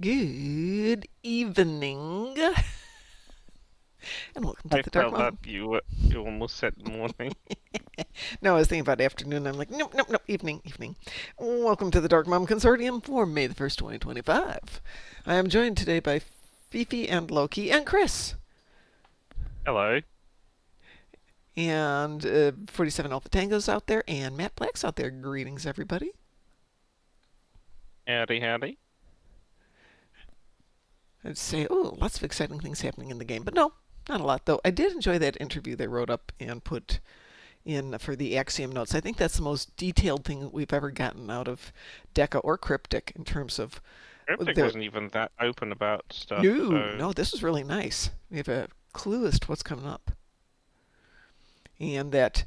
Good evening, and welcome to I the felt that Darkmom. you almost said morning. No, I was thinking about afternoon. I'm like, nope, nope, nope, evening, evening. Welcome to the Darkmom Consortium for May the 1st, 2025. I am joined today by Fifi and Loki and Chris. Hello. And 47 Alpha Tango's out there, and Matt Black's out there. Greetings, everybody. Howdy, howdy. I'd say, oh, lots of exciting things happening in the game. But no, not a lot, though. I did enjoy that interview they wrote up and put in for the Axiom notes. I think that's the most detailed thing that we've ever gotten out of Deca or Cryptic in terms of Cryptic their. wasn't even that open about stuff, No, so no, this was really nice. We have a clue as to what's coming up. And that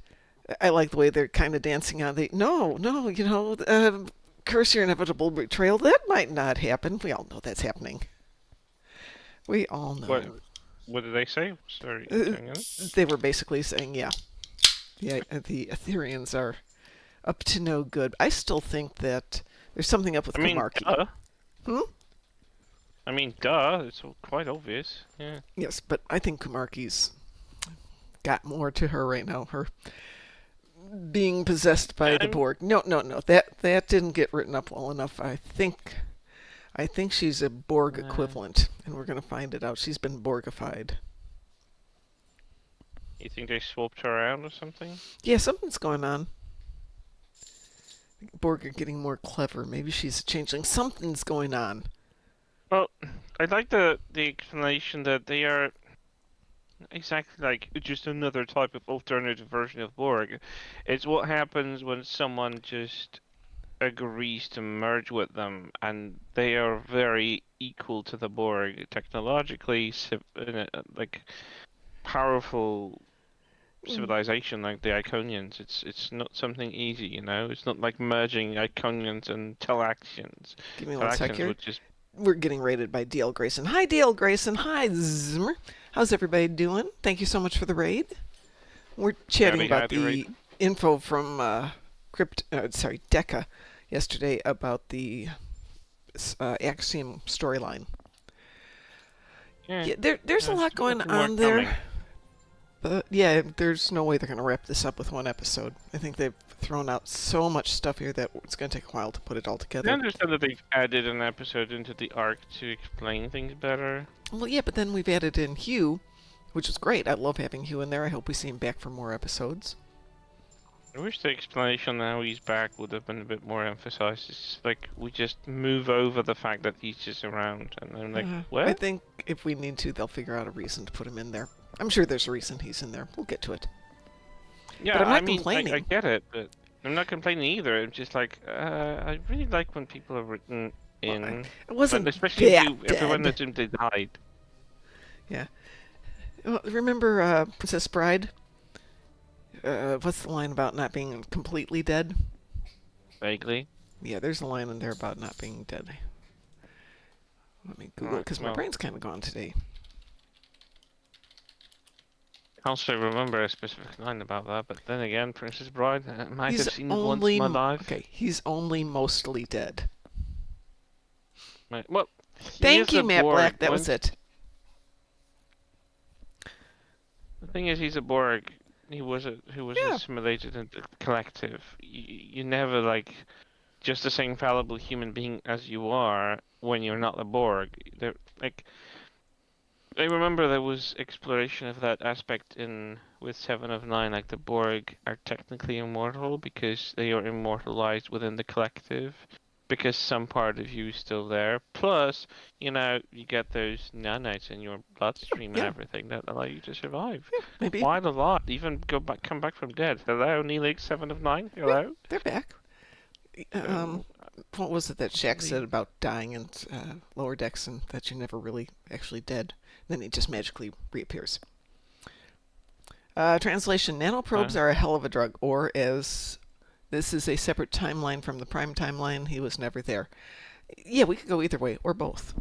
I like the way they're kind of dancing on the no, no, curse your inevitable betrayal. That might not happen. We all know that's happening. We all what know. what did they say? Sorry, Uh, hang on. they were basically saying, yeah, the Ethereans are up to no good. I still think that there's something up with I mean, Komarki. duh. Hmm? It's quite obvious. Yeah. Yes, but I think Komarki's got more to her right now. Her being possessed by the I'm, Borg. No, no, no. That didn't get written up well enough. I think she's a Borg uh, equivalent, and we're going to find it out. She's been Borgified. you think they swapped her around or something? Yeah, something's going on. Borg are getting more clever. Maybe she's a changeling. Something's going on. Well, I like the explanation that they are exactly like just another type of alternative version of Borg. It's what happens when someone just agrees to merge with them, and they are very equal to the Borg technologically, like powerful civilization like the Iconians. It's not something easy, you know. It's not like merging Iconians and Talaxians. Give me one sec Talaxians here. would just We're getting rated by DL Grayson. Hi, DL Grayson. Hi, Zimmer. How's everybody doing? Thank you so much for the raid. We're chatting howdy about howdy right. the info from Deca yesterday about the Axiom storyline. Yeah, Yeah, there's a lot going nothing more on coming. there. But yeah, there's no way they're going to wrap this up with one episode. I think they've thrown out so much stuff here that it's going to take a while to put it all I together. understand that they've added an episode into the arc to explain things better. Well, yeah, but then we've added in Hugh, which is great. I love having Hugh in there. I hope we see him back for more episodes. I wish the explanation now he's back would have been a bit more emphasized. It's like we just move over the fact that he's just around, and I'm like, I what? think if we need to, they'll figure out a reason to put him in there. I'm sure there's a reason he's in there. We'll get to it. But Yeah, I'm I not mean, I complaining. get it, but I'm not complaining either. I'm just like, I really like when people are written Well, in, it but wasn't especially that if everyone dead. assumed they died. Yeah. Well, remember Princess Bride? What's the line about not being completely dead? Vaguely. Yeah, there's a line in there about not being dead. Let me Google it Alright, because my well, brain's kind of gone today. can't still remember a specific line about that, but then again, Princess Bride, I might He's have seen it once in only my life. okay. He's only mostly dead. Well, he Thank is you, a Matt Borg. Black. That was it. The thing is, he's a Borg. Who was Yeah, assimilated into the collective. You never like just the same fallible human being as you are when you're not a Borg. There, like I remember there was exploration of that aspect in with Seven of Nine. Like the Borg are technically immortal because they are immortalized within the collective. Because some part of you is still there. Plus, you get those nanites in your bloodstream and yeah, everything that allow you to survive. yeah. Maybe. Quite a lot. Even come back from dead. Hello, Neelix, Seven of Nine. Yeah, Hello. they're back. Um, So, what was it that Shaq said really, about dying in lower decks and that you're never really actually dead? Then he just magically reappears. Translation: Nanoprobes uh, are a hell of a drug, or as this is a separate timeline from the prime timeline, he was never there. Yeah, we could go either way, or both.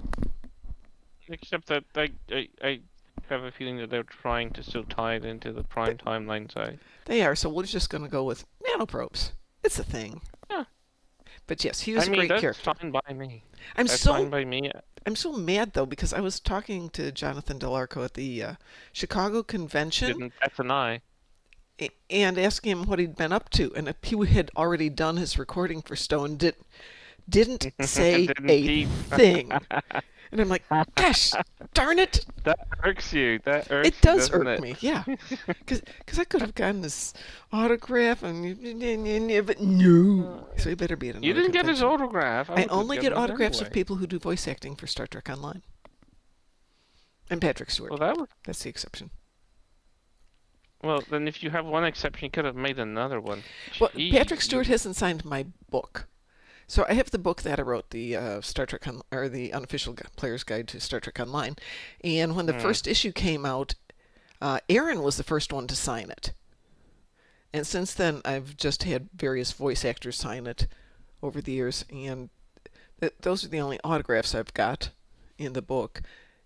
except that I have a feeling that they're trying to still tie it into the Th- prime timeline side. They are, so we're just going to go with nanoprobes. It's a thing. Yeah, But yes, he I was a mean, great that's character. fine by me. I'm That's fine so by me. I'm so mad though because I was talking to Jonathan Delarco at the Chicago convention Didn't F and I. and asking him what he'd been up to, and if he had already done his recording for Stone, didn't say Didn't a keep. thing. And I'm like, gosh, darn it! That irks you. That It irks you, does doesn't irk it? me, yeah. Because I could have gotten this autograph, but no. Uh, So he better be at You another didn't get his convention. autograph. I I would have only get given it autographs of anyway. people who do voice acting for Star Trek Online. And Patrick Well, Stewart. that was. That's the exception. Well, then if you have one exception, you could have made another one. Well, Jeez, Patrick Stewart hasn't signed my book. So I have the book that I wrote, the Star Trek or the unofficial player's guide to Star Trek Online, and when the Hmm. first issue came out, Aaron was the first one to sign it. And since then, I've just had various voice actors sign it over the years, and those are the only autographs I've got in the book.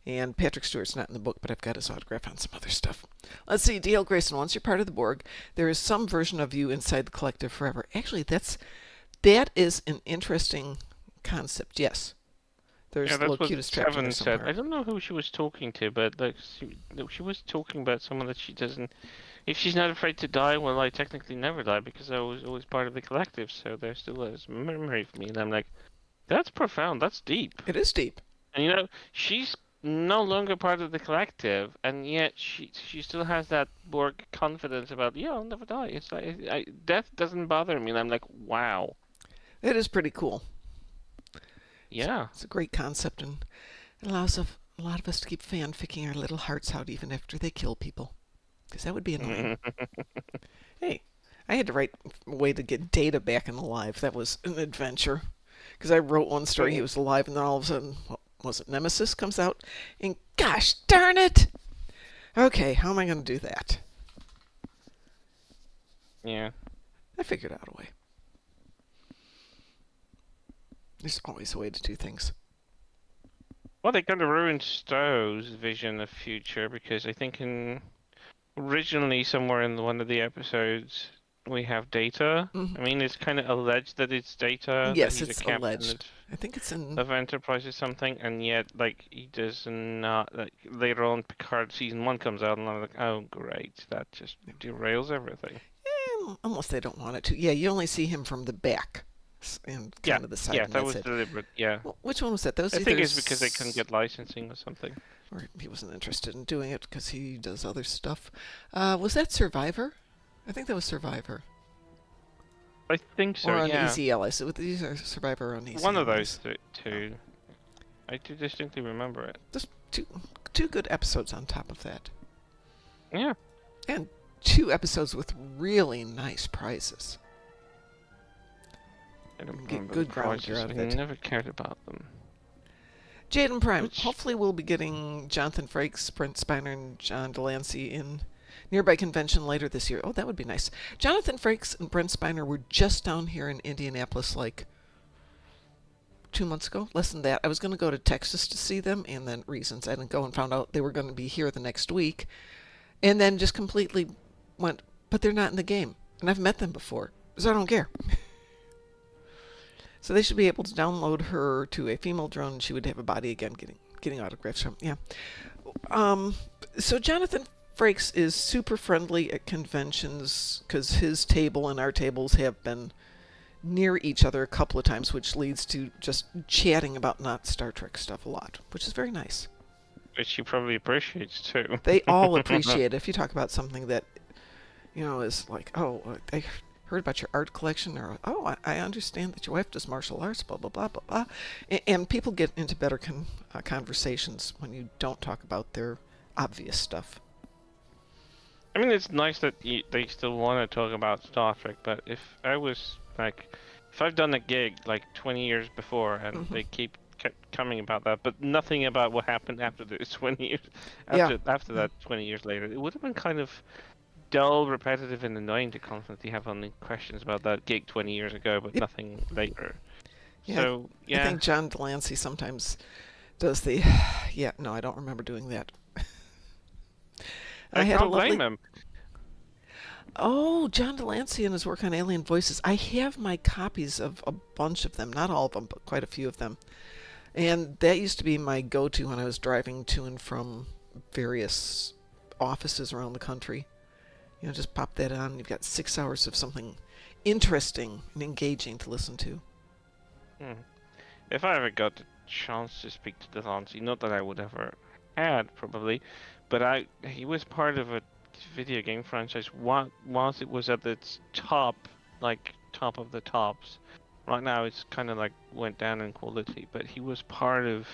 And Patrick Stewart's not in the book, but I've got his autograph on some other stuff. Let's see, D.L. Grayson. Once you're part of the Borg, there is some version of you inside the collective forever. Actually, that is an interesting concept. Yes, there's Yeah, that's what Locutus trapped in there Seven said. I somewhere. don't know who she was talking to, but like she was talking about someone that she doesn't. If she's not afraid to die, well, I technically never die because I was always part of the collective, so there still is memory for me. And I'm like, that's profound. That's deep. It is deep. And she's no longer part of the collective, and yet she still has that Borg confidence about, yeah, I'll never die. It's like death doesn't bother me. And I'm like, wow, It is pretty cool. yeah. It's a great concept and it allows a lot of us to keep fanficking our little hearts out even after they kill people. Because that would be annoying. Hey, I had to write a way to get Data back in alive. That was an adventure. Because I wrote one story, he So, was alive, and then all of a sudden, what was it, Nemesis comes out? And gosh darn it! Okay, how am I going to do that? yeah. I figured out a way. There's always a way to do things. Well, they kind of ruined Stowe's vision of future because I think originally somewhere in one of the episodes we have Data. Hmm. I mean, it's kind of alleged that it's Data, that Yes, he's a it's captain alleged. I think it's in. of Enterprise or something, and yet like he does not. Like later on, Picard season 1 comes out, and I'm like, oh great, that just derails everything. Unless they don't want it to. Yeah, you only see him from the back and Yeah, kind of the side, yeah, and that that's was it. deliberate. Yeah, Well, which one was that? That was I think either. it's because they couldn't get licensing or something. Or he wasn't interested in doing it because he does other stuff. Was that Survivor? I think that was Survivor. I think so. Or Yeah, Uneasy Allies. These are Survivor or Uneasy one of Allies. those two. I do distinctly remember it. Just two good episodes on top of that. Yeah. And two episodes with really nice prizes. I don't Get remember good the ground gear prizes. out of I it. never cared about them. Jaden Prime. Which, Hopefully we'll be getting Jonathan Frakes, Brent Spiner, and John Delancey in nearby convention later this year. Oh, that would be nice. Jonathan Frakes and Brent Spiner were just down here in Indianapolis like 2 months ago. Less than that. I was going to go to Texas to see them, and then reasons I didn't go and found out they were going to be here the next week. And then just completely went, but they're not in the game. And I've met them before, so I don't care. So they should be able to download her to a female drone, and she would have a body again, getting autographs from. Yeah. So Jonathan Frakes is super friendly at conventions because his table and our tables have been near each other a couple of times, which leads to just chatting about not Star Trek stuff a lot, which is very nice. which she probably appreciates too. They all appreciate it. If you talk about something that, is like, oh, I heard about your art collection, or, oh, I understand that your wife does martial arts, blah, blah, blah, blah, blah. And people get into better conversations when you don't talk about their obvious stuff. I mean, it's nice that they still want to talk about Star Trek, but if I've done a gig like 20 years before, and they kept coming about that, but nothing about what happened after the 20 years, after that 20 years later, it would have been kind of dull, repetitive, and annoying to constantly have only questions about that gig 20 years ago, but nothing later. Yeah, So, yeah. I think John Delancey sometimes does the, yeah, no, I don't remember doing that. I had can't blame him. Oh, John Delancey and his work on Alien Voices. I have my copies of a bunch of them, not all of them, but quite a few of them. And that used to be my go-to when I was driving to and from various offices around the country. You know, just pop that on. You've got 6 hours of something interesting and engaging to listen to. Hmm. If I ever got the chance to speak to Delancey, not that I would ever had probably, but he was part of a video game franchise whilst it was at its top, like top of the tops. Right now it's kind of like went down in quality, but he was part of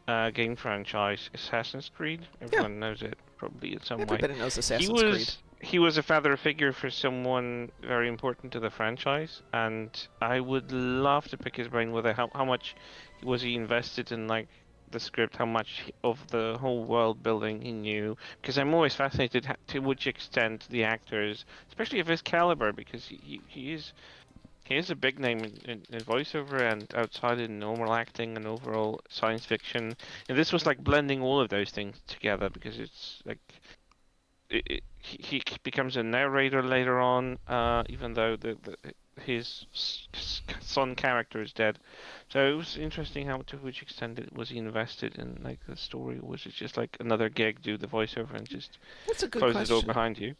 a game franchise, Assassin's Creed. Yeah, Everyone knows it probably in some way. everybody knows He Assassin's Creed. was he was a father figure for someone very important to the franchise, and I would love to pick his brain whether how much was he invested in like the script, how much of the whole world building he knew. Because I'm always fascinated to which extent the actors, especially of his caliber, because he is a big name in voiceover and outside in normal acting and overall science fiction. And this was like blending all of those things together because it's like he becomes a narrator later on, even though his son character is dead. So it was interesting how to which extent was he invested in like the story, or was it just like another gig, do the voiceover and just That's a good close the door question. behind you?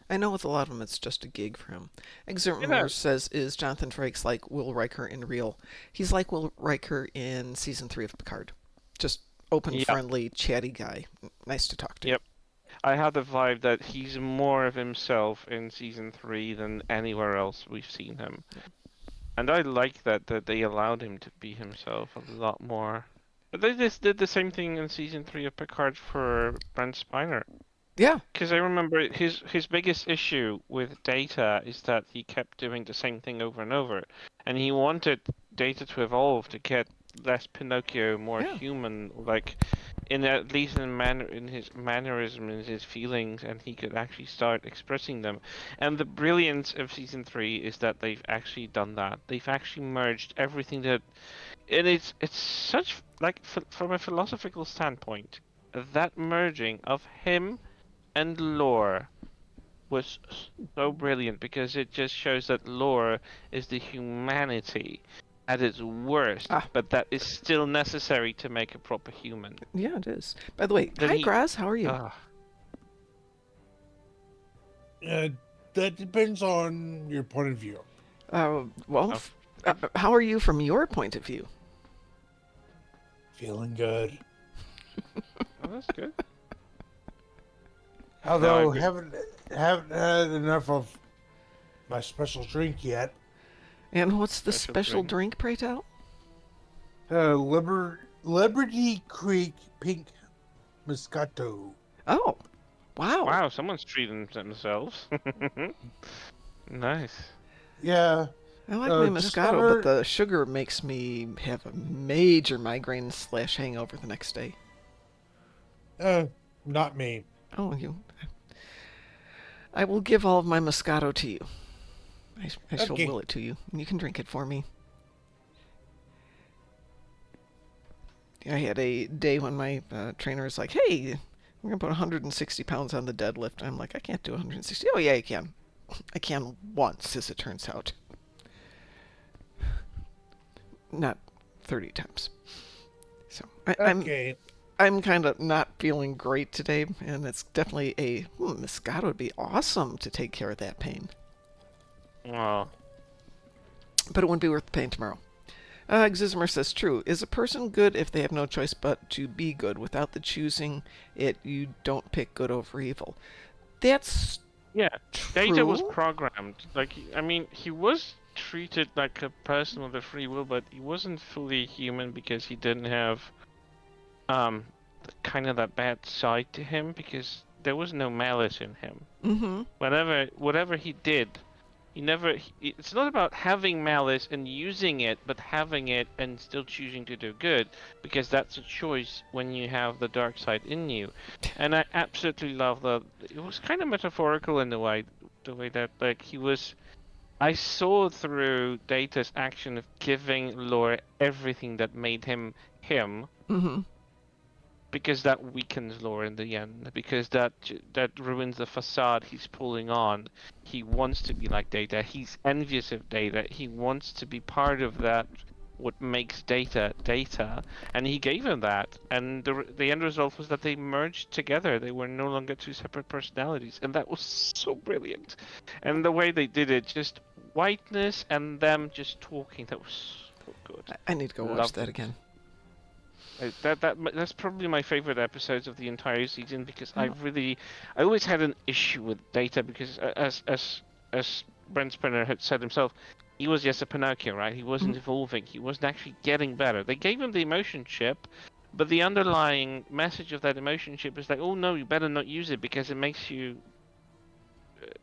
I know with a lot of them it's just a gig for him. You Exertmer know, says, is Jonathan Frakes like Will Riker in Real? He's like Will Riker in season 3 of Picard. Just open, yep, friendly, chatty guy. Nice to talk to. yep. I had the vibe that he's more of himself in season three than anywhere else we've seen him. And I like that they allowed him to be himself a lot more. But they just did the same thing in season three of Picard for Brent Spiner. Yeah, Because I remember his biggest issue with Data is that he kept doing the same thing over and over, and he wanted Data to evolve to get less Pinocchio, more yeah. human, like in at least in his mannerism, in his feelings, and he could actually start expressing them. And the brilliance of season three is that they've actually done that. They've actually merged everything that, and it's such like from a philosophical standpoint, that merging of him and lore was so brilliant because it just shows that lore is the humanity at its worst, Ah, but that is still necessary to make a proper human. yeah, it is. By the way, Then hi, he, Graz. How are you? uh, Uh, that depends on your point of view. Well, oh, how are you from your point of view? Feeling good. oh, that's good. No, Although haven't had enough of my special drink yet. And what's the special special drink. drink, pray tell? Liberty Creek Pink Moscato. Oh, wow. Wow, someone's treating themselves. Nice. Yeah, I like my just got Moscato, but her. the sugar makes me have a major migraine slash hangover the next day. Not me. Oh, you. I will give all of my Moscato to you. I shall Okay. will it to you. You can drink it for me. I had a day when my trainer was like, hey, we're going to put 160 pounds on the deadlift. I'm like, I can't do 160. Oh, yeah, I can. I can once, as it turns out. Not 30 times. So Okay. I'm kind of not feeling great today, and it's definitely a Moscato would be awesome to take care of that pain. Oh, But it wouldn't be worth the pain tomorrow. Xismer says, true. Is a person good if they have no choice but to be good? Without the choosing it, you don't pick good over evil. That's yeah. Data was true. programmed. Like, I mean, he was treated like a person with a free will, but he wasn't fully human because he didn't have um kind of that bad side to him because there was no malice in him. Mm-hmm. Whatever he did, he never. It's not about having malice and using it, but having it and still choosing to do good, because that's a choice when you have the dark side in you. And I absolutely love that. It was kind of metaphorical in the way that like he was. I saw through Data's action of giving Lore everything that made him him, Mm-hmm. because that weakens Lore in the end, because that ruins the facade he's pulling on. He wants to be like Data. He's envious of Data. He wants to be part of that. What makes Data Data, and he gave him that, and the end result was that they merged together. They were no longer two separate personalities, and that was so brilliant. And the way they did it, just whiteness and them just talking, that was so good. I need to go watch Loved that it. again. That's probably my favorite episodes of the entire season, because Oh. I always had an issue with Data, because as Brent Spinner had said himself, he was just a Pinocchio, right? He wasn't evolving. He wasn't actually getting better. They gave him the emotion chip, but the underlying message of that emotion chip is like, oh no, you better not use it because it makes you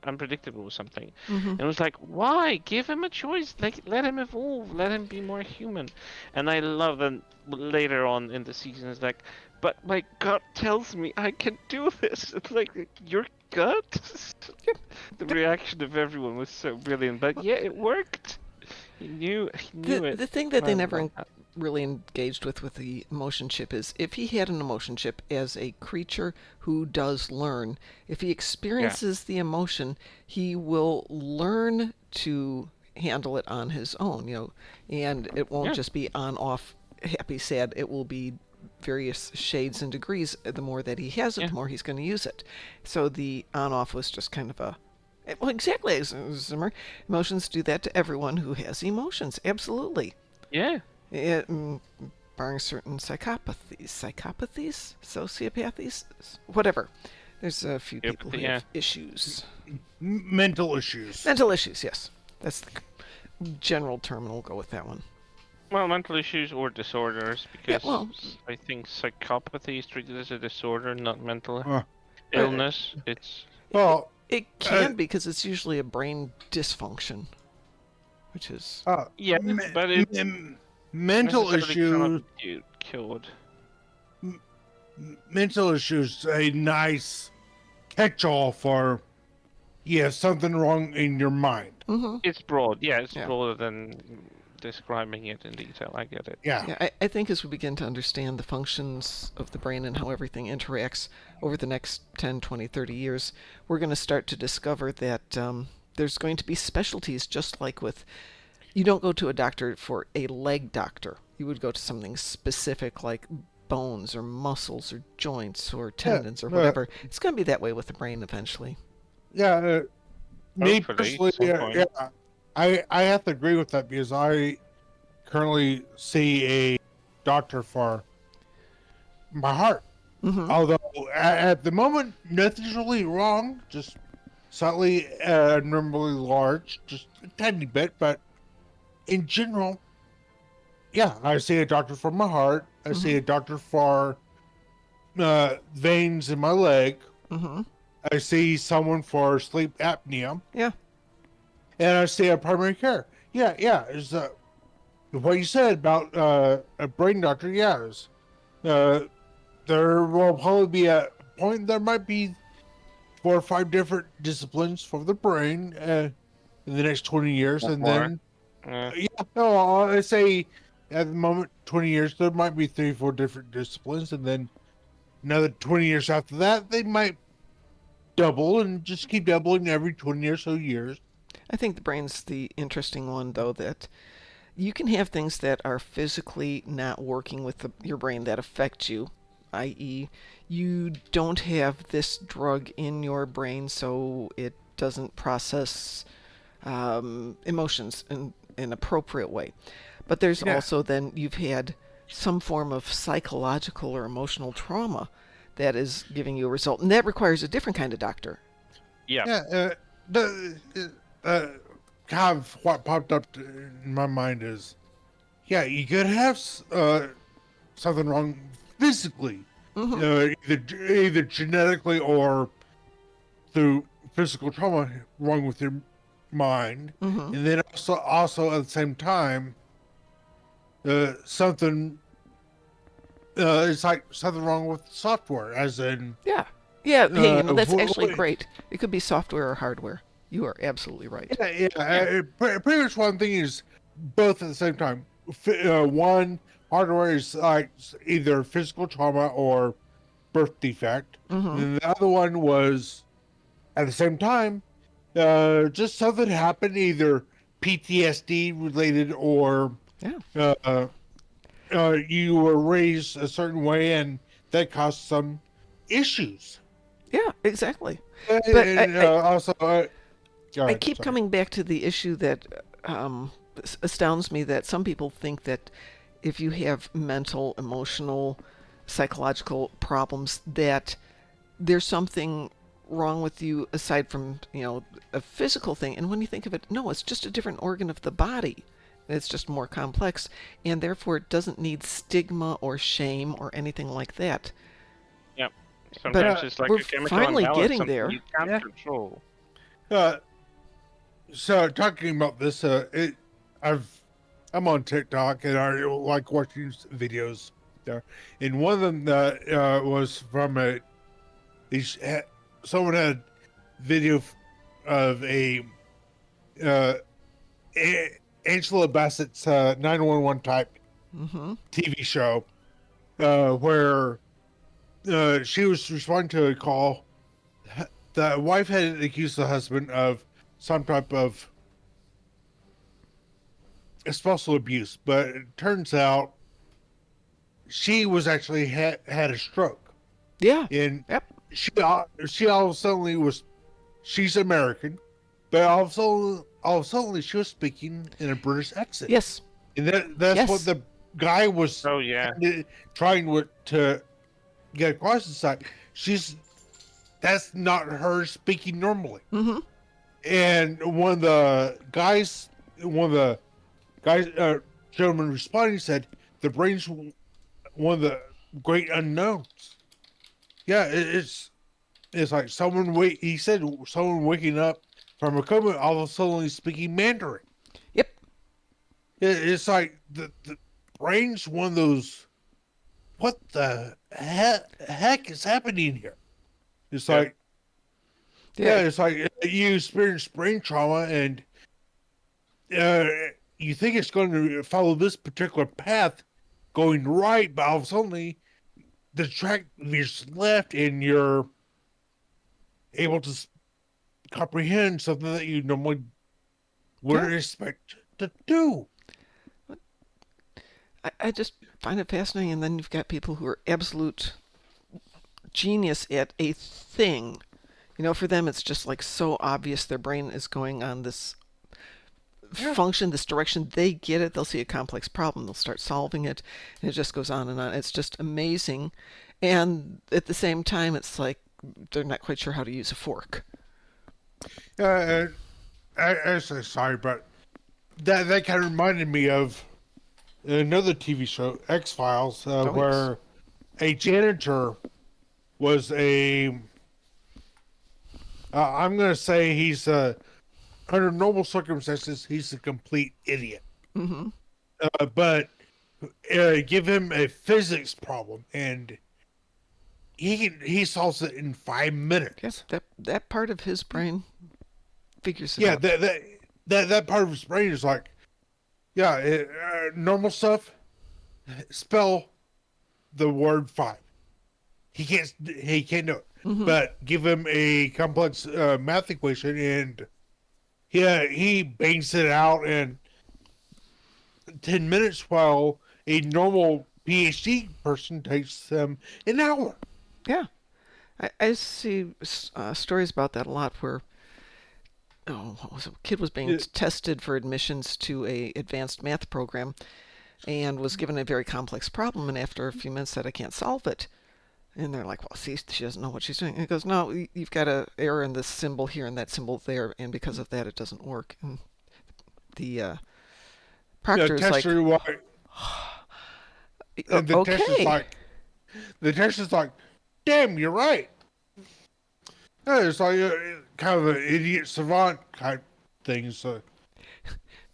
unpredictable or something. And it was like, why? Give him a choice. Like, let him evolve. Let him be more human. And I love that later on in the season is like, but my gut tells me I can do this. It's like, your gut? The reaction of everyone was so brilliant. But yeah, it worked. He knew it. The thing that And they I never love that. really engaged with the emotion chip is if he had an emotion chip as a creature who does learn, if he experiences the emotion, he will learn to handle it on his own, and it won't Yeah. just be on, off, happy, sad. It will be various shades and degrees. The more that he has it, Yeah. the more he's going to use it. So the on off was just kind of a, well, exactly, Zimmer. Emotions do that to everyone who has emotions. Absolutely. Yeah. It, barring certain psychopathies, sociopathies, whatever. There's a few people who have issues. Mental issues. Mental issues, yes. That's the general term, and we'll go with that one. Well, mental issues or disorders, Yeah, because well, I think psychopathy is treated as a disorder, not mental Uh, illness. It's well, it can because it's usually a brain dysfunction, which is yeah, but it mental necessarily issues. cannot be cured. Mental issues, a nice catch-all for something wrong in your mind. It's broad, yeah. It's Yeah. broader than describing it in detail. I get it. Yeah. Yeah, I think as we begin to understand the functions of the brain and how everything interacts over the next 10, 20, 30 years, we're going to start to discover that there's going to be specialties, just like with, you don't go to a doctor for a leg doctor. You would go to something specific like bones or muscles or joints or tendons or whatever. It's going to be that way with the brain eventually. Yeah. Me Hopefully, personally, at some point. yeah, I have to agree with that because I currently see a doctor for my heart. Although at the moment nothing's really wrong, just slightly abnormally large, just a tiny bit, but in general, yeah, I see a doctor for my heart. I see a doctor for veins in my leg. I see someone for sleep apnea. Yeah. And I see a primary care. Yeah. Is what you said about a brain doctor? Yeah, there will probably be a point. There might be 4 or 5 different disciplines for the brain in the next 20 years, Not and more. then I say at the moment 20 years there might be 3 or 4 different disciplines, and then another 20 years after that they might double and just keep doubling every 20 or so years. I think the brain's the interesting one, though, that you can have things that are physically not working with your brain that affect you, i.e., you don't have this drug in your brain, so it doesn't process emotions in an appropriate way. But there's also then you've had some form of psychological or emotional trauma that is giving you a result, and that requires a different kind of doctor. Yeah. Kind of what popped up in my mind is, you could have something wrong physically, either genetically or through physical trauma wrong with your mind, and then also at the same time, something it's like something wrong with software, as in Hey, that's actually great. It could be software or hardware. You are absolutely right. Pretty much one thing is both at the same time. one hardware is like either physical trauma or birth defect, and Mm-hmm. then the other one was at the same time just something happened, either PTSD related or Yeah. uh, you were raised a certain way and that caused some issues. Yeah. Exactly. But And also, go I ahead. keep Sorry. coming back to the issue that astounds me, that some people think that if you have mental, emotional, psychological problems, that there's something wrong with you aside from, a physical thing. And when you think of it, no, it's just a different organ of the body. It's just more complex, and therefore it doesn't need stigma or shame or anything like that. Yep. But Sometimes Yeah, it's like we're a chemical finally imbalance, getting something there. you can't yeah. control. Uh, so talking about this, I'm on TikTok and I like watching videos there, and one of them that was from these someone had video of uh, Angela Bassett's 911 type Mm-hmm. TV show where she was responding to a call. The wife had accused the husband of some type of spousal abuse, but it turns out she was actually had a stroke, Yeah. and Yep. she all of a sudden was she's American, but all of a sudden she was speaking in a British accent, Yes. and that's what Yes. the guy was Oh yeah. trying to get across. It's like that's not her speaking normally. Mm-hmm. And one of the guys, gentleman responding said, the brain's one of the great unknowns. Yeah, it's like he said someone waking up from a coma, all of a sudden speaking Mandarin. Yep. It's like the brain's one of those. What the heck is happening here? It's Yep. like, yeah, Yeah. it's like you experience brain trauma and uh, you think it's going to follow this particular path going right, but all of a sudden the track veers left and you're able to comprehend something that you normally Yeah. wouldn't expect to do. I just find it fascinating. And then you've got people who are absolute genius at a thing. For them, it's just like so obvious their brain is going on this Yeah. function, this direction. They get it. They'll see a complex problem. They'll start solving it. And it just goes on and on. It's just amazing. And at the same time, it's like they're not quite sure how to use a fork. Uh, I say sorry, but that kind of reminded me of another TV show, X Files, Oh, yes. where a janitor was I'm going to say he's under normal circumstances, he's a complete idiot. Mm-hmm. But give him a physics problem, and he solves it in 5 minutes. Yeah. That part of his brain figures it Yeah, out. that part of his brain is like, yeah, normal stuff. Spell the word five. He can't do it. Mm-hmm. But give him a complex math equation, and yeah, he bangs it out in 10 minutes, while a normal PhD person takes them an hour. Yeah. I see stories about that a lot where what was it? A kid was being It, tested for admissions to a advanced math program and was given a very complex problem, and after a few minutes said, I can't solve it. And they're like, well, see, she doesn't know what she's doing. And he goes, no, you've got an error in this symbol here and that symbol there, and because of that, it doesn't work. And the proctor is like, tester, and okay. the tester's like, damn, you're right. Yeah, it's like kind of an idiot savant type thing. So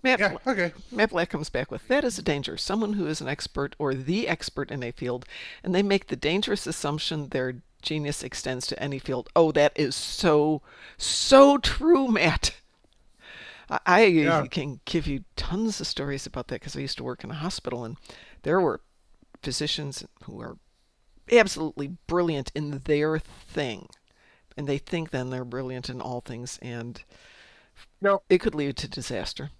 Matt, yeah, okay. Matt Black comes back with, that is a danger. Someone who is an expert or the expert in a field, and they make the dangerous assumption their genius extends to any field. Oh, that is so, so true, Matt. Yeah. I can give you tons of stories about that because I used to work in a hospital, and there were physicians who are absolutely brilliant in their thing, and they think then they're brilliant in all things, and No. it could lead to disaster.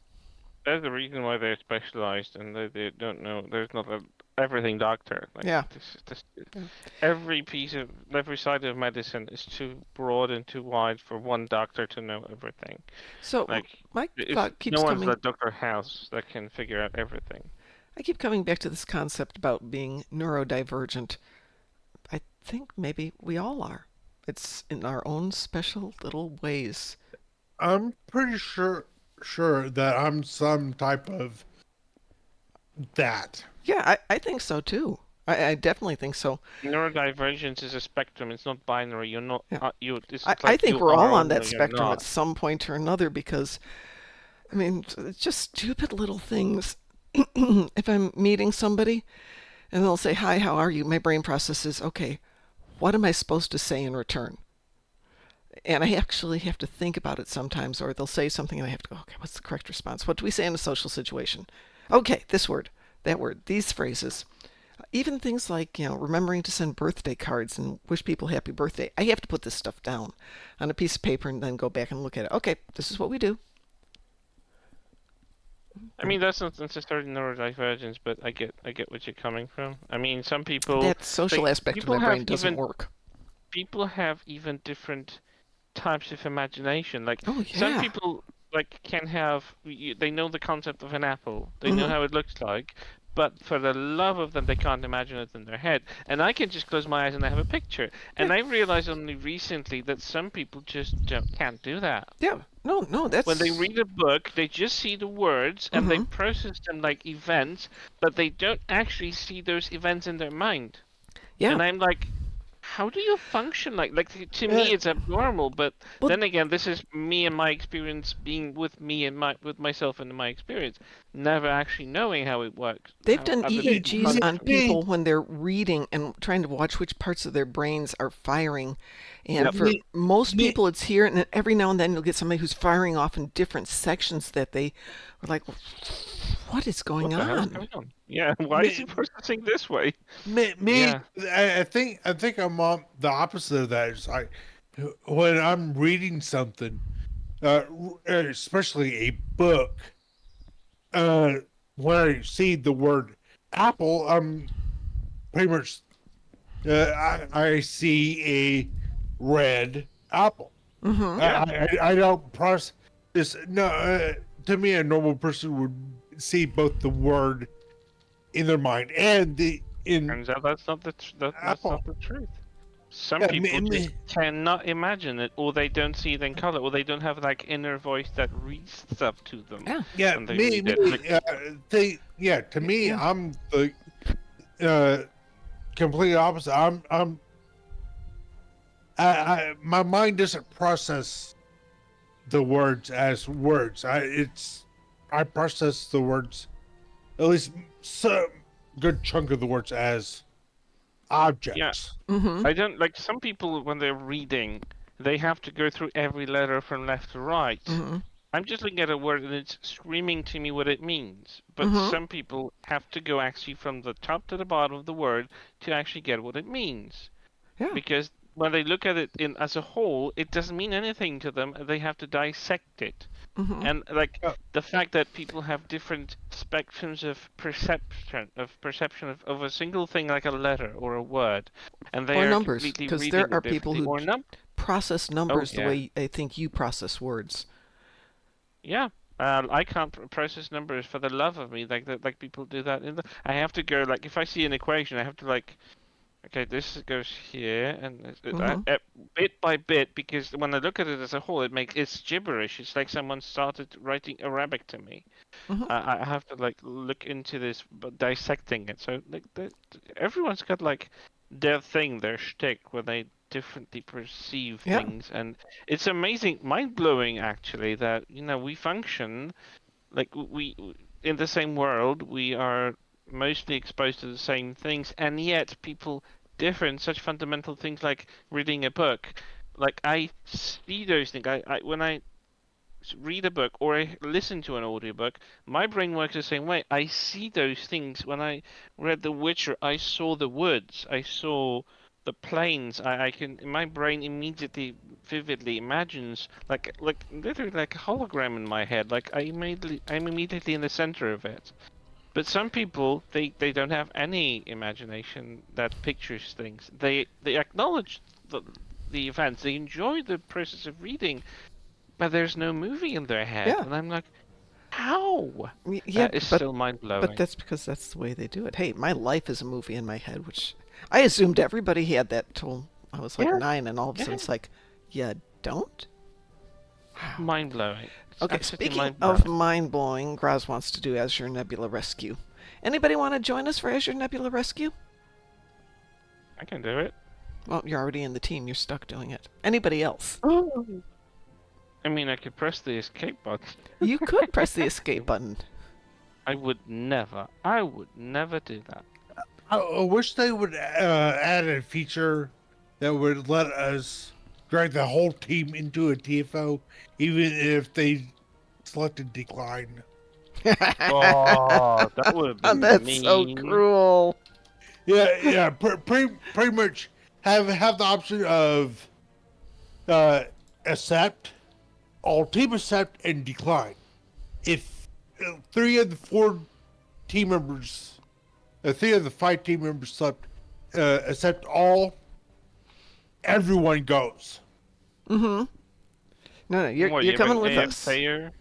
There's the reason why they're specialized and they don't know. There's not a everything doctor. Like Yeah. this, Yeah. every side of medicine is too broad and too wide for one doctor to know everything. So Like my it's thought no keeps one's coming. that Doctor House that can figure out everything. I keep coming back to this concept about being neurodivergent. I think maybe we all are. It's in our own special little ways. I'm pretty sure that I'm some type of that. Yeah, I think so too. I definitely think so. Neurodivergence is a spectrum. It's not binary. You're not. Yeah. You. It's I like think you we're all are or on that no, you're spectrum at not. some point or another because, I mean, it's just stupid little things. If I'm meeting somebody and they'll say, "Hi, how are you?" My brain processes, "Okay, what am I supposed to say in return?" And I actually have to think about it sometimes, or they'll say something and I have to go, "Okay, what's the correct response? What do we say in a social situation?" Okay, this word, that word, these phrases. Even things like, remembering to send birthday cards and wish people happy birthday. I have to put this stuff down on a piece of paper and then go back and look at it. Okay, this is what we do. I mean, that's not necessarily neurodivergence, but I get what you're coming from. I mean, some people That social like aspect of people my have brain doesn't even work. people have even different types of imagination. Like Oh, some yeah. people like can have they know the concept of an apple. They know Hmm. how it looks like, but for the love of them they can't imagine it in their head. And I can just close my eyes and I have a picture. Yeah. And I realized only recently that some people just can't do that. Yeah. No, no, When they that's. read a book, they just see the words and they Hmm. process them like events, but they don't actually see those events in their mind. Yeah. And I'm like, how do you function like to Uh, me it's abnormal, but Well, then again, this is me and my experience being with me and my with myself and my experience, never actually knowing how it works, they've how done other people EEGs me, function. on me, people when they're reading and trying to watch which parts of their brains are firing. And Yep. for me, most me, people, it's here. And then every now and then you'll get somebody who's firing off in different sections that they are like, what is going What the hell's on? going on? Yeah, why is me, he processing this way? me. Yeah. I think I'm on the opposite of that. It's like when I'm reading something, uh, especially a book. Uh, when I see the word apple, I'm pretty much I see a red apple. Hmm. Yeah. I don't process this. No, to me, a normal person would see both the word in their mind and the in Turns out that's not that's apple. not the truth. Some Yeah, people just cannot imagine it, or they don't see it in color, or they don't have like inner voice that reads stuff to them Yeah. yeah, when they read it. Like, yeah. To me, Yeah. I'm the uh, complete opposite. My mind doesn't process the words as words. I process the words, at least some good chunk of the words, as yeah, objects. Hmm. I don't like some people when they're reading, they have to go through every letter from left to right. Hmm. I'm just looking at a word and it's screaming to me what it means. But Hmm. some people have to go actually from the top to the bottom of the word to actually get what it means. Yeah. Because when they look at it in as a whole, it doesn't mean anything to them. They have to dissect it. Hmm. And like Uh, the fact that people have different spectrums of perception of a single thing like a letter or a word, and they Or are numbers, completely because there reading are it people differently. who Or num process Oh numbers the yeah, way I think you process words. yeah. I can't process numbers for the love of me like that. Like people do that. I have to go like if I see an equation, I have to like okay, this goes here, and Hmm. bit by bit, because when I look at it as a whole, it's gibberish. It's like someone started writing Arabic to me. Hmm. I have to like look into this, but dissecting it. So like everyone's got like their thing, their shtick, where they differently perceive Yeah. things, and it's amazing, mind blowing actually that we function like in the same world. We are mostly exposed to the same things, and yet people differ in such fundamental things like reading a book. Like I see those things. I when I read a book or I listen to an audiobook, my brain works the same way. I see those things. When I read The Witcher, I saw the woods, I saw the plains. I can, my brain immediately, vividly imagines like literally like a hologram in my head. Like I'm immediately in the center of it. But some people, they don't have any imagination that pictures things. They acknowledge the events. They enjoy the process of reading, but there's no movie in their head. Yeah. And I'm like, how? Yeah, That is but still mind but blowing. that's because that's the way they do it. Hey, my life is a movie in my head, which I assumed everybody had that till I was like Yeah, 9, and all of a sudden yeah. it's like, you don't? Wow. Mind blowing. It's Okay, absolutely speaking mind of blowing. mind blowing, Graz wants to do Azure Nebula Rescue. Anybody want to join us for Azure Nebula Rescue? I can do it. Well, you're already in the team. You're stuck doing it. Anybody else? Oh. I mean, I could press the escape button. You could press the escape button. I would never do that. I wish they would add a feature that would let us drag the whole team into a TFO, even if they selected decline. Oh, that would be That's so mean. cruel. Yeah. Pretty much have the option of accept, all team accept, and decline. If 3 of the 4 team members, 3 of the 5 team members select accept all, everyone goes. Mm-hmm. No, What, you're you have coming an with AF us. player?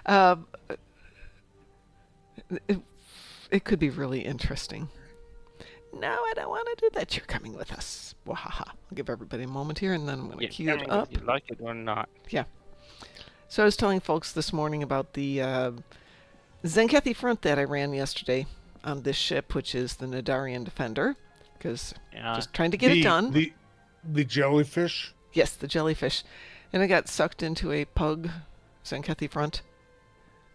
Um, it, it could be really interesting. No, I don't want to do that. You're coming with us. Wahaha. I'll give everybody a moment here, and then I'm going to Yeah, cue I it mean, up. if you like it or not. Yeah. So I was telling folks this morning about the Zenkethi front that I ran yesterday on this ship, which is the Nadarian Defender, because Yeah. just trying to get it done. The jellyfish. Yes, the jellyfish. And I got sucked into a pug Zenkethi front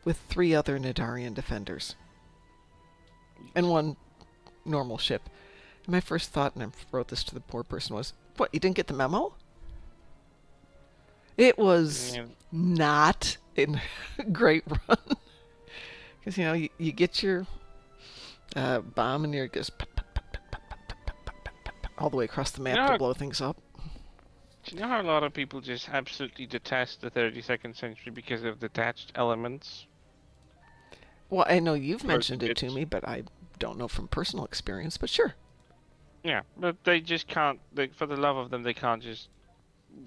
with 3 other Nadarian Defenders and 1 normal ship. And my first thought, and I wrote this to the poor person, was, what, you didn't get the memo? It was Yeah. not a great run. Because, you know, you get your bomb and it goes all the way across the map You know, to blow things up. do you know how a lot of people just absolutely detest the 32nd century because of detached elements? Well, I know you've Or mentioned it to it's- me, but I don't know from personal experience, but sure. Yeah, but they just can't. For the love of them, they can't just.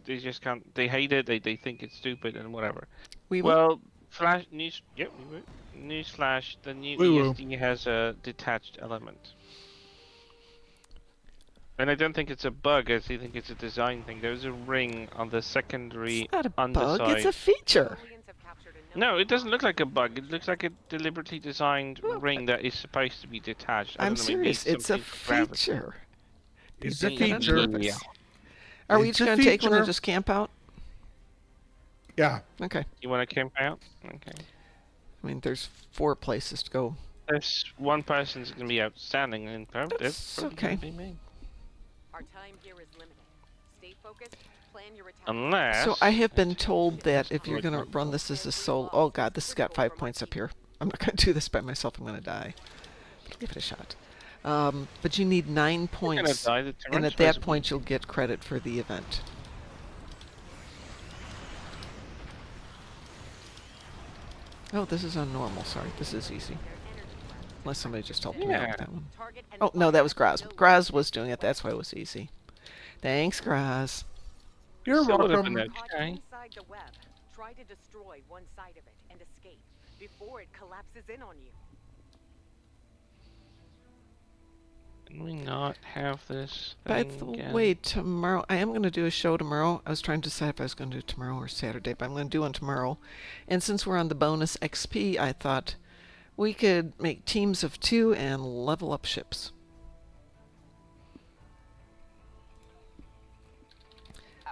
They just can't. They hate it. They think it's stupid and whatever. We will. Well, flash news. Yep, we will. Newsflash: the new We will. ESD has a detached element, and I don't think it's a bug. I think it's a design thing. There's a ring on the secondary It's not a underside. bug, it's a feature. No, it doesn't look like a bug. It looks like a deliberately designed Well, ring that is supposed to be detached. I I'm don't know, maybe serious. It's a something for gravity. feature. It's You a did that on feature. purpose. Yeah. Are we It's each a going to take one and feature. just camp out? Yeah. Okay. You want to camp out? Okay. I mean, there's 4 places to go. There's one person's gonna be outstanding, and That's it's probably okay. gonna be me. Our time here is limited. Stay focused. Plan your attack. Unless. So I have been told that if you're Like going to what? run this as a solo... Oh, God, this has got 5 points up here. I'm not going to do this by myself. I'm going to die. But give it a shot. But you need 9 You're gonna points. die, the And torrent's at that supposed point, you'll get credit for the event. Oh, this is on normal. Sorry, this is easy. Unless somebody just helped me out Yeah. with that one. Target and Oh, no, that was Graz. no Graz was doing it. That's why it was easy. Thanks, Graz. You're Still would've welcome. been Caught okay. inside the web. Try to destroy one side of it and escape before it collapses in on you. Can we not have this By thing the again? way, tomorrow, I am going to do a show tomorrow. I was trying to decide if I was going to do it tomorrow or Saturday, but I'm going to do one tomorrow. And since we're on the bonus XP, I thought we could make teams of 2 and level up ships.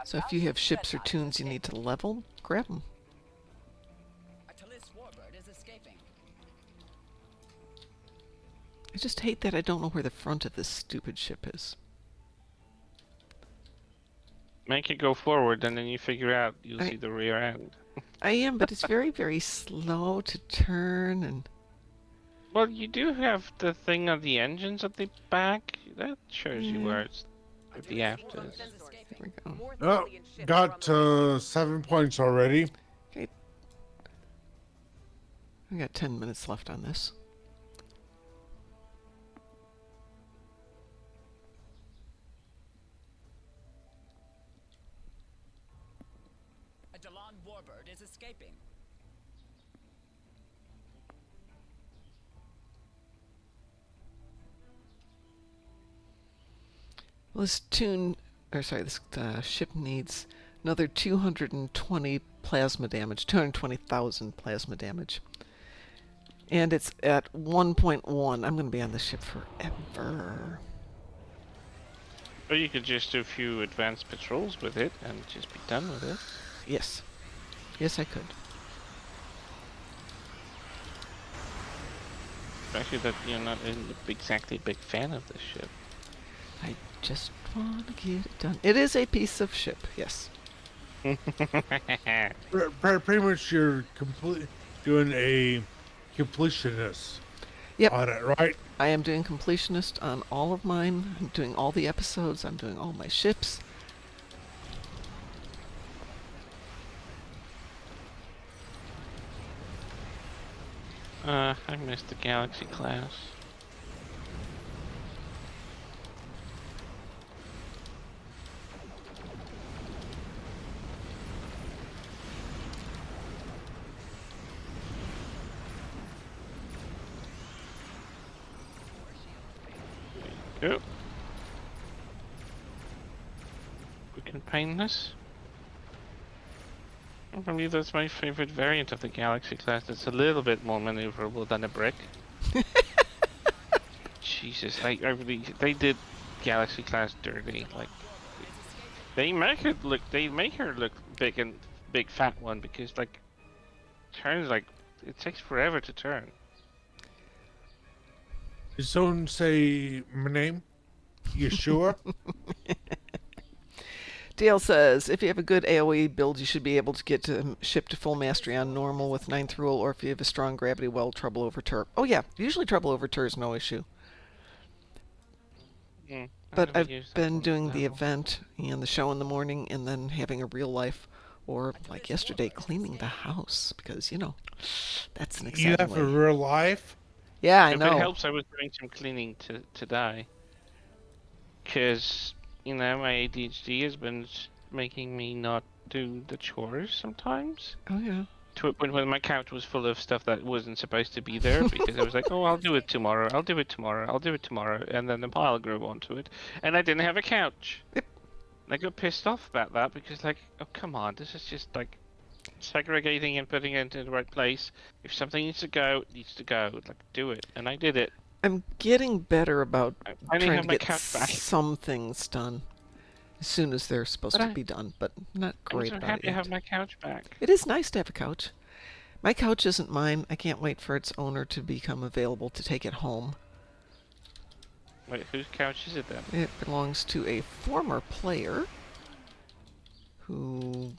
So if you have ships or tunes you need to level, grab them. I just hate that I don't know where the front of this stupid ship is. Make it go forward, and then you figure out you'll I- see the rear end. I am, but it's very, very slow to turn, and Well, you do have the thing on the engines at the back. That shows you yeah, where the aft is. there we go. More Oh, Thalian ships got are on the way. 7 points already. Okay, I got 10 minutes left on this. A Dalan warbird is escaping. Well, this ship needs another 220 plasma damage, 220,000 plasma damage. And it's at 1.1. I'm going to be on this ship forever. Or you could just do a few advanced patrols with it and just be done with it. Yes. Yes, I could. Especially that you're not exactly a big fan of this ship. I just want to get it done. It is a piece of ship, yes. Pretty much you're doing a completionist Yep. on it, right? I am doing completionist on all of mine. I'm doing all the episodes. I'm doing all my ships. I missed the Galaxy class. There you go. We can paint this. I believe that's my favorite variant of the Galaxy class. It's a little bit more maneuverable than a brick. Jesus, I really, they did Galaxy class dirty. Like, they make her look big and big fat one because like turns like it takes forever to turn. Did someone say my name? You sure? Dale says, if you have a good AoE build, you should be able to get to ship to full mastery on normal with 9th rule, or if you have a strong gravity well, trouble over tur. Oh yeah, usually trouble over tur is no issue. But I've been doing the event and the show in the morning and then having a real life, or like yesterday, cleaning the house, because, you know, that's an exciting You have way. a real life? Yeah, I If know. it helps, I was doing some cleaning today. Because, you know, my ADHD has been making me not do the chores sometimes. Oh yeah. To a point where my couch was full of stuff that wasn't supposed to be there because I was like, oh, I'll do it tomorrow, I'll do it tomorrow, I'll do it tomorrow, and then the pile grew onto it, and I didn't have a couch. Yep. And I got pissed off about that because, like, oh, come on, this is just like segregating and putting it into the right place. If something needs to go, it needs to go. Like, do it. And I did it. I'm getting better about I finally trying have to my get couch back. some things done as soon as they're supposed to be done, but not I'm great so about happy it to yet. have my couch back. It is nice to have a couch. My couch isn't mine. I can't wait for its owner to become available to take it home. Wait, whose couch is it then? It belongs to a former player who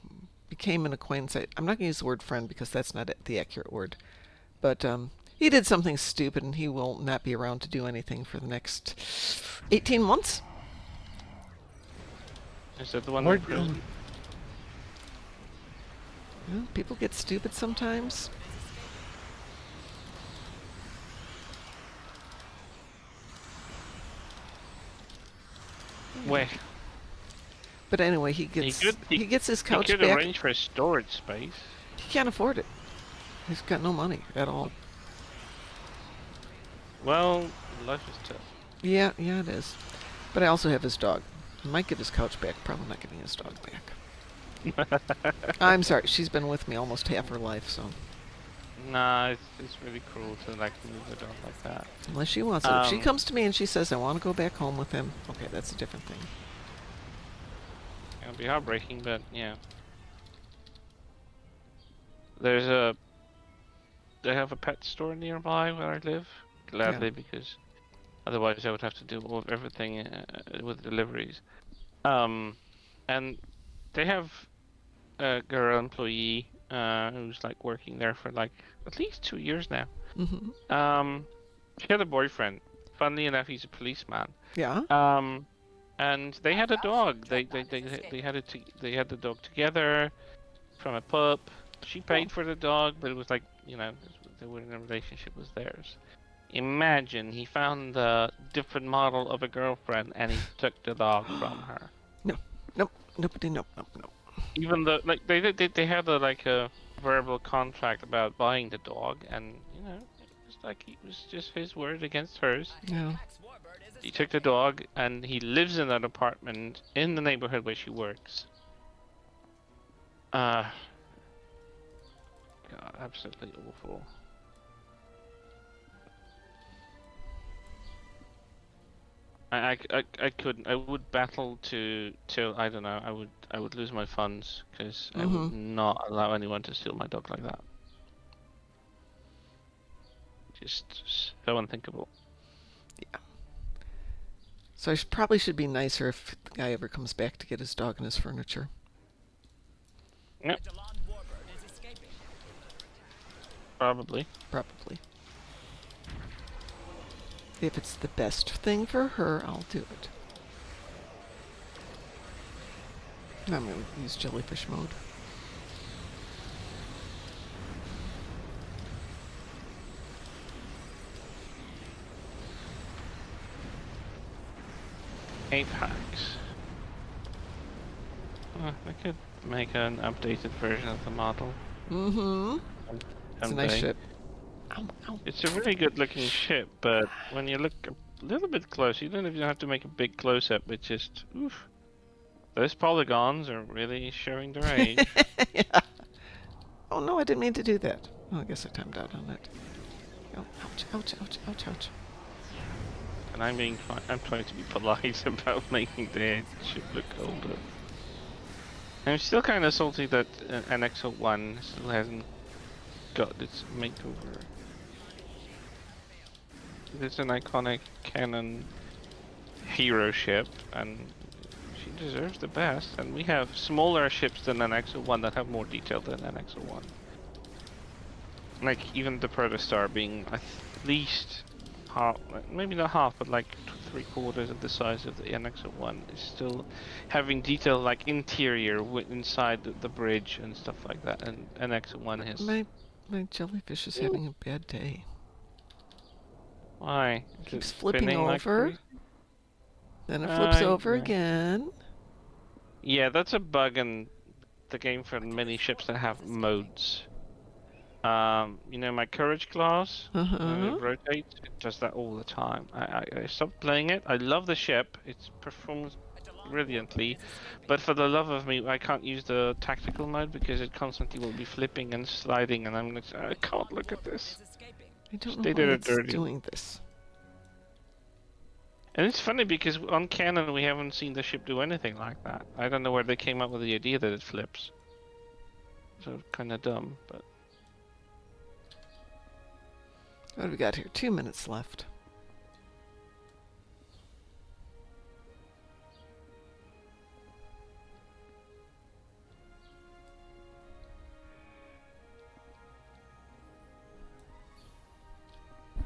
became an acquaintance. I'm not going to use the word friend because that's not the accurate word. But he did something stupid and he will not be around to do anything for the next 18 months. Is that the one? Where- Well, people get stupid sometimes. Where? But anyway, he gets his He couch could back. arrange for a storage space. He can't afford it. He's got no money at all. Well, life is tough. Yeah, it is. But I also have his dog. I might give his couch back. Probably not giving his dog back. I'm sorry. She's been with me almost half her life, so Nah, it's really cruel to like move it on like that. unless she wants it. If she comes to me and she says, I want to go back home with him, okay, that's a different thing. It'll be heartbreaking, but yeah. They have a pet store nearby where I live. Gladly, because otherwise I would have to do all of everything with deliveries. And they have a girl employee who's like working there for like at least 2 years now. She had a boyfriend. Funnily enough, he's a policeman. Yeah. And they had a dog. They had they had the dog together from a pup. She paid for the dog, but it was like, you know, they were in a relationship was theirs. Imagine he found a different model of a girlfriend and he took the dog from her. No. Nope. Nobody. Nope. Nope. Nope. Even though like they had a like a verbal contract about buying the dog, and you know it was like it was just his word against hers. Yeah. He took the dog and he lives in that apartment in the neighborhood where she works. God, absolutely awful. I couldn't. I would battle till I don't know. I would lose my funds because I would not allow anyone to steal my dog like that. Just so unthinkable. Yeah. So I probably should be nicer if the guy ever comes back to get his dog and his furniture. Yep. A Delon warbird is escaping. Probably. Probably. If it's the best thing for her, I'll do it. I'm going to use jellyfish mode. Apex. I could make an updated version of the model. It's a nice someday. ship. Ow, ow. It's a really good looking ship, but when you look a little bit closer, you don't even have to make a big close up, it's just, oof. Those polygons are really showing their age. Yeah. Oh no, I didn't mean to do that. Oh, I guess I timed out on it. Oh, ouch, ouch, ouch, ouch, ouch. And I'm trying to be polite about making the ship look older. I'm still kind of salty that NX-01 still hasn't got its makeover. It's an iconic canon hero ship, and she deserves the best. And we have smaller ships than NX-01 that have more detail than NX-01. Like even the Protostar being at least half, maybe not half, but like 3/4 of the size of the NX-01 is still having detail like interior inside the bridge and stuff like that. And NX-01 has. My jellyfish is having a bad day. Why? Is Keeps it flipping spinning like over. crazy? Then it flips over Yeah. again. Yeah, that's a bug in the game for many ships that have modes. You know, my courage class, when it rotates, it does that all the time. I stopped playing it. I love the ship. It performs brilliantly, but for the love of me, I can't use the tactical mode because it constantly will be flipping and sliding, and I'm like, I can't look at this. Is escaping. I don't know They why did it it's dirty. doing this. And it's funny because on canon we haven't seen the ship do anything like that. I don't know where they came up with the idea that it flips. So kind of dumb, but. What do we got here? 2 minutes left.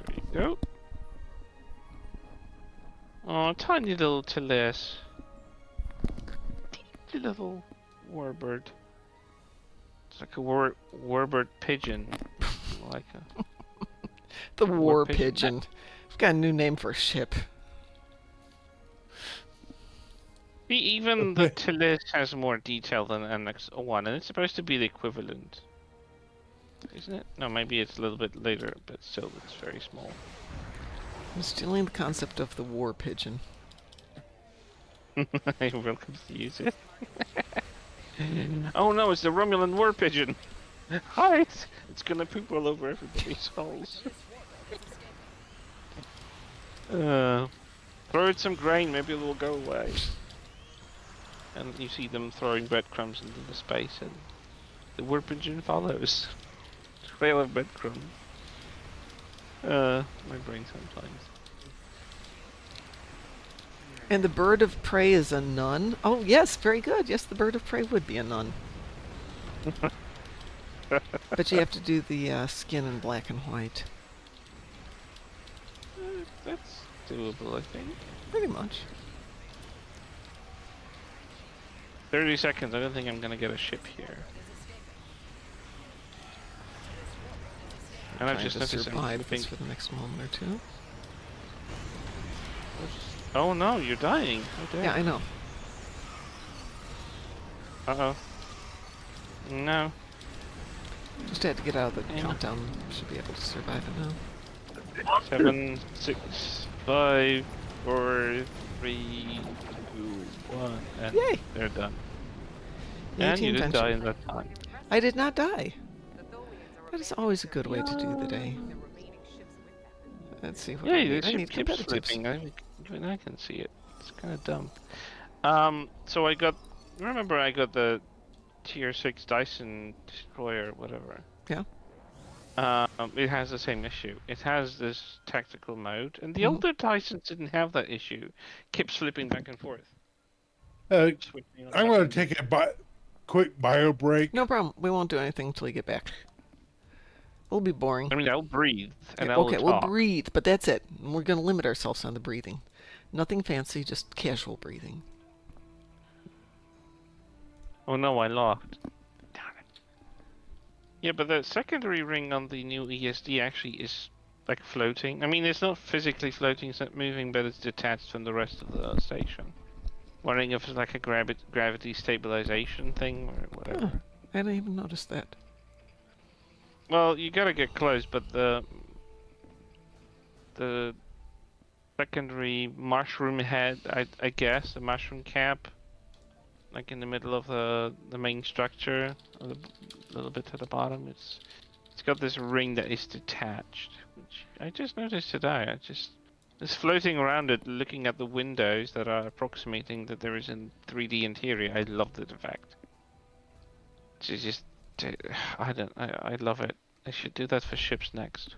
There you go. Oh, tiny little Tillis. Teeny little warbird. It's like a warbird pigeon. Like a The war pigeon. pigeon. We've got a new name for a ship. even the Tillis has more detail than NX-01, and it's supposed to be the equivalent. Isn't it? No, maybe it's a little bit later, but still it's very small. I'm stealing the concept of the war pigeon. You're welcome to use it. Oh no, it's the Romulan war pigeon! Hide! It's gonna poop all over everybody's holes. Throw it some grain, maybe it will go away. And you see them throwing breadcrumbs into the space, and the war pigeon follows. Trail of breadcrumbs. My brain sometimes. And the bird of prey is a nun. Oh, yes, very good. Yes, the bird of prey would be a nun. But you have to do the skin in black and white. That's doable, I think. Pretty much. 30 seconds. I don't think I'm gonna get a ship here. And I've Trying just to noticed I'm survive flipping. this for the next moment or two. Oh no, you're dying. Oh dear. Yeah, I know. Uh-oh. No. Just had to get out of the Yeah. countdown. Should be able to survive it now. 7, 6, 5, 4, 3, 2, 1, and Yay! they're done. Yay, And you team didn't venture. die in that time. I did not die. The Tholians are That is abandoning always a their good way to do the fleet, day. taking the remaining ships with them. Let's see what Yeah, I the need. I ship need keeps competitives. flipping. Even I can see it. It's kind of dumb. So I got. Remember, I got the Tier 6 Dyson Destroyer, whatever. Yeah. It has the same issue. It has this tactical mode, and the Mhm. older Dysons didn't have that issue. Keeps flipping back and forth. Switching on I'm that going and to take a quick bio break. No problem. We won't do anything until you get back. We'll be boring. I mean, I'll breathe and Yeah, I'll okay, talk. we'll breathe, but that's it. We're going to limit ourselves on the breathing. Nothing fancy, just casual breathing. Oh no, I lost. Damn it. Yeah, but the secondary ring on the new ESD actually is like floating. I mean, it's not physically floating, it's not moving, but it's detached from the rest of the station. Wondering if it's like a gravity stabilization thing or whatever. Huh. I didn't even notice that. Well, you gotta get close, but the secondary mushroom head, I guess, the mushroom cap, like in the middle of the main structure, a little bit to the bottom, it's got this ring that is detached, which I just noticed today. It's floating around it, looking at the windows that are approximating that there is a 3D interior. I love that effect. It's just, I love it. I should do that for ships next.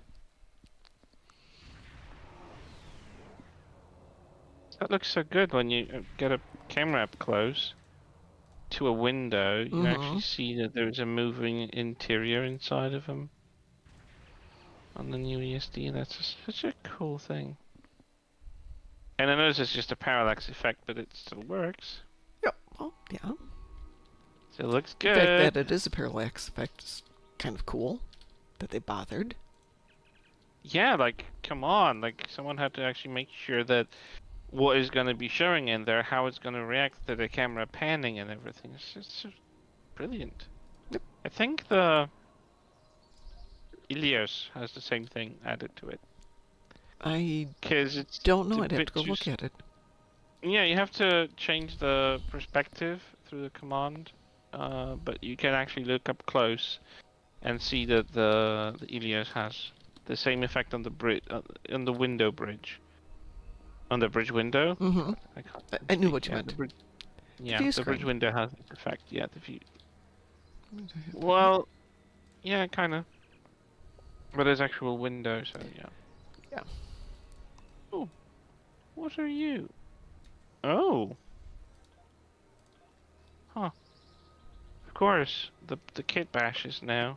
That looks so good when you get a camera up close to a window. You actually see that there's a moving interior inside of them on the new ESD. That's just such a cool thing. And I know this is just a parallax effect, but it still works. Yep. Well, yeah. Still looks The fact good. that it is a parallax effect is kind of cool. That they bothered. Yeah, like, come on. Like, someone had to actually make sure that what is going to be showing in there, how it's going to react to the camera panning and everything. It's just brilliant. Yep. I think the Ilios has the same thing added to it. I Because it's don't know. a I'd have bit to go too look at it. Yeah, you have to change the perspective through the command, but you can actually look up close and see that the Ilios has the same effect on the on the window bridge. On the bridge window? Mm-hmm. I can't I knew speak. what you Yeah, meant. the bridge, yeah, view the bridge screen. window has this effect. Yeah, the view. Well, yeah, kind of. But there's actual window, so yeah. Yeah. Oh, what are you? Oh. Huh. Of course, the kit bashes now.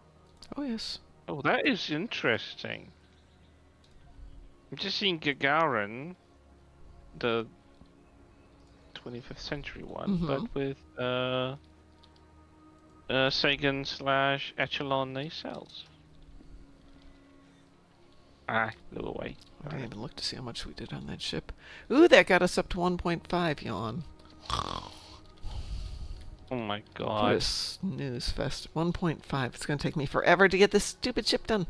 Oh, yes. Oh, that is interesting. I'm just seeing Gagarin, the 25th century one, but with Sagan / Echelon nacelles. Ah, blew away. I didn't even look to see how much we did on that ship. Ooh, that got us up to 1.5, yawn. Oh my What god. a snooze fest. 1.5. It's going to take me forever to get this stupid ship done.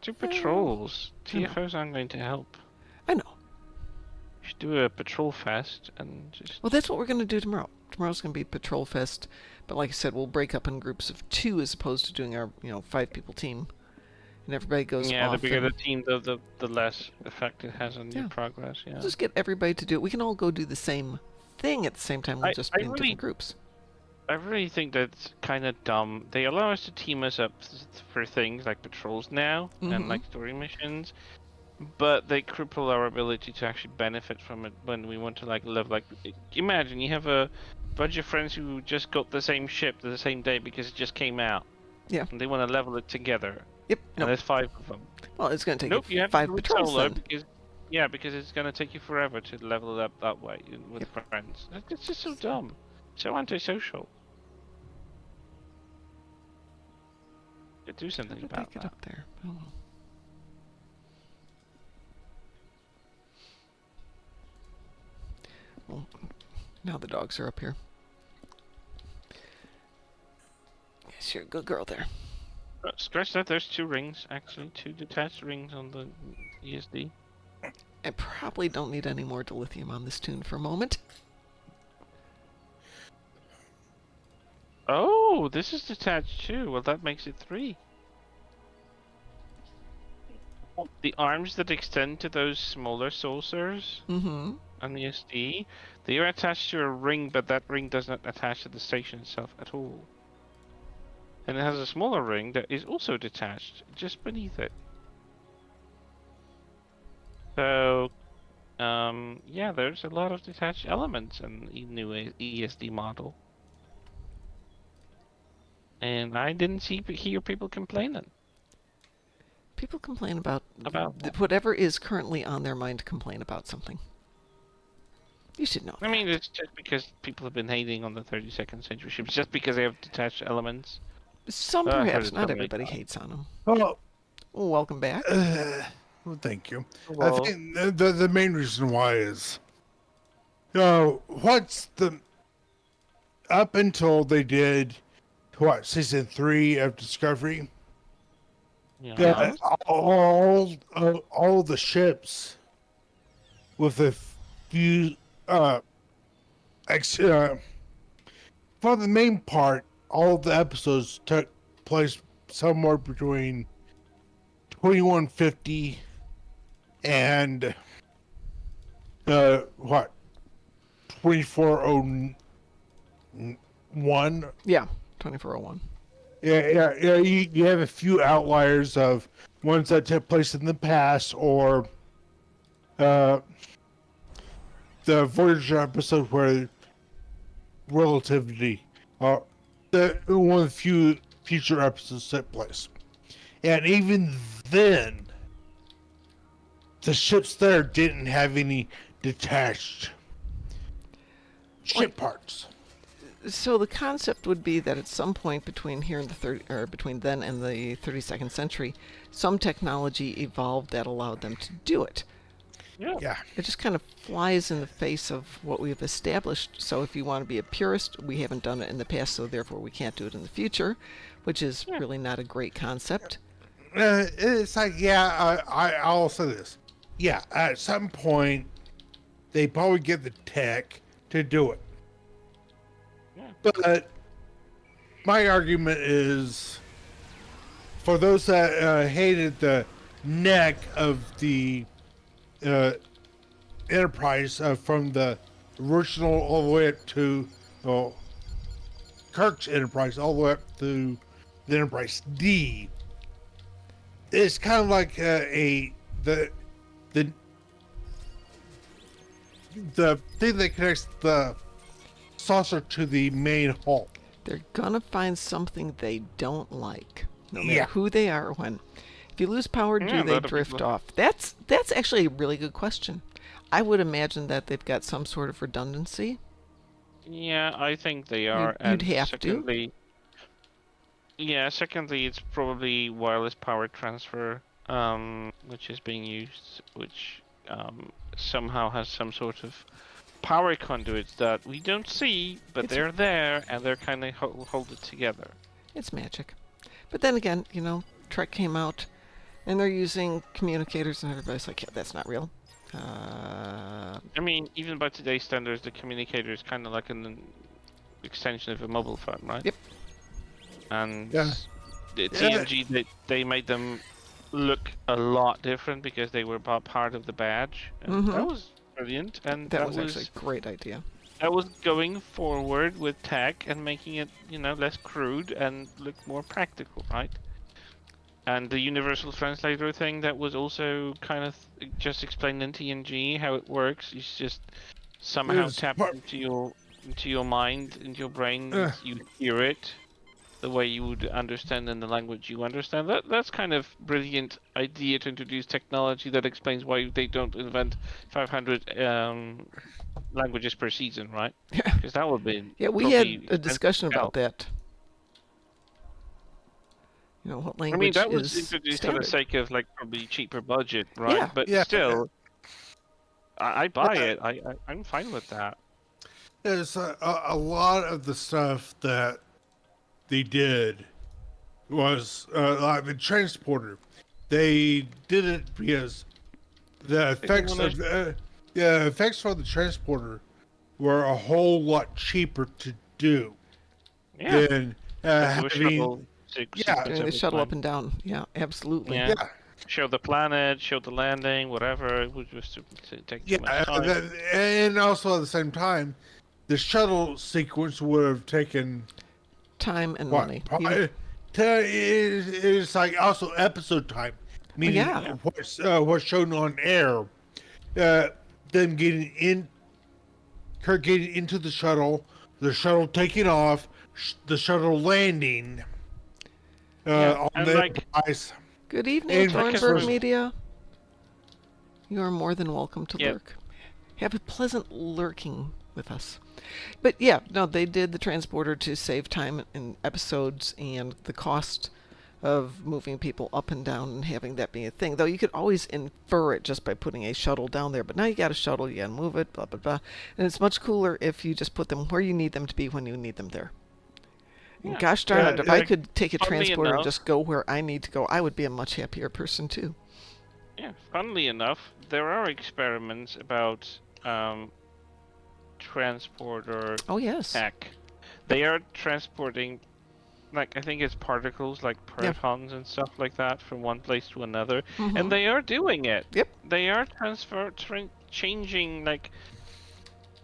Do patrols. I know. TFOs aren't going to help. I know. You should do a patrol fest and just... Well, that's what we're going to do tomorrow. Tomorrow's going to be Patrol Fest. But like I said, we'll break up in groups of 2 as opposed to doing our, 5-people team. And everybody goes Yeah, off. the bigger the and team, the less effect it has on your Yeah. progress, yeah. just get everybody to do it. We can all go do the same thing at the same time. We'll just I be in really- different groups. I really think that's kind of dumb. They allow us to team us up for things like patrols now and like story missions, but they cripple our ability to actually benefit from it when we want to like live. Like, imagine you have a bunch of friends who just got the same ship the same day because it just came out, Yeah. and they want to level it together. Yep. And Nope. there's 5 of them. Well, it's going to take Nope, you you have to 5 do it patrols solo then. because it's gonna take you forever to level it up that way with friends. It's just so dumb, so antisocial. Could do How something did they about get that. up there? Oh, well. Well, now the dogs are up here. Yes, you're a good girl there. Scratch that. There's 2 rings actually, 2 detached rings on the ESD. I probably don't need any more dilithium on this tune for a moment. Oh, this is detached too. Well, that makes it 3. The arms that extend to those smaller saucers Mm-hmm. on the SD, they are attached to a ring, but that ring does not attach to the station itself at all. And it has a smaller ring that is also detached just beneath it. So, yeah, there's a lot of detached elements in the new ESD model. And I didn't hear people complaining People complain about that. whatever is currently on their mind. Complain about something. You should know I that. mean, it's just because people have been hating on the 32nd century ships, just because they have detached elements. Some I've heard perhaps, it not so many everybody times. hates on them. Well, Welcome back. well, thank you. I Well, think the main reason why is, what's the up until they did season 3 of Discovery? yeah. Yeah, all the ships with a few ex, for the main part, all the episodes took place somewhere between 2150 and what 2401. Yeah, 2401. Yeah. You have a few outliers of ones that took place in the past, or uh, the Voyager episode where relativity, the one of the few future episodes took place, and even then, the ships there didn't have any detached ship parts. So the concept would be that at some point between here and between then and the 32nd century, some technology evolved that allowed them to do it. Yeah. It just kind of flies in the face of what we've established. So if you want to be a purist, we haven't done it in the past, so therefore we can't do it in the future, which is really not a great concept. It's like, I'll say this. Yeah, at some point, they probably get the tech to do it. Yeah. But my argument is, for those that hated the neck of the Enterprise from the original all the way up to Kirk's Enterprise, all the way up to the Enterprise D, it's kind of like the thing that connects the saucer to the main hull. They're gonna find something they don't like, no matter Yeah. who they are or when. If you lose power, Yeah, do a they lot of drift people- off? That's actually a really good question. I would imagine that they've got some sort of redundancy. Yeah, I think they are. You'd and have to. secondly, yeah, secondly, it's probably wireless power transfer, which is being used, which somehow has some sort of power conduits that we don't see, but It's- they're there and they're kind of hold it together. It's magic. But then again, Trek came out, and they're using communicators, and everybody's like, yeah, that's not real. I mean, even by today's standards, the communicator is kind of like an extension of a mobile phone, right? Yep. And Yeah. the Yeah. TNG, they made them look a lot different because they were part of the badge. And that was brilliant. And That was actually a great idea. that was going forward with tech and making it, less crude and look more practical, right? And the universal translator thing that was also kind of just explained in TNG how it works. It's just somehow It's tapped part, into your mind, into your brain. uh, You hear it the way you would understand in the language you understand. That's kind of brilliant idea to introduce technology that explains why they don't invent 500 languages per season, right? Yeah. Because that would be Yeah, we probably had a expensive discussion as hell. about that. You know, what I mean, language that was is introduced for the standard? sake of like probably cheaper budget, right? Yeah. But yeah, still, I buy yeah. it. I'm fine with that. There's a lot of the stuff that they did was like the transporter. They did it because the They didn't effects want of the effects for the transporter were a whole lot cheaper to do yeah, than than do a shuttle having. Yeah, sequence Doing the every shuttle up time. and down. Yeah, absolutely. Yeah, yeah, show the planet, show the landing, whatever. It would just take yeah, too much time. and also at the same time, the shuttle sequence would have taken Time and what? money. Even, It's like also episode time, oh, meaning yeah. what's shown on air. Uh, them getting in, Kirk getting into the shuttle taking off, the shuttle landing Yeah, on and the like Enterprise. Good evening, And like a vice Thornburg versa. movie. Media. You are more than welcome to Yeah, lurk. Have a pleasant lurking with us. But yeah, no, they did the transporter to save time in episodes and the cost of moving people up and down and having that be a thing. Though you could always infer it just by putting a shuttle down there. But now you got a shuttle, you got to move it, blah, blah, blah. And it's much cooler if you just put them where you need them to be when you need them there. And yeah. gosh darn it, if I could take a Funnily transporter and enough, just go where I need to go, I would be a much happier person too. yeah. Funnily enough, there are experiments about transporter Oh, yes. tech. They are transporting, like I think it's particles like Yeah. protons and stuff like that from one place to another, Mhm. and they are doing it. Yep. They are changing. Like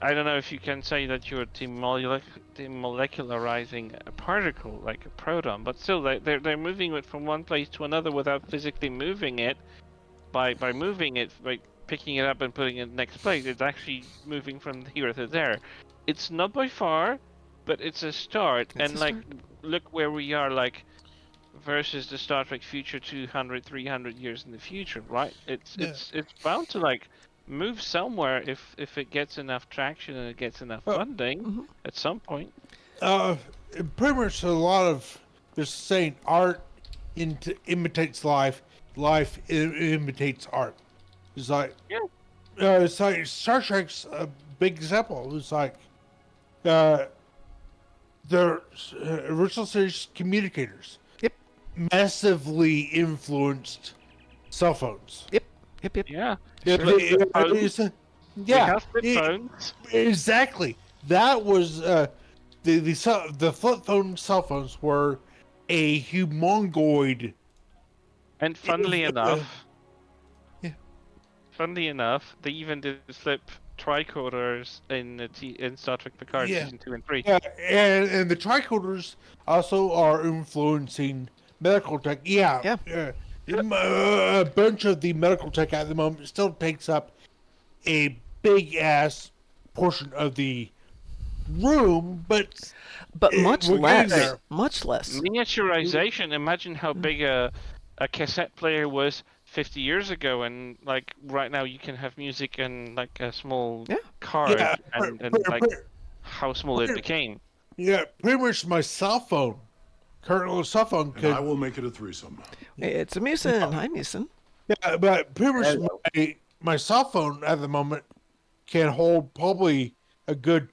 I don't know if you can say that you're demolecularizing a particle like a proton, but still they're moving it from one place to another without physically moving it. By moving it, by picking it up and putting it in the next place, it's actually moving from here to there. It's not by far, but it's a start. It's And a like, start. look where we are, like, versus the Star Trek future 200, 300 years in the future, right? Yeah. It's bound to like move somewhere if it gets enough traction and it gets enough funding Mhm. at some point. Uh, Pretty much a lot of this saying art imitates life, life imitates art. It's like Yeah. it's like Star Trek's a big example. It's like uh, the original series communicators Yep. massively influenced cell phones. Yep. Yep. Yep. Yeah. Yeah, Flip phones. we We have flip phones. exactly. That was the flip phone cell phones were a humongoid. And funnily Uh, enough, yeah. funnily enough, they even did flip tricorders in Star Trek Picard Yeah. season 2 and 3. Yeah, and the tricorders also are influencing medical tech. Yeah, Yeah. a bunch of the medical tech at the moment still takes up a big ass portion of the room, but But much we're getting less. there. Much less. Miniaturization. Imagine how big a cassette player was 50 years ago, and like right now you can have music and like a small Yeah. card, Yeah, and like how small it became. yeah, pretty much my cell phone, current little cell phone And could. I will make it a threesome. It's a Musin. Hi, Musin. Yeah, but pretty much my cell phone at the moment can hold probably a good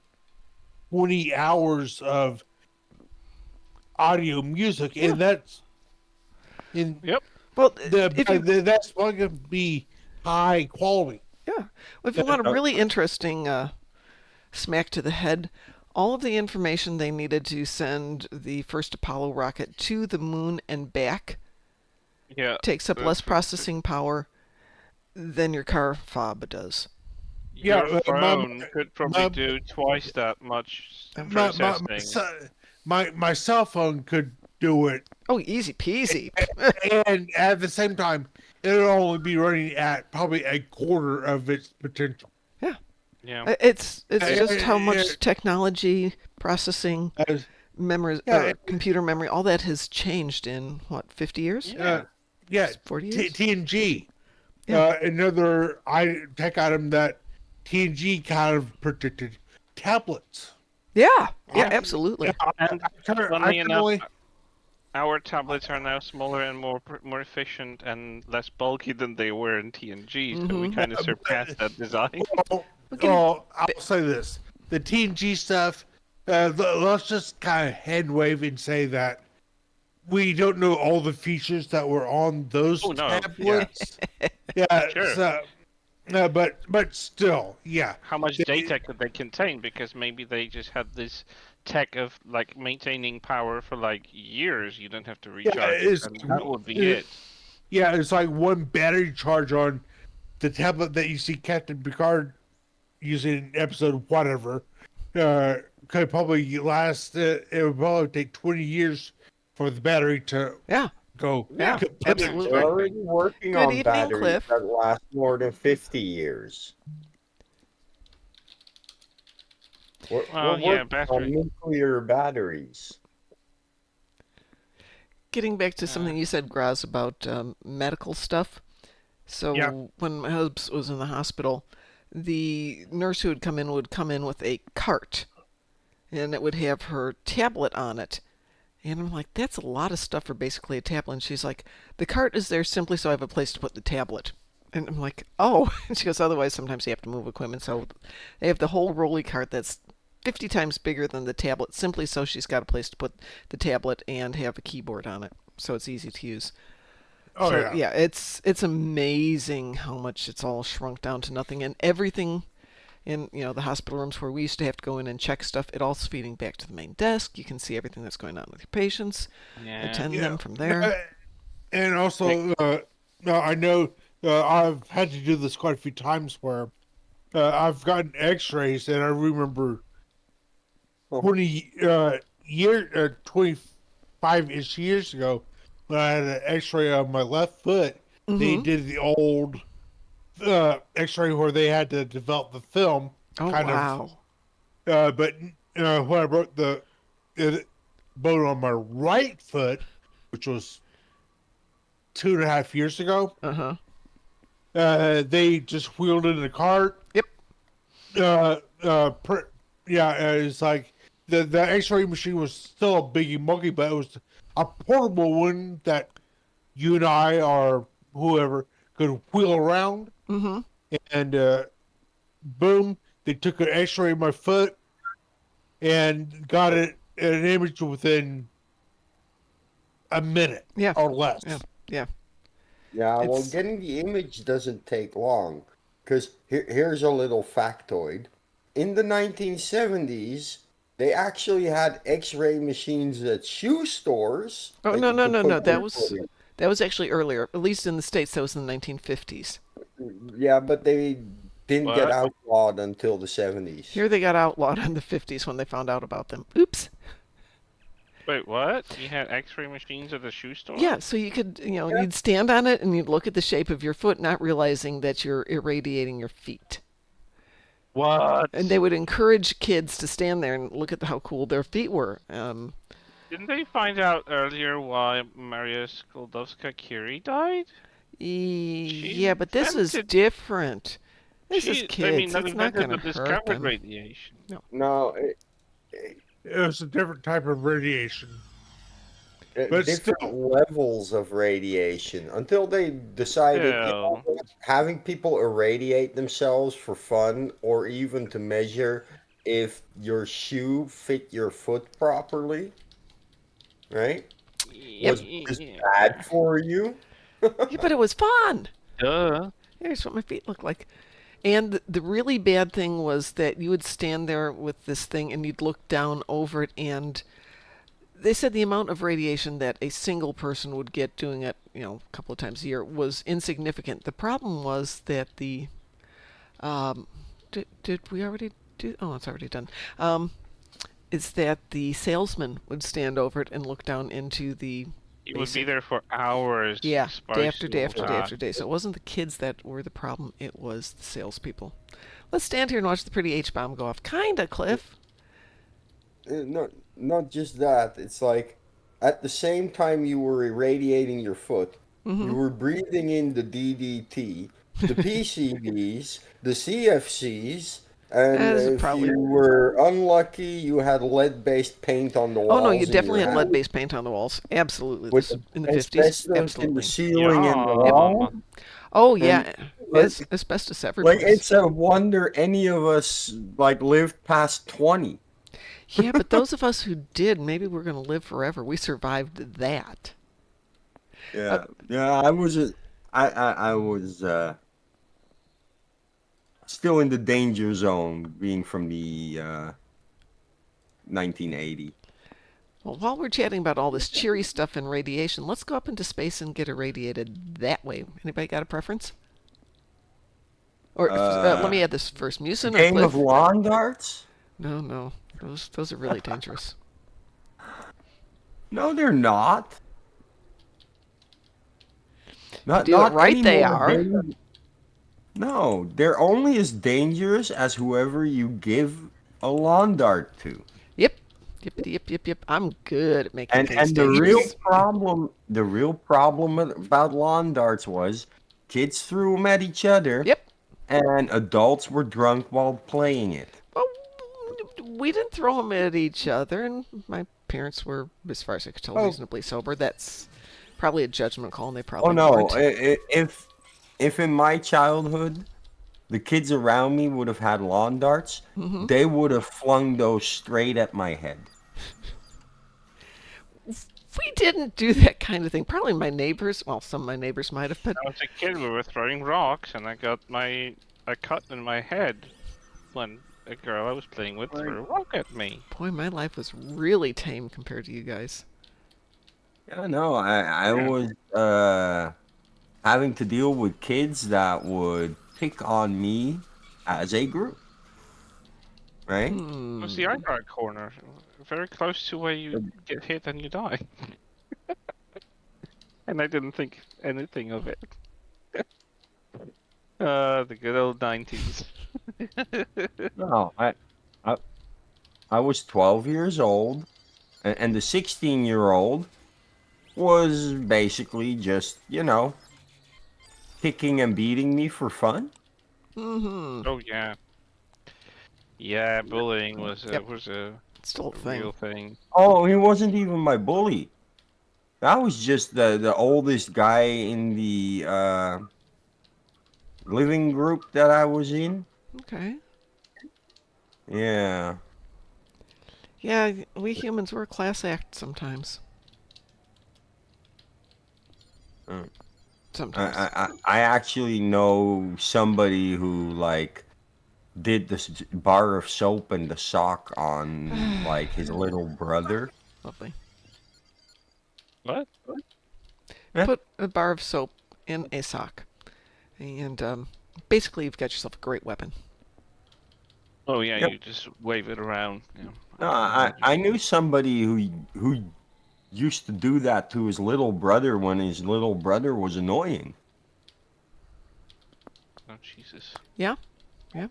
20 hours of audio music, and that's in Yep. Well, if you, that's going to be high quality. yeah, well, if you want a really interesting smack to the head, all of the information they needed to send the first Apollo rocket to the moon and back Yeah. takes up less processing power than your car fob does. Your Yeah, phone could probably my- do twice that much My processing. my cell phone could do it. Oh, easy peasy. And at the same time, it'll only be running at probably a quarter of its potential. Yeah. Yeah. It's Yeah, just how yeah, much technology, processing, As, memory, yeah, or computer memory, all that has changed in what, 50 years? Yeah. yeah, 40 years? TNG. Yeah. Another tech item that TNG kind of predicted: tablets. Yeah. Yeah, I, absolutely. And I funnily enough, currently, our tablets are now smaller and more efficient and less bulky than they were in TNG, so we kind of surpassed that design. oh, We're getting I'll say this: the TNG stuff. Let's just kind of hand wave and say that we don't know all the features that were on those Oh no, yeah, tablets. Yeah, sure. so but still, yeah. How much They- data could they contain? Because maybe they just had this tech of like maintaining power for like years. You don't have to yeah, recharge it, and that would be it. yeah, it's like one battery charge on the tablet that you see Captain Picard using in episode whatever. Could probably last. It would probably take 20 years for the battery to Yeah. go. Yeah. completely. They're Absolutely. already working Good on evening, batteries Cliff. that last more than 50 years. We're Well, yeah, working on battery. nuclear batteries. Getting back to something you said, Graz, about medical stuff. So Yeah. when my husband was in the hospital, the nurse who would come in with a cart, and it would have her tablet on it. And I'm like, that's a lot of stuff for basically a tablet. And she's like, the cart is there simply so I have a place to put the tablet. And I'm like, oh. And she goes, otherwise sometimes you have to move equipment. So they have the whole rolly cart that's 50 times bigger than the tablet, simply so she's got a place to put the tablet and have a keyboard on it, so it's easy to use. Oh So yeah. it's amazing how much it's all shrunk down to nothing, and everything in the hospital rooms where we used to have to go in and check stuff, it all's feeding back to the main desk. You can see everything that's going on with your patients, Yeah. attend Yeah. them from there. And also, I know I've had to do this quite a few times where I've gotten X-rays, and I remember Oh. 25-ish years ago when I had an X-ray on my left foot. They did the old X-ray where they had to develop the film. Oh kind wow! But when I broke the bone on my right foot, which was 2.5 years ago, Uh they just wheeled in the cart. Yep. It's like the X-ray machine was still a biggie monkey, but it was a portable one that you and I or whoever could wheel around. Mm-hmm. And boom, they took an X-ray of my foot and got it an image within a minute Yeah. or less. Yeah. Yeah. Yeah, well, It's- getting the image doesn't take long. Because here's a little factoid. In the 1970s, they actually had X-ray machines at shoe stores. Oh that no you no could no put no! your That foot was that was actually earlier. At least in the States, that was in the 1950s. in. Yeah, but they didn't get What? outlawed until the 70s. Here they got outlawed in the 50s when they found out about them. Oops. Wait, what? You had X-ray machines at the shoe store? Yeah, so you could, you'd stand on it and you'd look at the shape of your foot, not realizing that you're irradiating your feet. What? And they would encourage kids to stand there and look at how cool their feet were. Didn't they find out earlier why Maria Sklodowska-Curie died? Yeah, but this is invented- different. This is She, kids. I mean, it's not invented going the to hurt discovered them. radiation. No, It was a different type of radiation. But different still. levels of radiation until they decided Ew. having people irradiate themselves for fun or even to measure if your shoe fit your foot properly, right? Was bad for you. Yeah, but it was fun. Duh. Here's what my feet look like. And the really bad thing was that you would stand there with this thing and you'd look down over it, and they said the amount of radiation that a single person would get doing it, a couple of times a year was insignificant. The problem was that did we already do? Oh, it's already done. is that the salesman would stand over it and look down into the You would be basic. there for hours Yeah, day after exposing day all after day that. after day. So it wasn't the kids that were the problem; it was the salespeople. Let's stand here and watch the pretty H bomb go off. Kinda, Cliff. Not just that. It's like at the same time you were irradiating your foot, you were breathing in the DDT, the PCBs, the CFCs, and That is if probably. you were unlucky, you had lead-based paint on the Oh no, you walls in definitely your had house lead-based paint on the walls. Absolutely, with this in the 50s. asbestos in the Absolutely. ceiling and the Yep. wall. Oh And yeah, like, as asbestos like everywhere. it's a wonder any of us like lived past 20. Yeah, but those of us who did, maybe we're going to live forever. We survived that. Uh, Yeah, I was still in the danger zone being from the 1980. well, while we're chatting about all this cheery stuff and radiation, let's go up into space and get irradiated that way. Anybody got a preference? Or let me add this first: Musin or Game of Cliff? lawn darts? No, no, those are really dangerous. No, they're not. You do it Not right, any they more are. No, they're only as dangerous as whoever you give a lawn dart to. Yep, yep. I'm good at making things And dangerous. the real problem about lawn darts was kids threw them at each other, Yep. and adults were drunk while playing it. Well, we didn't throw them at each other, and my parents were, as far as I could tell, Oh, reasonably sober. That's probably a judgment call, and they oh probably no! weren't. If in my childhood the kids around me would have had lawn darts, Hmm. they would have flung those straight at my head. We didn't do that kind of thing. Probably my neighbors. Well, some of my neighbors might have, but I was a kid, we were throwing rocks, and I got a cut in my head when a girl I was playing with threw a rock at me. boy, my life was really tame compared to you guys. Yeah, no, I Yeah. was having to deal with kids that would pick on me as a group, right? It was the eyebrow corner, very close to where you get hit and you die. And I didn't think anything of it. The good old 90s. No, I, I was 12 years old, and the 16-year-old was basically just, kicking and beating me for fun. Mm-hmm. Oh yeah, yeah. Bullying was Yep. a Still a thing. real thing. Oh, he wasn't even my bully. That was just the oldest guy in the living group that I was in. Okay. Yeah. Yeah, we humans were a class act sometimes. Uh, Sometimes. I actually know somebody who like did this bar of soap and the sock on like his little brother. Lovely. What? Yeah. Put a bar of soap in a sock, and basically you've got yourself a great weapon. Oh yeah, Yep. you just wave it around. Yeah. No, I knew somebody who used to do that to his little brother when his little brother was annoying. Oh Jesus. Yeah. Yeah.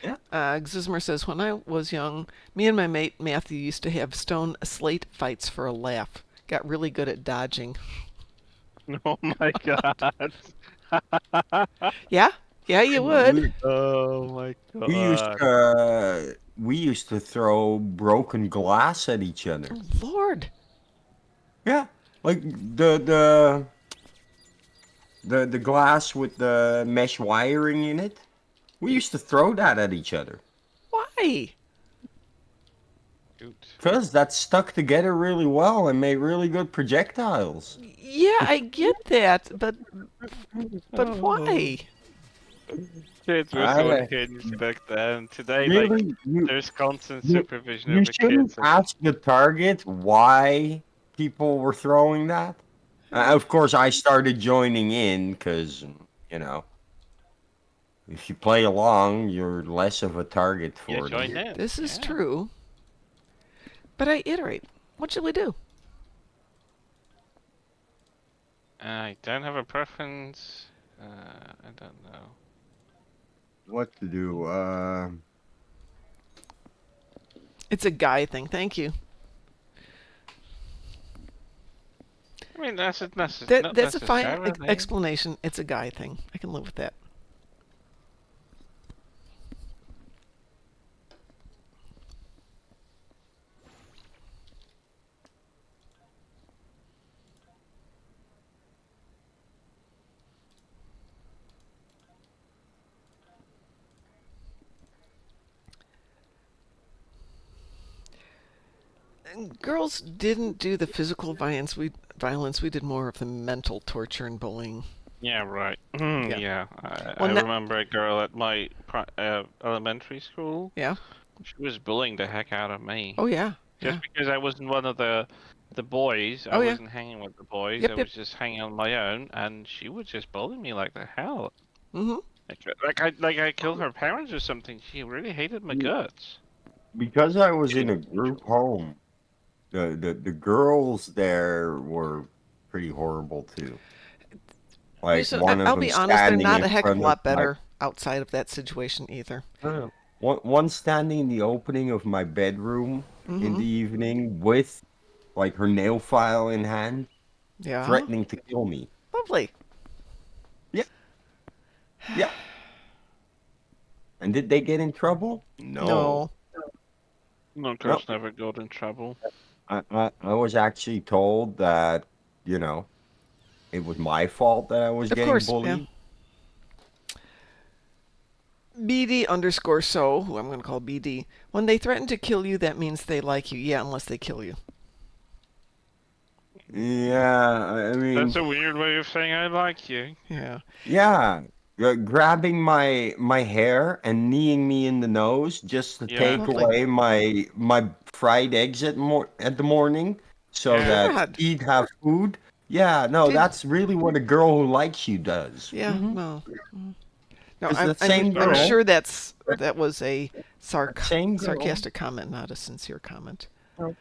Yeah. Xismer says, when I was young, me and my mate Matthew used to have stone slate fights for a laugh. Got really good at dodging. Oh my God. Yeah? Yeah, you would. Oh my We used God. we used to throw broken glass at each other. Oh, Lord. Yeah, like the glass with the mesh wiring in it. We used to throw that at each other Why? Shoot. because that stuck together really well and made really good projectiles. Yeah, I get that, but why? Kids were so I unhinged back then. Today, like, really there's constant you, supervision you of the shouldn't kids. ask the target why people were throwing that. Of course, I started joining in because you know if you play along, you're less of a target Yeah, for them. join in. This is Yeah. true. But I iterate. What should we do? I don't have a preference. I don't know. What to do? It's a guy thing. Thank you. I mean, that's not That's a fine necessarily. explanation. It's a guy thing. I can live with that. Girls didn't do the physical violence. We did more of the mental torture and bullying. Yeah, right. Yeah. Yeah. Well, I na- remember a girl at my elementary school. Yeah. She was bullying the heck out of me. Oh yeah. Just Yeah. because I wasn't one of the boys, I Oh yeah. wasn't hanging with the boys. I Yep. Yep. was just hanging on my own, and she would just bully me like the hell. Mm-hmm. Like I killed her parents or something. She really hated my guts. Because I was in a group home, the girls there were pretty horrible too. Like So one of I'll them be honest. They're standing not in a heck of a front of lot my better outside of that situation either. one standing in the opening of my bedroom in Mm-hmm. the evening with like her nail file in hand, Yeah. threatening to kill me. Lovely. Yeah, yeah. And did they get in trouble? No. No. No, No. girls never got in trouble. I was actually told that, you know, it was my fault that I was Of getting course. Yeah. bullied. BD_so, who I'm going to call BD. When they threaten to kill you, that means they like you. Yeah, unless they kill you. Yeah, I mean, That's a weird way of saying I like you. Yeah. yeah, grabbing my hair and kneeing me in the nose just to Yeah. take Lovely. away my fried eggs at the morning so Yeah. that God. he'd have food. Yeah, no, Did- that's really what a girl who likes you does. Yeah. Mhm. No. No, It's I'm, the I'm, same I'm girl. sure that was a Same girl. sarcastic comment, not a sincere comment.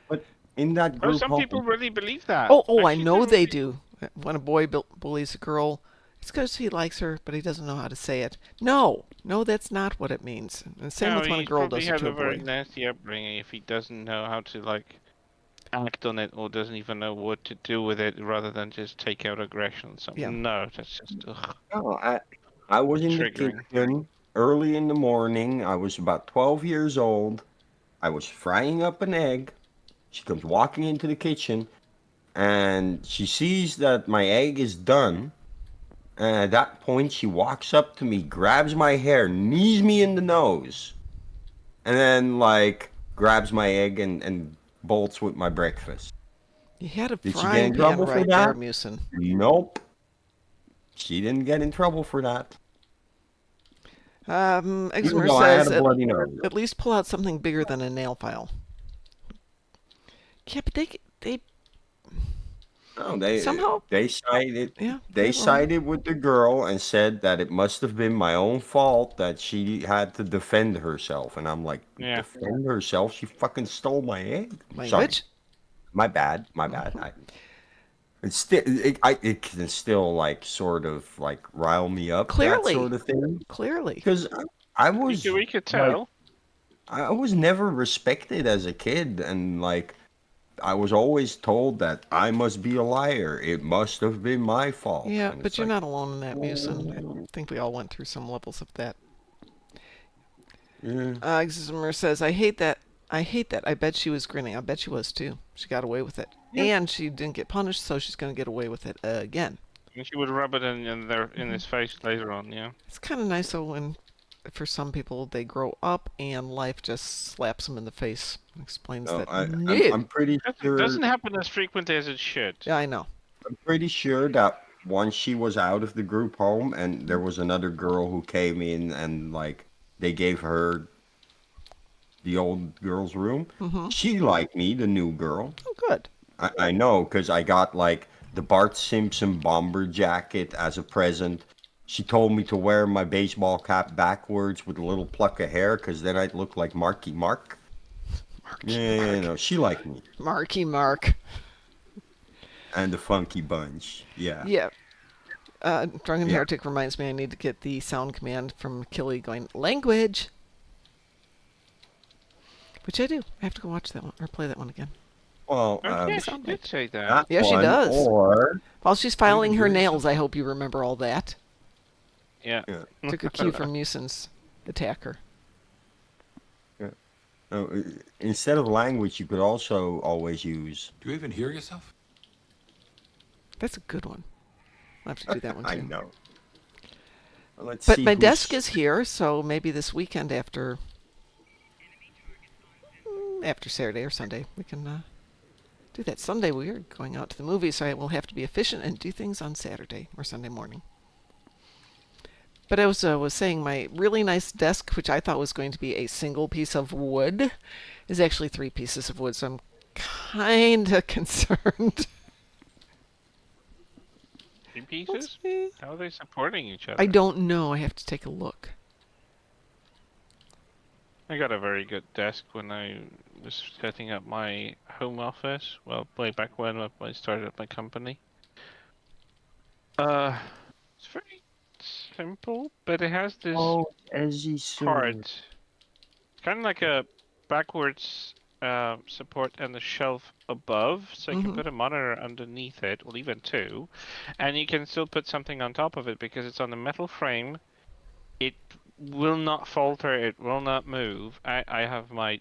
But in that Oh, group some home, people really believe that. Oh, I Actually, know there they were do. When a boy bullies a girl, it's because he likes her, but he doesn't know how to say it. No, that's not what it means. And same No, with when a he's girl probably does it had to a a very boy. nasty upbringing if he doesn't know how to like act on it or doesn't even know what to do with it rather than just take out aggression on someone. Yeah. No, that's just no, I was in the triggering. kitchen early in the morning. I was about 12 years old. I was frying up an egg. She comes walking into the kitchen and she sees that my egg is done. And at that point, she walks up to me, grabs my hair, knees me in the nose, and then, like, grabs my egg and bolts with my breakfast. You had a Did she get frying in pan trouble for right there, that? Musin. Nope. She didn't get in trouble for that. Even Exmer though I had says a bloody nose. at least pull out something bigger than a nail file. Yeah, but they No, somehow they sided yeah. they Well, sided with the girl and said that it must have been my own fault that she had to defend herself. And I'm like, Yeah. defend herself? She fucking stole my egg. Sorry, language. my bad, my bad. It can still like sort of like rile me up, that Clearly. sort of thing, Clearly. because I was We could like, tell. I was never respected as a kid, and like I was always told that I must be a liar. It must have been my fault. Yeah, And but it's you're like, not alone in that, Musin. I think we all went through some levels of that. yeah. Exmer says, I hate that. I bet she was grinning. I bet she was too. She got away with it. And she didn't get punished, so she's going to get away with it again. And she would rub it in his face later on. Yeah. It's kind of nice though when, for some people, they grow up and life just slaps them in the face and explains No, that. I'm pretty That sure. doesn't happen as frequently as it should. Yeah, I know. I'm pretty sure that once she was out of the group home, and there was another girl who came in, and like they gave her the old girl's room. Mm-hmm. She liked me, the new girl. Oh, good. I know, because I got like the Bart Simpson bomber jacket as a present. She told me to wear my baseball cap backwards with a little pluck of hair, because then I'd look like Marky Mark. Yeah, no, she liked me. Marky Mark. And the Funky Bunch. Yeah. Yeah. Drunken Yeah. Heretic reminds me I need to get the sound command from Killy going, language! Which I do. I have to go watch that one, or play that one again. Well, Oh, yeah, she soundbite. did say that. that Yeah, she one, does. or While she's filing her hear nails, yourself? I hope you remember all that. Yeah. Took a cue from Muson's attacker. instead of language, you could also always use. Do you even hear yourself? That's a good one. I'll have to do that one too. I know. Well, let's But see my who's- desk is here, so maybe this weekend after Saturday or Sunday, we can do that. Sunday we are going out to the movies, so I will have to be efficient and do things on Saturday or Sunday morning. But I was saying my really nice desk, which I thought was going to be a single piece of wood, is actually 3 pieces of wood, so I'm kind of concerned. 3 pieces? How are they supporting each other? I don't know. I have to take a look. I got a very good desk when I was setting up my home office. Well, way back when I started up my company. It's very simple, but it has this as you part. It's kind of like a backwards support and the shelf above, so you can put a monitor underneath it, or even 2, and you can still put something on top of it because it's on a metal frame. It will not falter. It will not move. I have my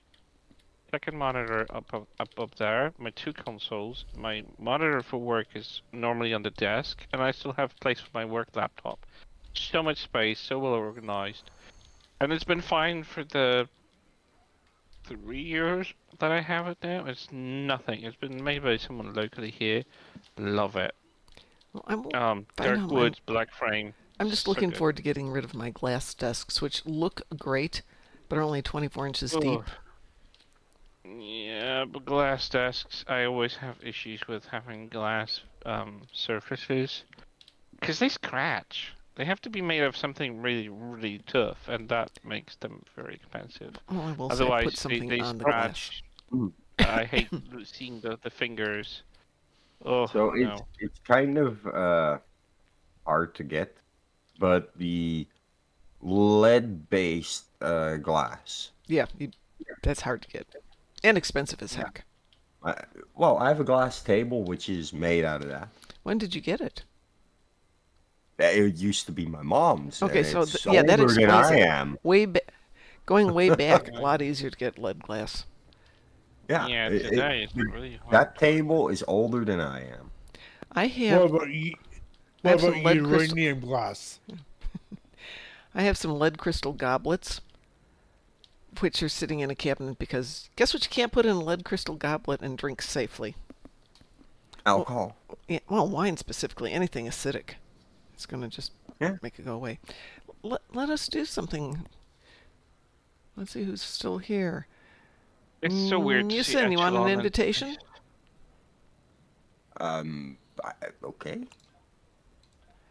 second monitor up there, my 2 consoles. My monitor for work is normally on the desk, and I still have place for my work laptop. So much space, so well organized. And it's been fine for the 3 years that I have it now. It's nothing. It's been made by someone locally here. Love it. Well, I will find Dark out. woods, black frame. I'm just So looking good. forward to getting rid of my glass desks, which look great, but are only 24 inches deep. Yeah, but glass desks, I always have issues with having glass surfaces. Because they scratch. They have to be made of something really, really tough, and that makes them very expensive. Well, I will say Otherwise, put something they on the glass. scratch. Mm. I hate seeing the fingers. Oh, So no. it's kind of hard to get, but the lead-based glass. Yeah, that's hard to get. And expensive as heck. Well, I have a glass table which is made out of that. When did you get it? It used to be my mom's. Okay, and so it's yeah, that older than explains I it. am. Going way back, a lot easier to get lead glass. Yeah, Yeah, today it's really hard. that table is older than I am. I What have about you? I have What some about lead crystal. uranium glass? I have some lead crystal goblets, which are sitting in a cabinet because guess what you can't put in a lead crystal goblet and drink safely? Alcohol. Yeah, well, wine specifically, anything acidic. It's going to just Yeah. make it go away. Let us do something. Let's see who's still here. It's so weird to see Musin, you want an Echelon and- invitation? Okay.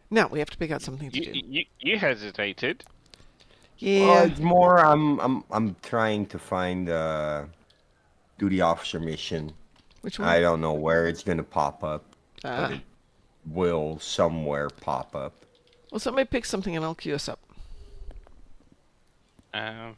No, we have to pick out something to do. You hesitated. Yeah. Well, it's more. I'm trying to find duty officer mission. Which one? I don't know where it's gonna pop up, Ah. but it will somewhere pop up. Well, somebody pick something and I'll queue us up. Um.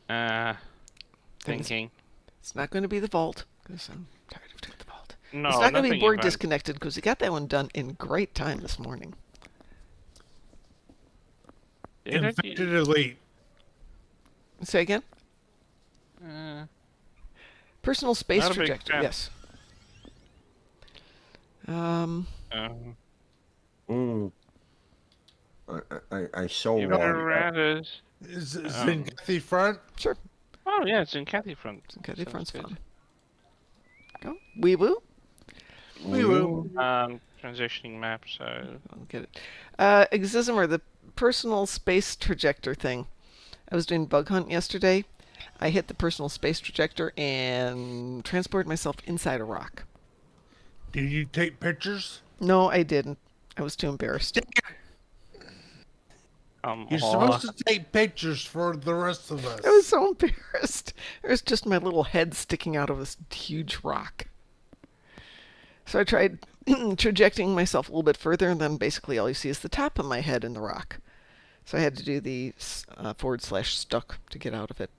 Things- Thinking. It's not going to be the vault because I'm tired of doing the vault. No, It's not going to be nothing board about- disconnected because we got that one done in great time this morning. Did I- Infected elite. Say again? Personal space Not a big trajectory. fan. Yes. Mm. I so You want. better rat us. Is in Kathy front? Sure. Oh yeah, it's in Cathy front. Okay, the front's Sounds fun. Go. Wee woo. We will. good. Transitioning map, so I'll get it. Exismer, the personal space trajector thing. I was doing bug hunt yesterday. I hit the personal space trajector and transported myself inside a rock. Did you take pictures? No, I didn't. I was too embarrassed. Come You're on. supposed to take pictures for the rest of I was us. so embarrassed. There's just my little head sticking out of this huge rock. So I tried trajecting myself a little bit further, and then basically all you see is the top of my head in the rock. So I had to do the /stuck to get out of it.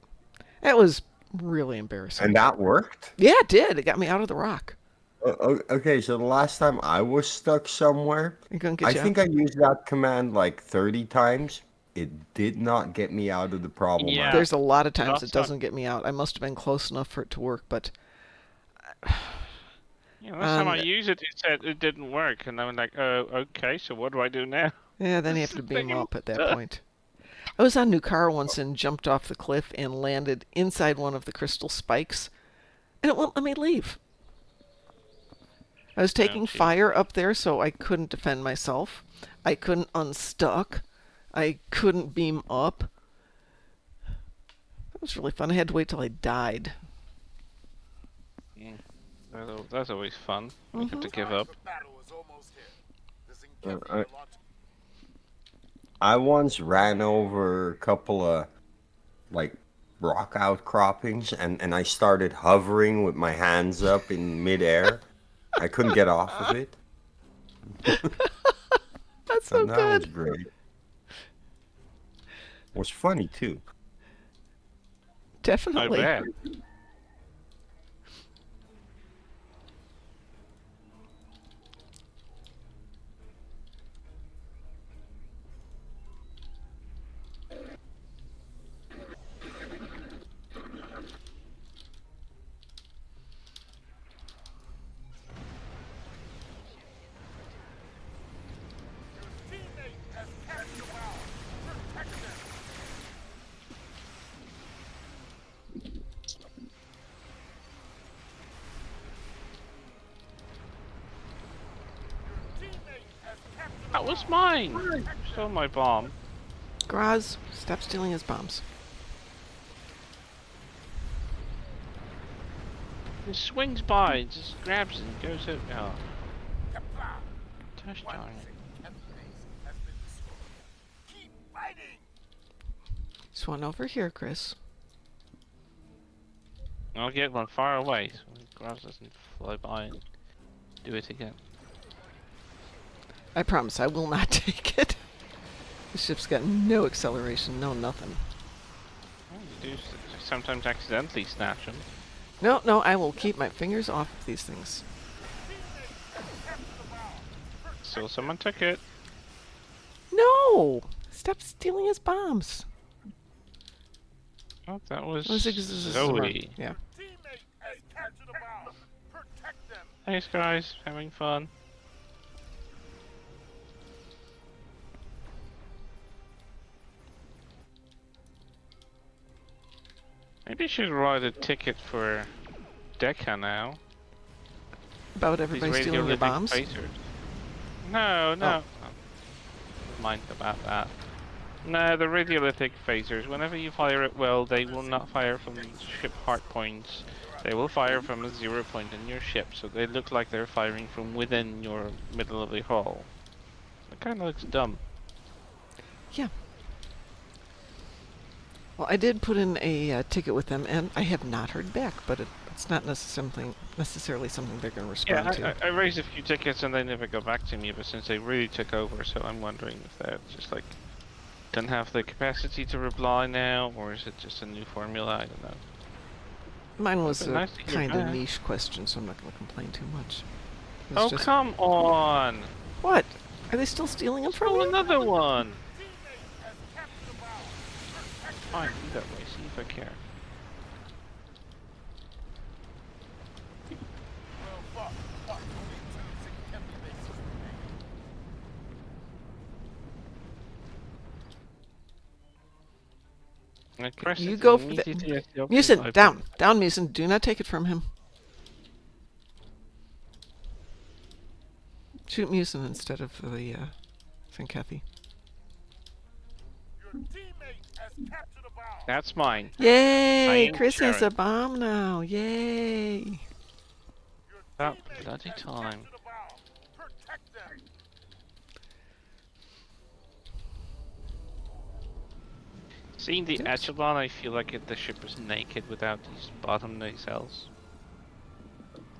That was really embarrassing. And that worked? Yeah, it did. It got me out of the rock. Okay, so the last time I was stuck somewhere, It couldn't I get you out. think I used that command like 30 times. It did not get me out of the problem Yeah. There's a lot of times it Last time, doesn't get me out. I must have been close enough for it to work, but last time I um, used it, it said it didn't work, and I'm like, oh, okay. So what do I do now? yeah, then you have to beam up at that point. I was on Nukara once and jumped off the cliff and landed inside one of the crystal spikes, and it wouldn't let me leave. I was taking geez. fire up there, so I couldn't defend myself. I couldn't unstuck. I couldn't beam up. That was really fun. I had to wait till I died. That's always fun. I have to give up. I once ran over a couple of like rock outcroppings and I started hovering with my hands up in midair. I couldn't get off of it. That's so And that was good. great. Was funny too. I Definitely. bet. That was mine. You stole my bomb. Graz, stop stealing his bombs. He swings by, just grabs it, and goes out. Oh. Gosh darn it. There's one over here, Chris. I'll get one far away so Grabs doesn't fly by and do it again. I promise I will not take it. The ship's got no acceleration, no nothing. Well, you do sometimes accidentally snatch them. No, no, I will keep my fingers off of these things. So someone took it. No! Stop stealing his bombs. Oh, that was It was Zoe. Yeah. Thanks, guys. Having fun. Maybe you should write a ticket for Decca now. About These everybody stealing your radiolytic bombs? phasers. No, no. Mind about that. No, the radiolytic phasers, whenever you fire it well, they will not fire from ship hard points. They will fire from a 0 point in your ship, so they look like they're firing from within your middle of the hull. It kind of looks dumb. Yeah. Well, I did put in a ticket with them, and I have not heard back, but it's not necessarily something they're going to respond to. I raised a few tickets and they never got back to me, but since they really took over, so I'm wondering if they're just like don't have the capacity to reply now, or is it just a new formula? I don't know. Mine was But a nice to hear kind of back. niche question, so I'm not going to complain too much. It's Oh, just... come on! What? Are they still stealing them from Oh, you? another one! Fine, do that way, see if I care. You go for the... Musin, down! Down, Musin. Do not take it from him. Shoot Musin instead of the Kathy. That's mine. Yay! am Chris has a sharing. bomb now. Yay! About bloody time. Seeing the Yes. echelon, I feel like the ship was naked without these bottom nacelles.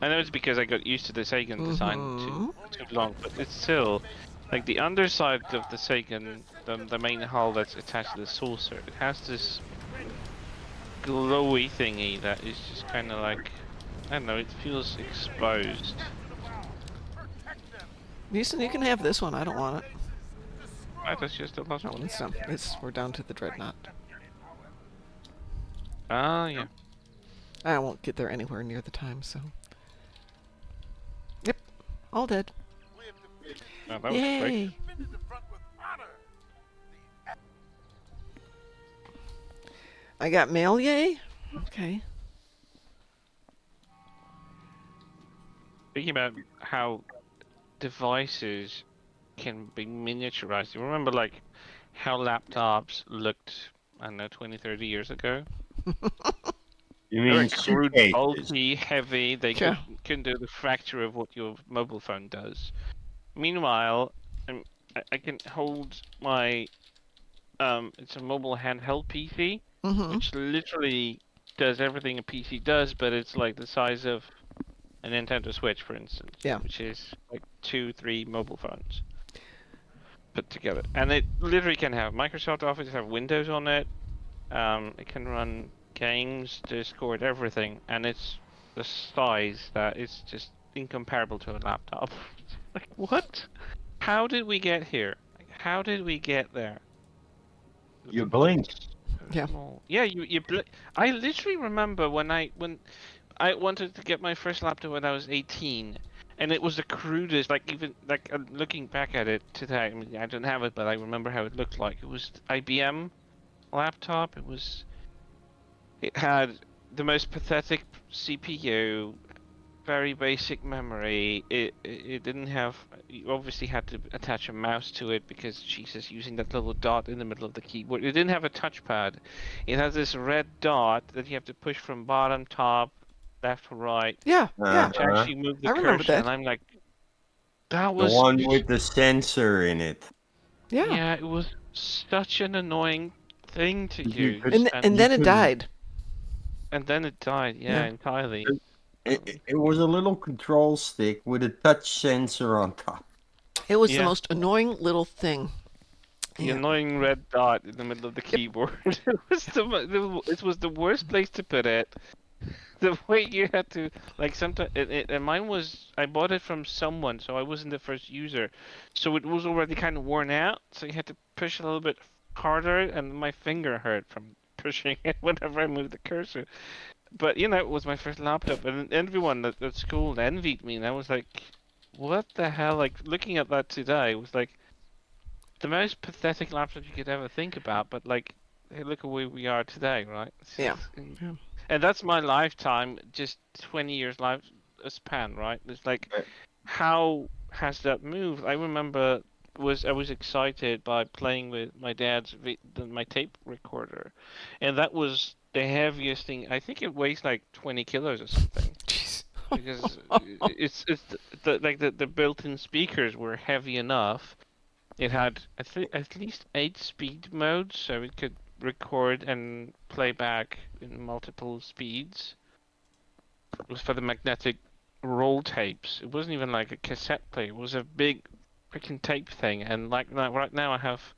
I know it's because I got used to the Sagan design too long, but it's still like the underside of the Sagan, the main hull that's attached to the saucer. It has this glowy thingy that is just kind of like, I don't know. It feels exposed. Mason, you can have this one. I don't want it. Right, that's just the last No, one. it's done. We're down to the dreadnought. Ah, yeah. I won't get there anywhere near the time, so. Yep, all dead. Oh, that was quick. Yay! I got mail, yay? Okay. Thinking about how devices can be miniaturized. You remember like how laptops looked, I don't know, 20, 30 years ago? You They were mean crude, suitcases? bulky, heavy. They Yeah. couldn't do the fracture of what your mobile phone does. Meanwhile, I can hold my it's a mobile handheld PC, which literally does everything a PC does, but it's like the size of a Nintendo Switch, for instance, Yeah. which is like 2, 3 mobile phones put together. And it literally can have Microsoft Office, have Windows on it. It can run games, Discord, everything, and it's the size that is just incomparable to a laptop. Like what? How did we get here? Like, how did we get there? You blink. Yeah. Small. Yeah, I literally remember when I wanted to get my first laptop when I was 18, and it was the crudest. Like even like looking back at it today, I mean, I don't have it, but I remember how it looked like. It was IBM laptop. It had the most pathetic CPU, very basic memory. It didn't have. You obviously had to attach a mouse to it because Jesus, using that little dot in the middle of the keyboard. It didn't have a touchpad. It has this red dot that you have to push from bottom, top, left, right Yeah, yeah. to actually move the I remember cursor. that. And I'm like, that The was one with the sensor in it. Yeah. yeah, it was such an annoying thing to You use, could- And you then it could- died. and then it died. Yeah, Yeah. entirely. It was a little control stick with a touch sensor on top. It was the Yeah. most annoying little thing. The Yeah. annoying red dot in the middle of the keyboard. It was the worst place to put it. The way you had to like sometimes and mine was I bought it from someone, so I wasn't the first user, so it was already kind of worn out. So you had to push a little bit harder, and my finger hurt from pushing it whenever I moved the cursor. But you know, it was my first laptop, and everyone at school envied me, and I was like, "What the hell?" Like looking at that today was like the most pathetic laptop you could ever think about, but like, hey, look at where we are today, right? Yeah. Yeah. And that's my lifetime, just 20 years life span, right? It's like, Right. how has that moved? I remember I was excited by playing with my my tape recorder, and that was the heaviest thing. I think it weighs like 20 kilos or something. Jeez. Because it's the built-in speakers were heavy enough. It had at least 8 speed modes, so it could record and play back in multiple speeds. It was for the magnetic roll tapes. It wasn't even like a cassette player. It was a big freaking tape thing. And like right now, I have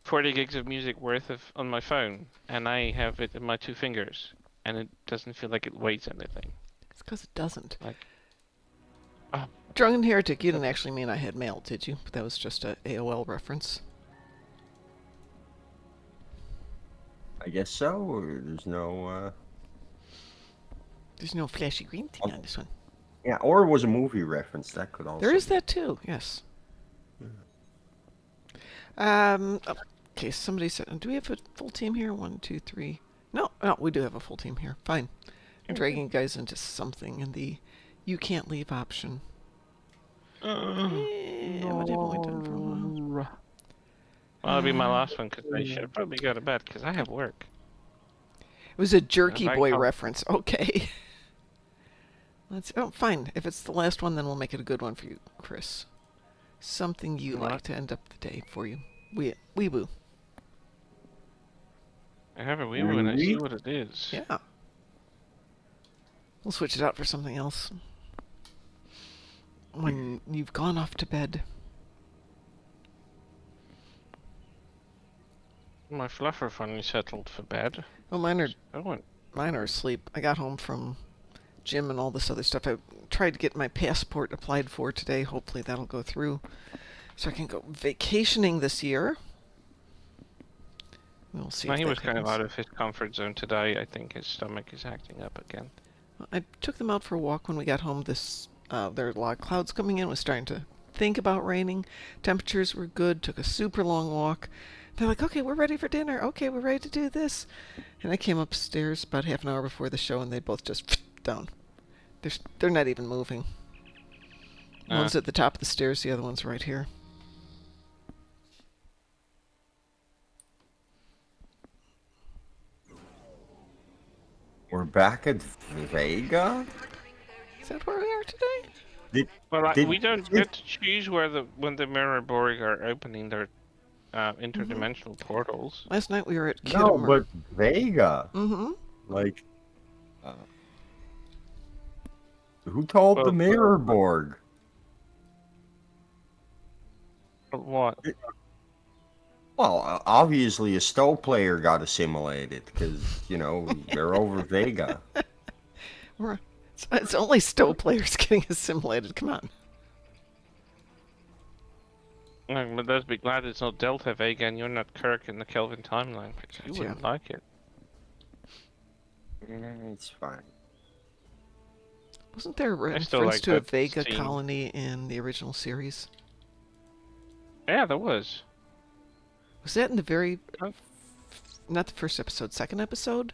40 gigs of music worth of on my phone, and I have it in my 2 fingers, and it doesn't feel like it weighs anything. It's because it doesn't. Like, oh, Drunken Heretic, you didn't actually mean I had mail, did you? That was just a AOL reference. I guess so. Or there's no. There's no flashy green thing on this one. Yeah, or it was a movie reference. That could also. There is be. that too, yes. Okay, somebody said, do we have a full team here? 1, 2, 3. No, we do have a full team here. Fine. I'm dragging guys into something in the you can't leave option. What haven't we done for a while? well, that'll be my last one because I should probably go to bed because I have work. It was a Jerky I Boy can't- reference. Okay. Fine. If it's the last one, then we'll make it a good one for you, Chris. Something you What? like to end up the day for you. Weeboo. I have a wee when I see what it is. Yeah. We'll switch it out for something else. When you've gone off to bed. My fluffer finally settled for bed. Oh, mine Oh, are asleep. I got home from gym and all this other stuff. I tried to get my passport applied for today. Hopefully that'll go through. So I can go vacationing this year. We'll see if he that was kind of happens. out of his comfort zone today. I think his stomach is acting up again. I took them out for a walk when we got home. There were a lot of clouds coming in. It was starting to think about raining. Temperatures were good. Took a super long walk. They're like, okay, we're ready for dinner. Okay, we're ready to do this. And I came upstairs about half an hour before the show, and they both just down. They're not even moving. One's at the top of the stairs. The other one's right here. We're back at Vega? Is that where we are today? We don't get to choose when the Mirror Borg are opening their interdimensional portals. Last night we were at No, Kittimer. but Vega. Mm-hmm. Like, who told the Mirror Borg? What? Well, obviously a Stowe player got assimilated because, they're over Vega. It's only Stowe players getting assimilated. Come on. But let's be glad it's not Delta Vega and you're not Kirk in the Kelvin timeline. Because you wouldn't like it. It's fine. Wasn't there a reference like to a that Vega scene. colony in the original series? Yeah, there was. Was that in the not the first episode, second episode?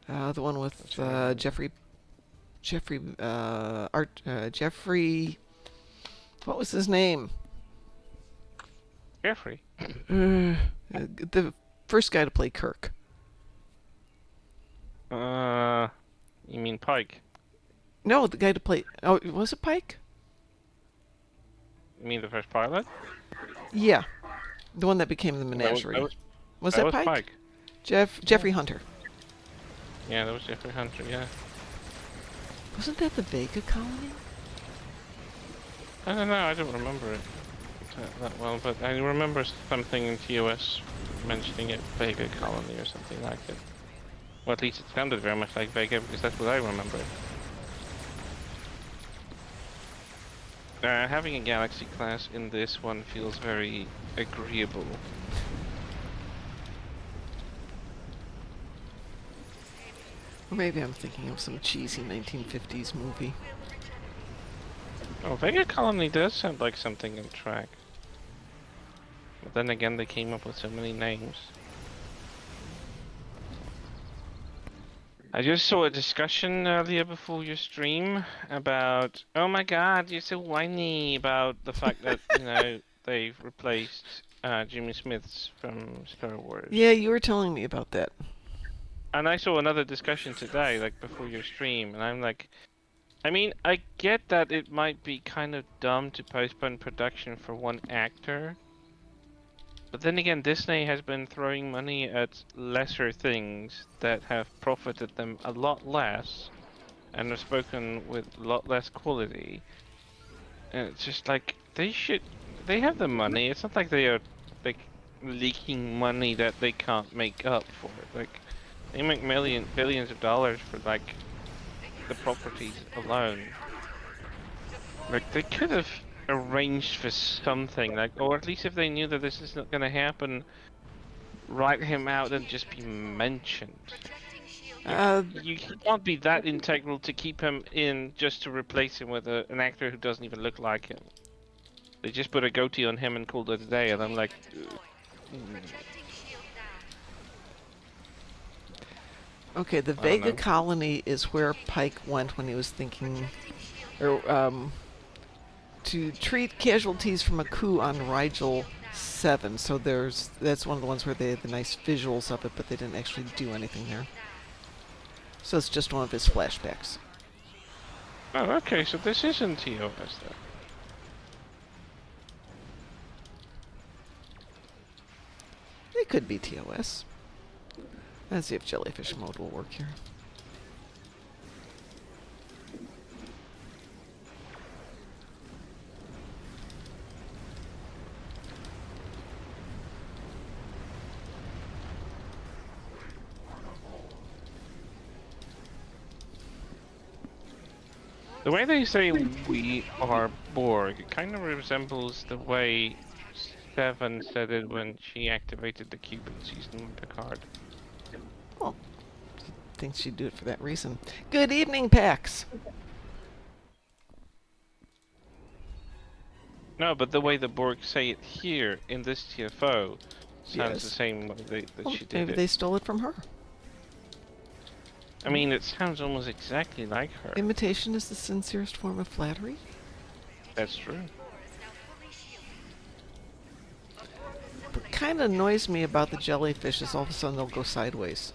The one with Jeffrey, what was his name? Jeffrey. The first guy to play Kirk. You mean Pike? No, the guy to play. Oh, was it Pike? You mean the first pilot? Yeah, the one that became the menagerie. Was that Pike? Jeffrey Hunter. Yeah, that was Jeffrey Hunter. Yeah. Wasn't that the Vega colony? I don't know. I don't remember it that well, but I remember something in TOS mentioning it, Vega colony or something like it. Well, at least it sounded very much like Vega because that's what I remember. Having a Galaxy class in this one feels very agreeable. Or maybe I'm thinking of some cheesy 1950s movie. Oh, Vega Colony does sound like something in track. But then again, they came up with so many names. I just saw a discussion earlier before your stream about, oh my god, you're so whiny about the fact that, they've replaced Jimmy Smiths from Star Wars. Yeah, you were telling me about that. And I saw another discussion today, like before your stream, and I'm like, I mean, I get that it might be kind of dumb to postpone production for one actor. But then again, Disney has been throwing money at lesser things that have profited them a lot less and have spoken with a lot less quality. And it's just like, they have the money. It's not like they are, like, leaking money that they can't make up for. Like, they make billions of dollars for, like, the properties alone. Like, they could have arranged for something, like, or at least if they knew that this is not going to happen, write him out and just be mentioned. You can't be that integral to keep him in just to replace him with an actor who doesn't even look like him. They just put a goatee on him and called it a day, and I'm like... Okay, the Vega colony is where Pike went when he was thinking, to treat casualties from a coup on Rigel 7. So that's one of the ones where they had the nice visuals of it, but they didn't actually do anything there. So it's just one of his flashbacks. Oh, okay, so this isn't TOS then. could be TOS. Let's see if jellyfish mode will work here. The way they say we are Borg, it kind of resembles the way Seven said it when she activated the cube in season 1 Picard. Well, I think she'd do it for that reason. Good evening, Pax. No, but the way the Borg say it here in this TFO sounds the Yes. same way that Well, she did maybe it. they stole it from her. I mean, it sounds almost exactly like her. Imitation is the sincerest form of flattery. That's true. What kind of annoys me about the jellyfish is all of a sudden they'll go sideways.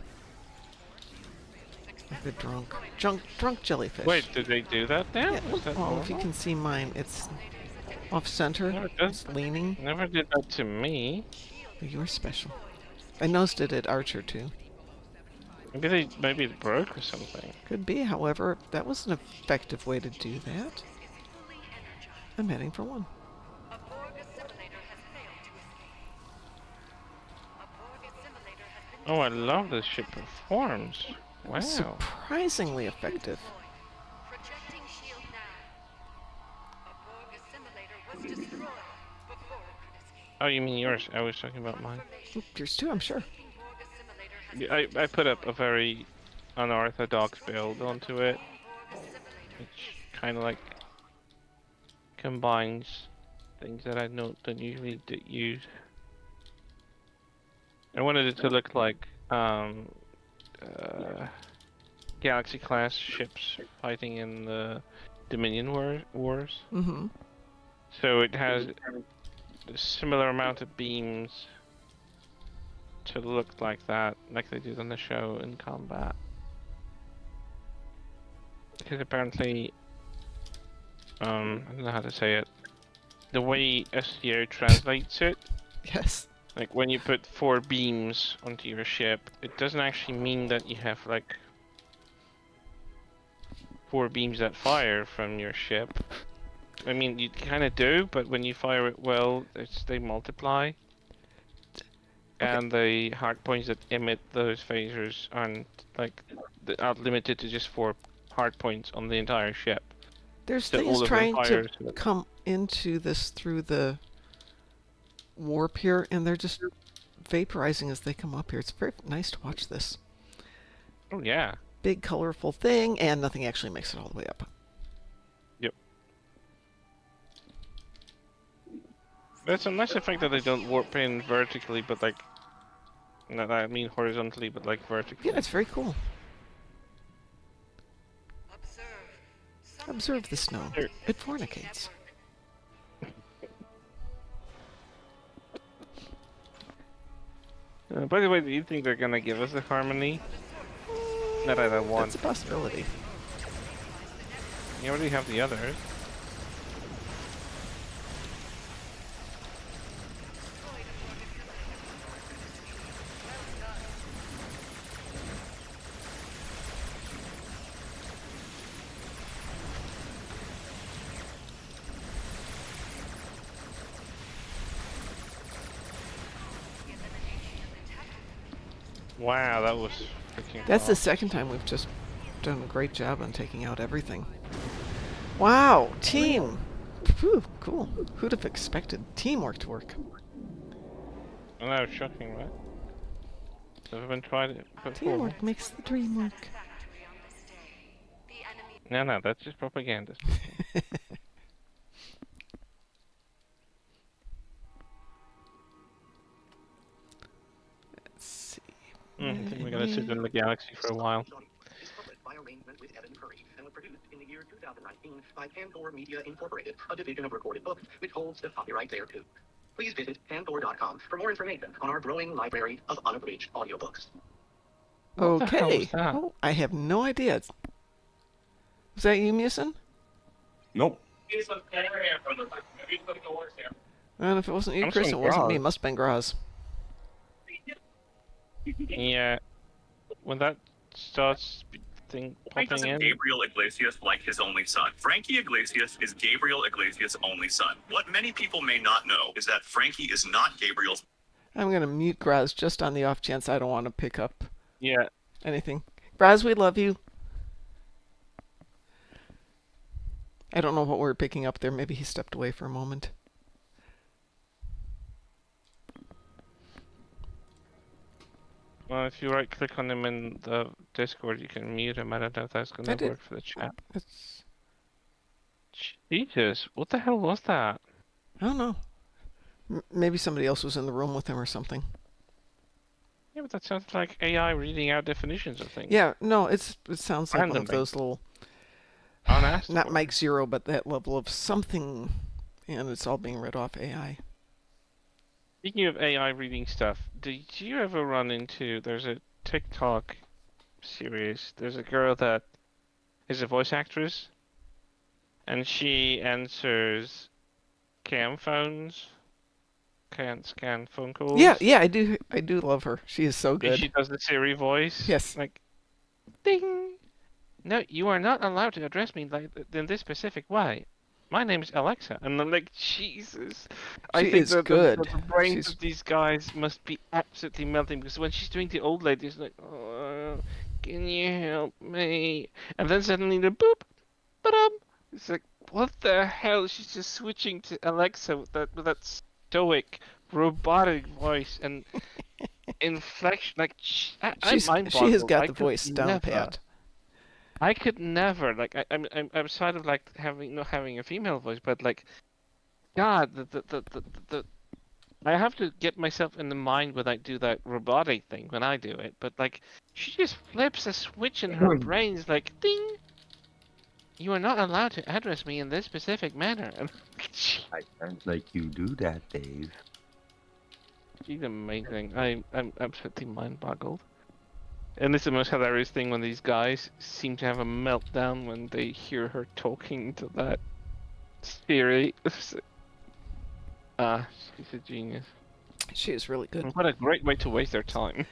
Like the drunk jellyfish. Wait, did they do that now? Yeah, Is that well, if you normal? can see mine, it's off center. No, it doesn't. It's leaning. Never did that to me. But you're special. I noticed it at Archer too. Maybe it broke or something. Could be, however, that was an effective way to do that. I'm heading for one. Oh, I love this ship performs. Wow. Surprisingly effective. Projecting shield now. A Borg assimilator was destroyed before it could escape. Oh, you mean yours? I was talking about mine. Oop, yours too, I'm sure. Borg assimilator has Yeah, I put up a very unorthodox build onto it, Borg assimilator. which kind of like combines things that I don't usually use. I wanted it to look like Galaxy class ships fighting in the Dominion Wars. Mm-hmm. So it has a similar amount of beams to look like that, like they did on the show in combat. Because apparently, I don't know how to say it. The way SEO translates it, Yes. like when you put 4 beams onto your ship, it doesn't actually mean that you have like 4 beams that fire from your ship. I mean, you kind of do, but when you fire it well, they multiply. And the hard points that emit those phasers aren't like are limited to just 4 hard points on the entire ship. There's So all things of them trying to fires with- come into this through the warp here, and they're just vaporizing as they come up here. It's very nice to watch this. Oh yeah. Big, colorful thing, and nothing actually makes it all the way up. That's a nice effect that they don't warp in vertically, but like, not I mean horizontally, but like vertically. Yeah, it's very cool. Observe. Observe the snow. Here. It fornicates. By the way, do you think they're gonna give us a harmony? Not that I want. That's a possibility. You already have the others. Wow, that was freaking That's the fast. second time we've just done a great job on taking out everything. Wow, team! Whew, cool. Who'd have expected teamwork to work? Oh, that was shocking, right? Everyone tried it before. Teamwork makes the dream work. Factory on this day. The enemy No, that's just propaganda. Let's see. I think we're gonna sit in the galaxy for a while. Is published by arrangement with Evan Curry and was produced in the year 2019 by Pandora Media Incorporated, a division of Recorded Books, which holds the copyright thereto. Please visit pandora.com for more information on our growing library of unabridged audiobooks. What the hell Okay. was that? Oh, I have no idea. Was that you, Musin? Nope. And if it wasn't you, I'm Chris, it saying wasn't me. It Graz. must have been Graz. Yeah, when that starts thing Why popping doesn't in, Gabriel Iglesias like his only son? Frankie Iglesias is Gabriel Iglesias' only son. What many people may not know is that Frankie is not Gabriel's. I'm going to mute Graz just on the off chance I don't want to pick up yeah, anything. Graz, we love you. I don't know what we're picking up there. Maybe he stepped away for a moment. well, if you right click on him in the Discord, you can mute him. I don't know if that's going I to did. work for the chat. It's, Jesus, what the hell was that? I don't know. Maybe somebody else was in the room with him or something. Yeah, but that sounds like AI reading out definitions of things. Yeah, no, it sounds like one of Randomly. those little, Unasked not for. Mike Zero, but that level of something, and it's all being read off AI. Speaking of AI reading stuff, did you ever run into, there's a TikTok series, there's a girl that is a voice actress, and she answers cam phones, can scan phone calls. Yeah, I do love her. She is so And good. she does the Siri voice. Yes. Like, ding! No, you are not allowed to address me like in this specific way. My name is Alexa. And I'm like, Jesus. I She think is that good. the brains She's of these guys must be absolutely melting, because when she's doing the old lady, it's like, oh, can you help me? And then suddenly the boop, ba-dum. It's like, what the hell? She's just switching to Alexa with that stoic, robotic voice and inflection. Like, I'm mind she has boggled. got I the could voice down never. pat. I could never, like, I'm side of like having not having a female voice, but like, God, the I have to get myself in the mind when I do that robotic thing when I do it, but like, she just flips a switch in her brain. It's like, ding, you are not allowed to address me in this specific manner. And I sounds like you do that, Dave. she's amazing. I'm absolutely mind boggled. And it's the most hilarious thing when these guys seem to have a meltdown when they hear her talking to that Siri. She's a genius. She is really good. What a great way to waste their time.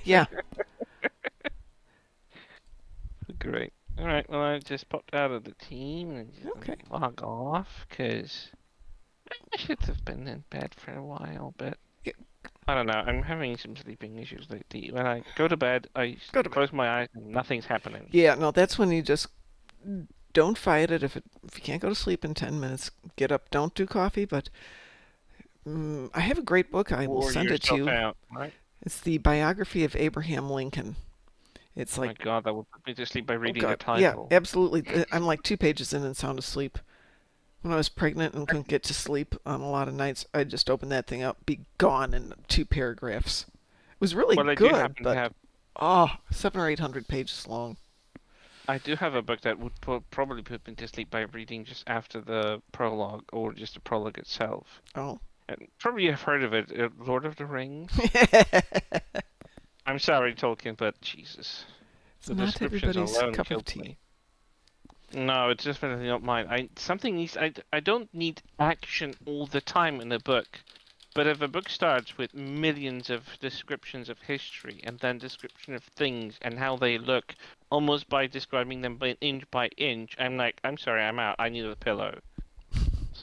Yeah. Great. Alright, well, I just popped out of the team and just Okay. log off, because I should have been in bed for a while, but Yeah. I don't know, I'm having some sleeping issues lately. When I go to bed, I Go to bed. close my eyes and nothing's happening. Yeah, no, that's when you just don't fight it. If you can't go to sleep in 10 minutes, get up. Don't do coffee, but I have a great book. I will Wore send it to yourself you. out, right? It's the biography of Abraham Lincoln. It's Oh my like, God, that would put me to sleep by reading the God. Yeah, title. absolutely. I'm like 2 pages in and sound asleep. When I was pregnant and couldn't get to sleep on a lot of nights, I just opened that thing up, be gone in 2 paragraphs. It was really Well, I do good, happen to have 700 or 800 pages long. I do have a book that would probably put me to sleep by reading just after the prologue, or just the prologue itself. Oh. And probably you've heard of it, Lord of the Rings. I'm sorry, Tolkien, but Jesus. It's The not descriptions everybody's alone cup killed of tea. me. No, it's definitely not mine. I don't need action all the time in a book. But if a book starts with millions of descriptions of history, and then description of things and how they look, almost by describing them by inch, I'm like, I'm sorry, I'm out. I need a pillow.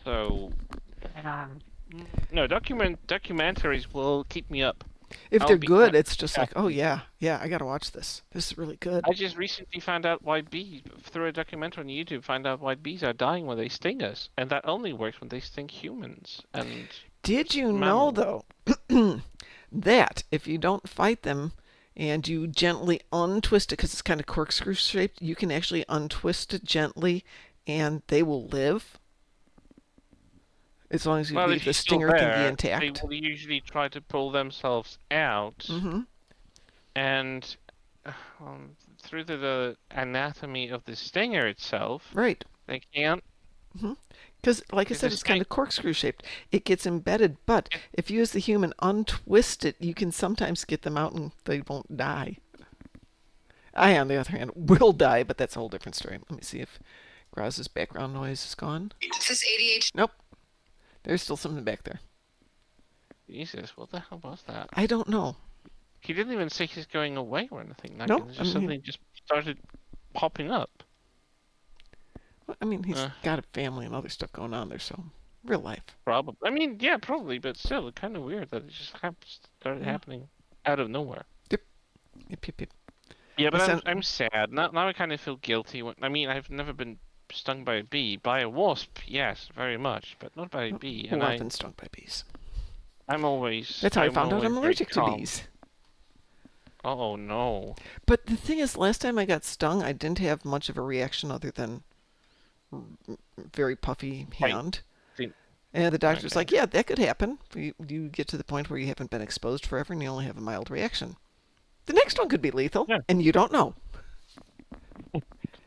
So, no, documentaries will keep me up. If I'll they're be good, quite it's just like, oh yeah, I gotta watch this. This is really good. I just recently found out why bees, through a documentary on YouTube, found out why bees are dying when they sting us, and that only works when they sting humans. And Did you know, mammals. though, that if you don't fight them and you gently untwist it, because it's kind of corkscrew shaped, you can actually untwist it gently and they will live? As long as you Well, leave if the you're still stinger can be there, intact. they will usually try to pull themselves out, Mm-hmm. and through the anatomy of the stinger itself, Right. they can't. Because, like I It's said, a it's kind of corkscrew shaped. It gets embedded, but if you, as the human, untwist it, you can sometimes get them out and they won't die. I, on the other hand, will die, but that's a whole different story. Let me see if Graz's background noise is gone. Is this ADHD? Nope. There's still something back there. Jesus, what the hell was that? I don't know. He didn't even say he's going away or anything. Like, No, it just suddenly just started popping up. I mean, he's got a family and other stuff going on there, so real life. Probably. I mean, yeah, probably, but still, it's kind of weird that it just started happening out of nowhere. Yep. Yeah, but I'm sad. Now I kind of feel guilty. I mean, I've never been stung by a bee. By a wasp, yes, very much, but not by a bee. Well, I've been stung by bees. I'm always. That's how I found out I'm allergic to bees. Oh no. But the thing is, last time I got stung, I didn't have much of a reaction other than very puffy hand. And the doctor's like, yeah, that could happen. You get to the point where you haven't been exposed forever and you only have a mild reaction. The next one could be lethal, and you don't know.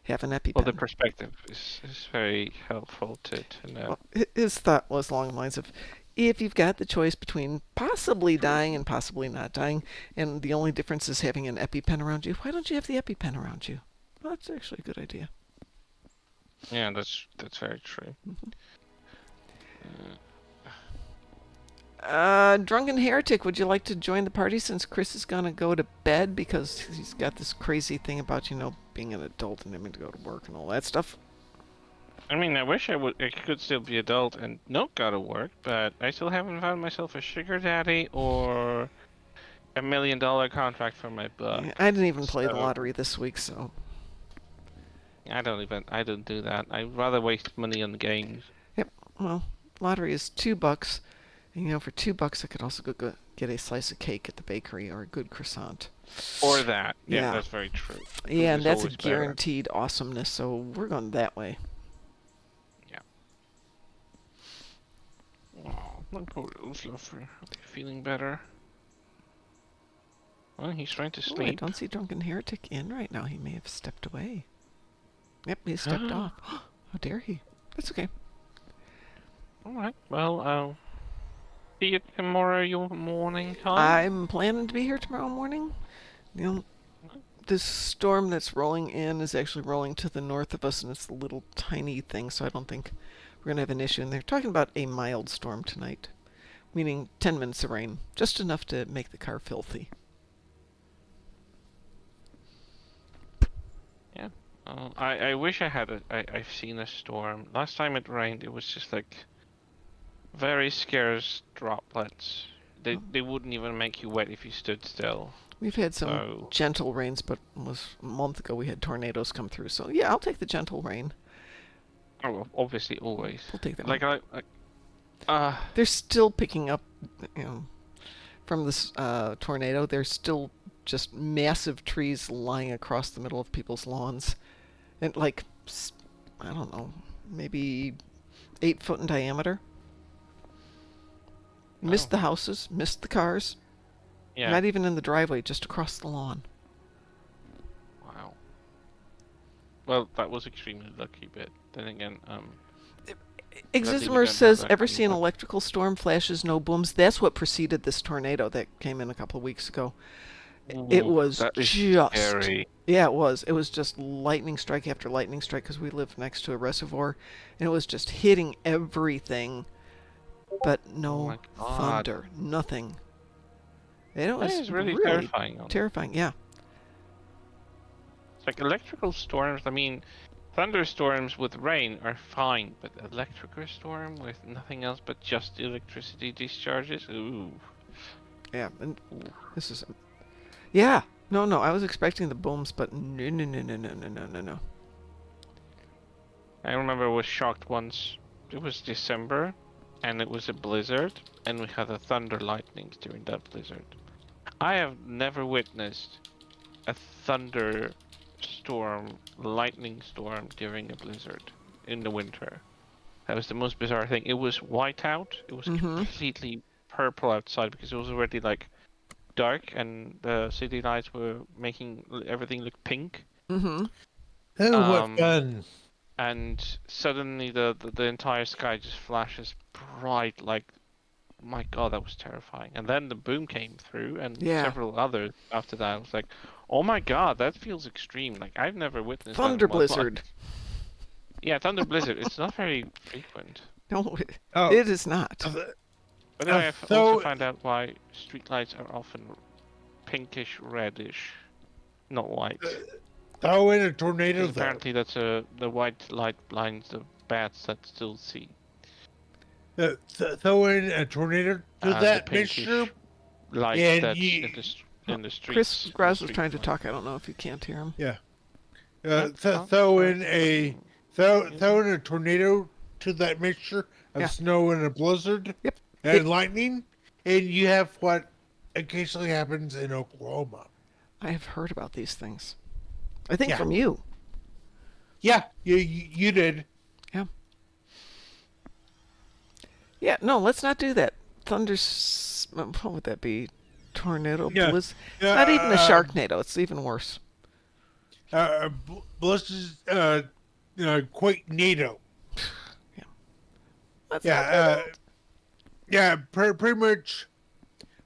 Have an EpiPen. Well, the perspective is very helpful to know. Well, his thought was along the lines of, if you've got the choice between possibly dying and possibly not dying, and the only difference is having an EpiPen around you, why don't you have the EpiPen around you? Well, that's actually a good idea. Yeah, that's very true. Drunken Heretic, would you like to join the party since Chris is gonna go to bed because he's got this crazy thing about, being an adult and having to go to work and all that stuff? I mean, I wish I could still be adult and not go to work, but I still haven't found myself a sugar daddy or $1 million contract for my book. Yeah, I didn't even play the lottery this week, so. I don't do that. I'd rather waste money on the games. Yep. Well, lottery is $2. And, for $2, I could also go get a slice of cake at the bakery or a good croissant. Or that. Yeah. That's very true. Yeah, and that's a guaranteed awesomeness, so we're going that way. Yeah. Oh, my poor little fluffer. Are you feeling better? Well, he's trying to sleep. I don't see Drunken Heretic in right now. He may have stepped away. Yep, he stepped off. How dare he? That's okay. Alright, well, I'll see you tomorrow morning time. I'm planning to be here tomorrow morning. This storm that's rolling in is actually rolling to the north of us, and it's a little tiny thing, so I don't think we're going to have an issue. And they're talking about a mild storm tonight, meaning 10 minutes of rain, just enough to make the car filthy. Yeah. I wish I've seen a storm. Last time it rained, it was just like very scarce droplets. They wouldn't even make you wet if you stood still. We've had some gentle rains, but it was a month ago we had tornadoes come through. So yeah, I'll take the gentle rain. Oh, well, obviously, always. We'll take that. Like they're still picking up, from this tornado. There's still just massive trees lying across the middle of people's lawns, and I don't know, maybe 8 foot in diameter. Missed the houses, missed the cars. Yeah. Not even in the driveway, just across the lawn. Wow. Well, that was extremely lucky, but then again, Exismer says, ever see an electrical storm, flashes, no booms? That's what preceded this tornado that came in a couple of weeks ago. It was just scary. Yeah, it was. It was just lightning strike after lightning strike because we live next to a reservoir, and it was just hitting everything, but no thunder, nothing. And it was really terrifying. Terrifying, yeah. It's like electrical storms. I mean, thunderstorms with rain are fine, but electrical storm with nothing else but just electricity discharges. Ooh. Yeah, and this is. Yeah. No, I was expecting the booms, but no. I remember I was shocked once. It was December, and it was a blizzard, and we had a thunder lightnings during that blizzard. I have never witnessed a thunderstorm, lightning storm during a blizzard in the winter. That was the most bizarre thing. It was white out. It was completely purple outside because it was already dark, and the city lights were making everything look pink. Oh, what fun! And suddenly the entire sky just flashes bright, my god, that was terrifying. And then the boom came through, and several others after that. I was like, oh my god, that feels extreme. I've never witnessed Thunder blizzard. Yeah, thunder blizzard. It's not very frequent. No, it is not. But anyway, I also found out why streetlights are often pinkish reddish, not white. Throw in a tornado Because there. apparently that's the white light blinds the bats that still see. Throw in a tornado to And that the pinkish mixture. light and that's you, in the Chris streets. Graz was trying to talk. I don't know if you can't hear him. yeah. Oh, Throw sorry. in a throw in a tornado to that mixture of Yeah. snow and a blizzard Yep. and lightning, and you have what occasionally happens in Oklahoma. I have heard about these things. I think Yeah. from you. Yeah, you did. Yeah. Yeah, no, let's not do that. What would that be? Tornado? Yeah. It's not even a Sharknado. It's even worse. Blizzard's quake NATO. Let's not do that. Yeah, pretty much.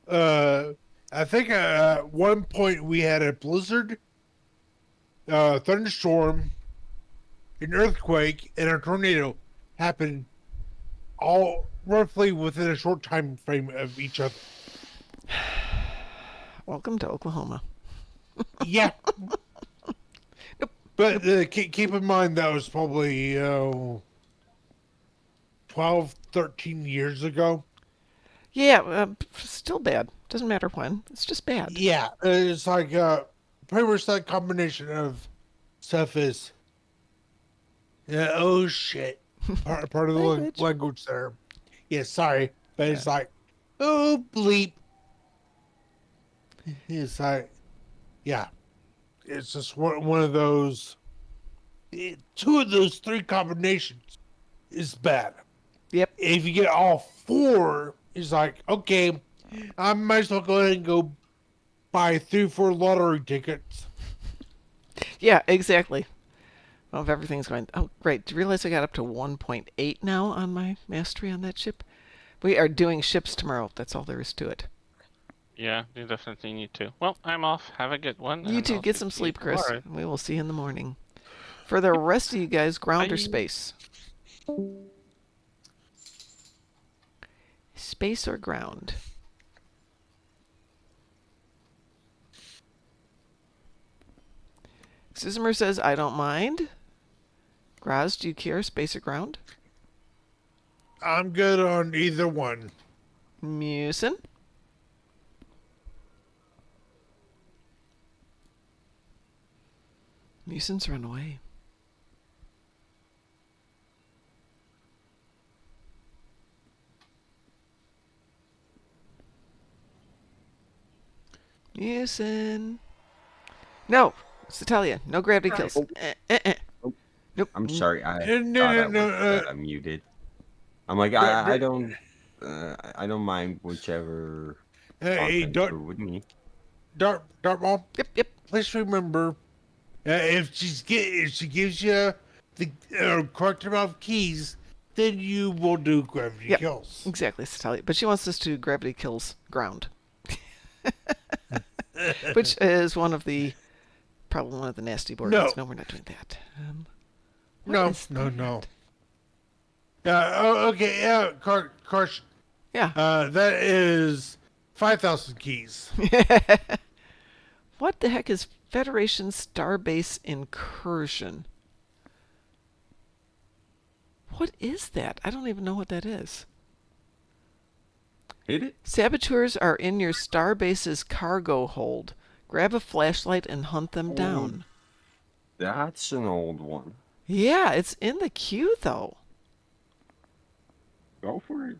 I think at one point we had a blizzard, thunderstorm, an earthquake, and a tornado happen all roughly within a short time frame of each other. Welcome to Oklahoma. Yeah. But keep in mind that was probably 12, 13 years ago. Yeah, still bad. Doesn't matter when. It's just bad. Yeah, it's like pretty much that combination of stuff is. Yeah, oh shit. Part of the language there. Yeah, sorry. But it's like, oh bleep. It's like, yeah. It's just one of those. Two of those three combinations is bad. Yep. If you get all four, it's like, okay, I might as well go ahead and go buy 3-4 lottery tickets. Yeah, exactly. Well, if everything's going... Oh, great. Do you realize I got up to 1.8 now on my mastery on that ship? We are doing ships tomorrow. That's all there is to it. Yeah, you definitely need to. Well, I'm off. Have a good one. You and too. I'll Get speak some to you sleep, Chris. tomorrow. We will see you in the morning. For the rest of you guys, ground or Bye. space? Space or ground? Sismer says, I don't mind. Graz, do you care? Space or ground? I'm good on either one. Musin? Musin's run away. Musin. No, Satalia, no gravity kills. Nope. I'm sorry. I No, thought no, I was muted. I'm like, I don't mind whichever. Hey, with me. Darkmom. Yep. Please remember, if she gives you the correct amount of keys, then you will do gravity kills. Exactly, Satalia. But she wants us to gravity kills ground. Which is probably one of the nasty board games. No, we're not doing that. No. Okay, yeah, Karsh. Yeah. That is 5,000 keys. What the heck is Federation Starbase Incursion? What is that? I don't even know what that is. Hit it? Saboteurs are in your Starbase's cargo hold. Grab a flashlight and hunt them down. That's an old one. Yeah, it's in the queue, though. Go for it.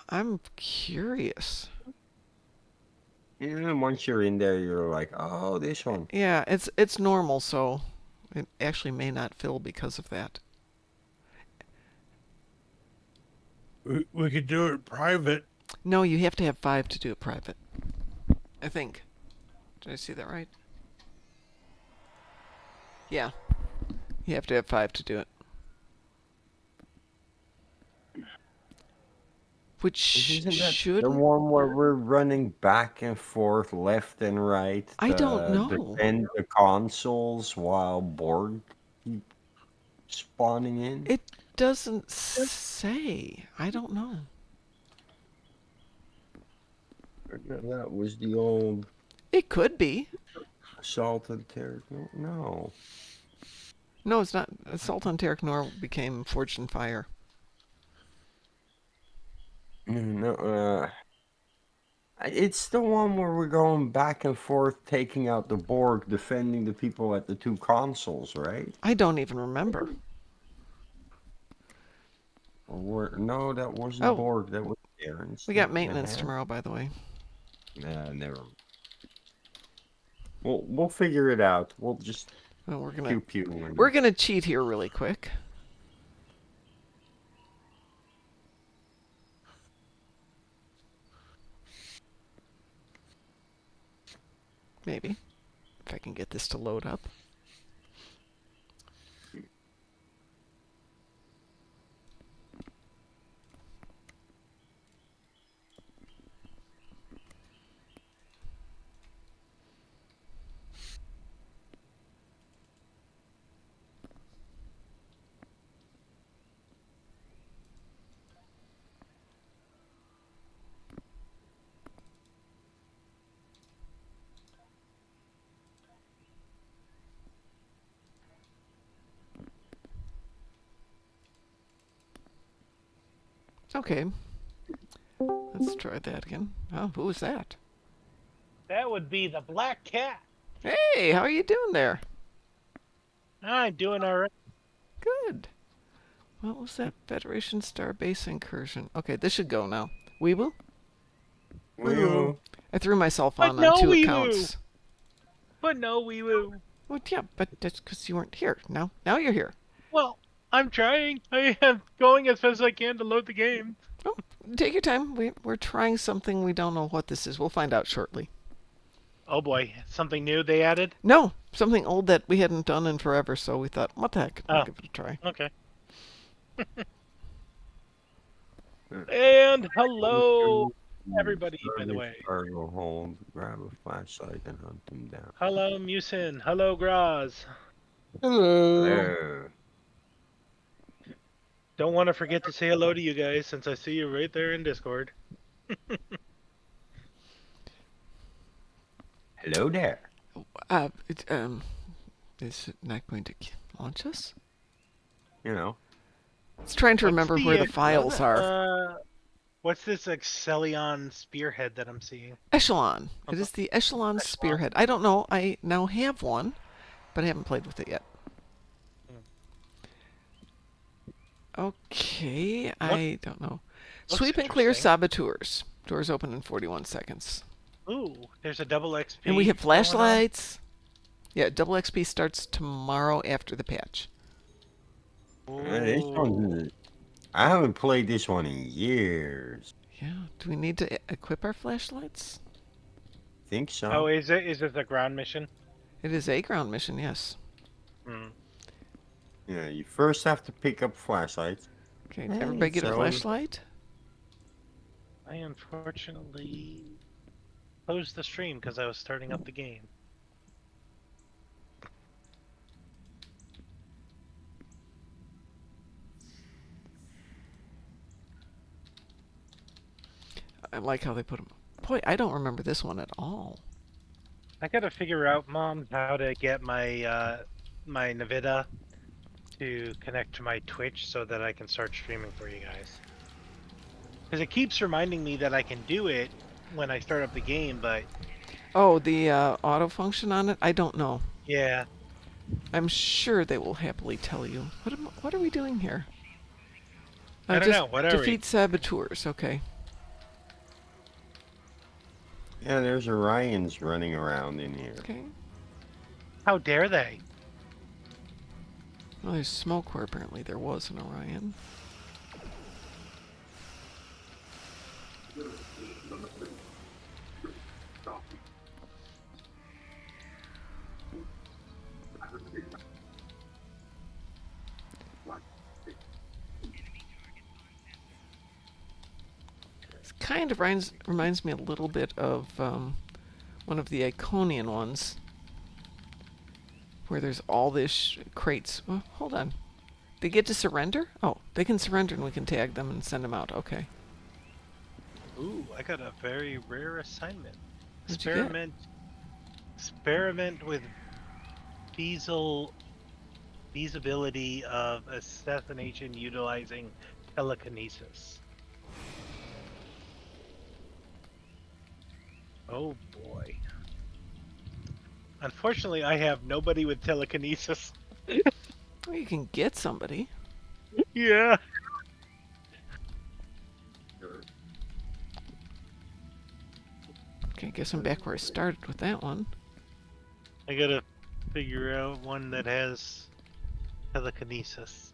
I'm curious. And once you're in there, you're like, oh, this one. Yeah, it's normal, so it actually may not fill because of that. We could do it private. No, you have to have 5 to do it private. I think. Did I see that right? Yeah. You have to have 5 to do it. Which Isn't that should... the one where we're running back and forth, left and right? I don't know. Defend the consoles while Borg keep spawning in? It doesn't say. I don't know. That was the old It could be. Salt and Terror. No. No, it's not. Salt on Terek Nor became Forged in Fire. No. It's the one where we're going back and forth, taking out the Borg, defending the people at the two consoles, right? I don't even remember. No, that wasn't Oh. Borg. That was Aaron's. We got maintenance tomorrow, by the way. Nah, never. We'll figure it out. We'll just Well, we're pew. gonna cheat here really quick. Maybe. If I can get this to load up. Okay. Let's try that again. Oh, who is that? That would be the Black Cat. Hey, how are you doing there? I'm doing all right. Good. What was that? Federation Starbase incursion. Okay, this should go now. Weeble? Weeble. I threw myself But on no two Weeble. accounts. But no, we will. Well, yeah, but that's because you weren't here. Now you're here. Well, I'm trying. I am going as fast as I can to load the game. Oh, take your time. We're trying something. We don't know what this is. We'll find out shortly. Oh boy, something new they added? No, something old that we hadn't done in forever, so we thought, what the heck, we'll give it a try. Okay. And hello, everybody, by the way. Cargo hold, grab a flashlight and hunt them down. Hello, Musin. Hello, Graz. Hello. Don't want to forget to say hello to you guys since I see you right there in Discord. Hello there. Is it not going to launch us? You know. It's trying to remember where the files are. What's this Excellion spearhead that I'm seeing? Echelon. It is the Echelon spearhead. I don't know. I now have one, but I haven't played with it yet. Okay, I don't know. Sweep and clear saboteurs. Doors open in 41 seconds. Ooh, there's a double XP. And we have flashlights. Yeah, double XP starts tomorrow after the patch. This one, I haven't played this one in years. Yeah. Do we need to equip our flashlights? Think so. Oh, is it a ground mission? It is a ground mission, yes. Yeah, you first have to pick up flashlights. Okay, everybody get a flashlight? I unfortunately closed the stream because I was starting up the game. I like how they put them. Boy, I don't remember this one at all. I gotta figure out, Mom, how to get my my Nvidia to connect to my Twitch so that I can start streaming for you guys. Because it keeps reminding me that I can do it when I start up the game, but... Oh, the auto function on it? I don't know. Yeah. I'm sure they will happily tell you. What are we doing here? I don't know. What are we? Defeat saboteurs. Okay. Yeah, there's Orions running around in here. Okay. How dare they? Well, there's smoke where apparently there was an Orion. Kind of reminds me a little bit of one of the Iconian ones, where there's all this crates. Well, hold on. They get to surrender? Oh, they can surrender and we can tag them and send them out. Okay. Ooh, I got a very rare assignment. What'd you get? Experiment with feasibility of assassination utilizing telekinesis. Oh boy. Unfortunately, I have nobody with telekinesis. Well, you can get somebody. Yeah. Okay, I guess I'm back where I started with that one. I gotta figure out one that has telekinesis.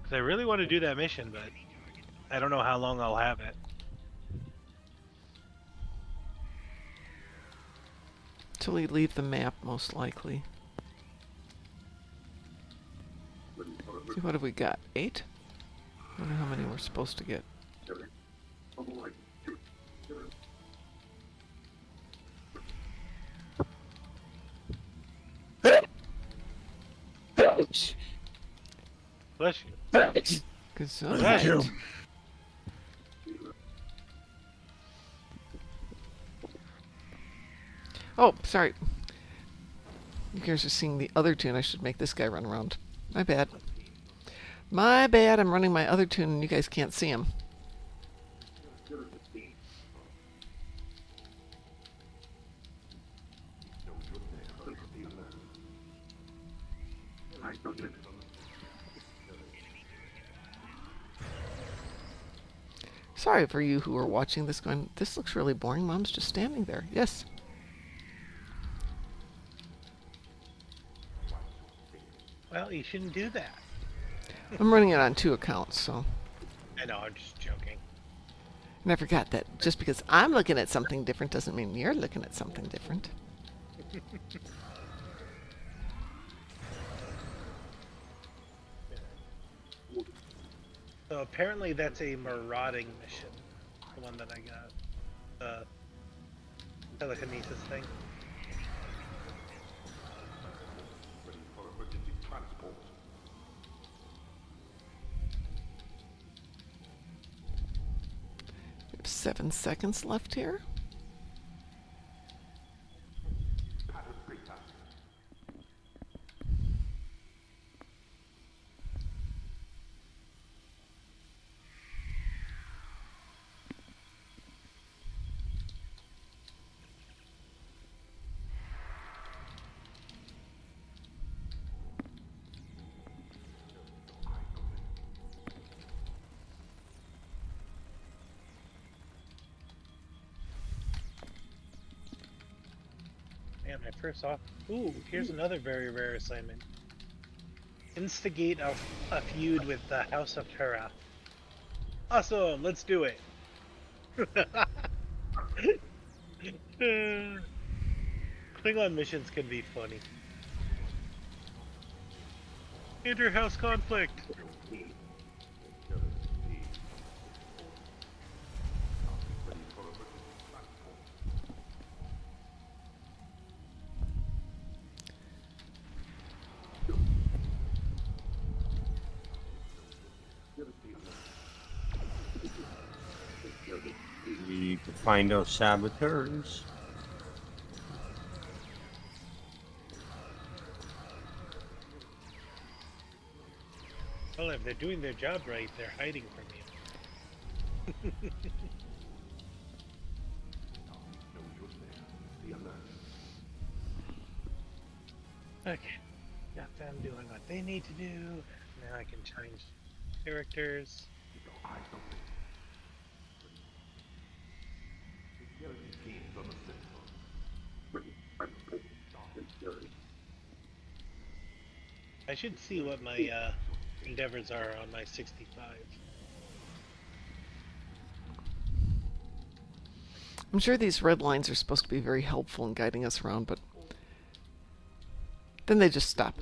Cause I really want to do that mission, but I don't know how long I'll have it. Till we leave the map, most likely. See, what have we got? 8? I wonder how many we're supposed to get. Bless you. Gesundheit. you. Oh, sorry. You guys are seeing the other tune. I should make this guy run around. My bad. My bad. I'm running my other tune and you guys can't see him. Sorry for you who are watching this going, this looks really boring. Mom's just standing there. Yes. Well, you shouldn't do that. I'm running it on 2 accounts, so. I know, I'm just joking. And I forgot that just because I'm looking at something different doesn't mean you're looking at something different. So apparently that's a marauding mission. The one that I got. The telekinesis thing. We have 7 seconds left here. Man, my first off. Ooh, here's another very rare assignment. Instigate a feud with the House of Terra. Awesome, let's do it. Klingon missions can be funny. Inter-house conflict. You need to find those saboteurs. Well, if they're doing their job right, they're hiding from you. Okay, got them doing what they need to do. Now I can change characters. I should see what my endeavors are on my 65. I'm sure these red lines are supposed to be very helpful in guiding us around, but then they just stop.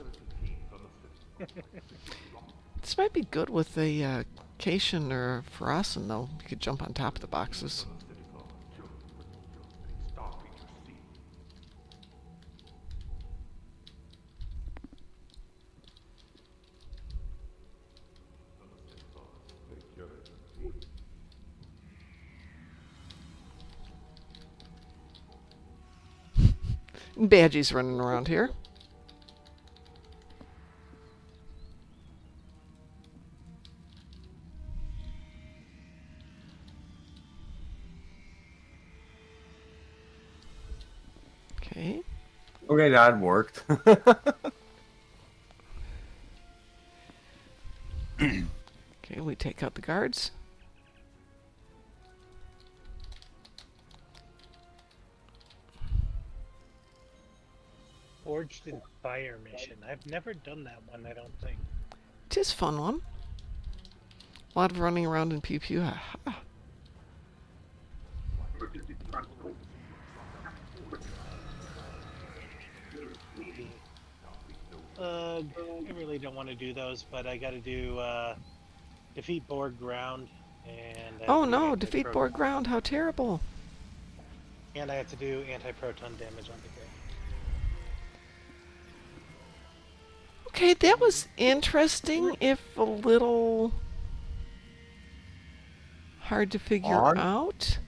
This might be good with a Cation or Farasin, though. You could jump on top of the boxes. Badgies running around here. Okay. Okay, that worked. Okay, we take out the guards. Forged in Fire mission. I've never done that one, I don't think. Tis fun one. A lot of running around and pew pew. Ha. I really don't want to do those, but I gotta do, defeat Borg ground, and I have Oh to do no, defeat anti-proton- Borg ground. How terrible. And I have to do anti-proton damage on the ground. Okay, that was interesting, if a little hard to figure Odd. out.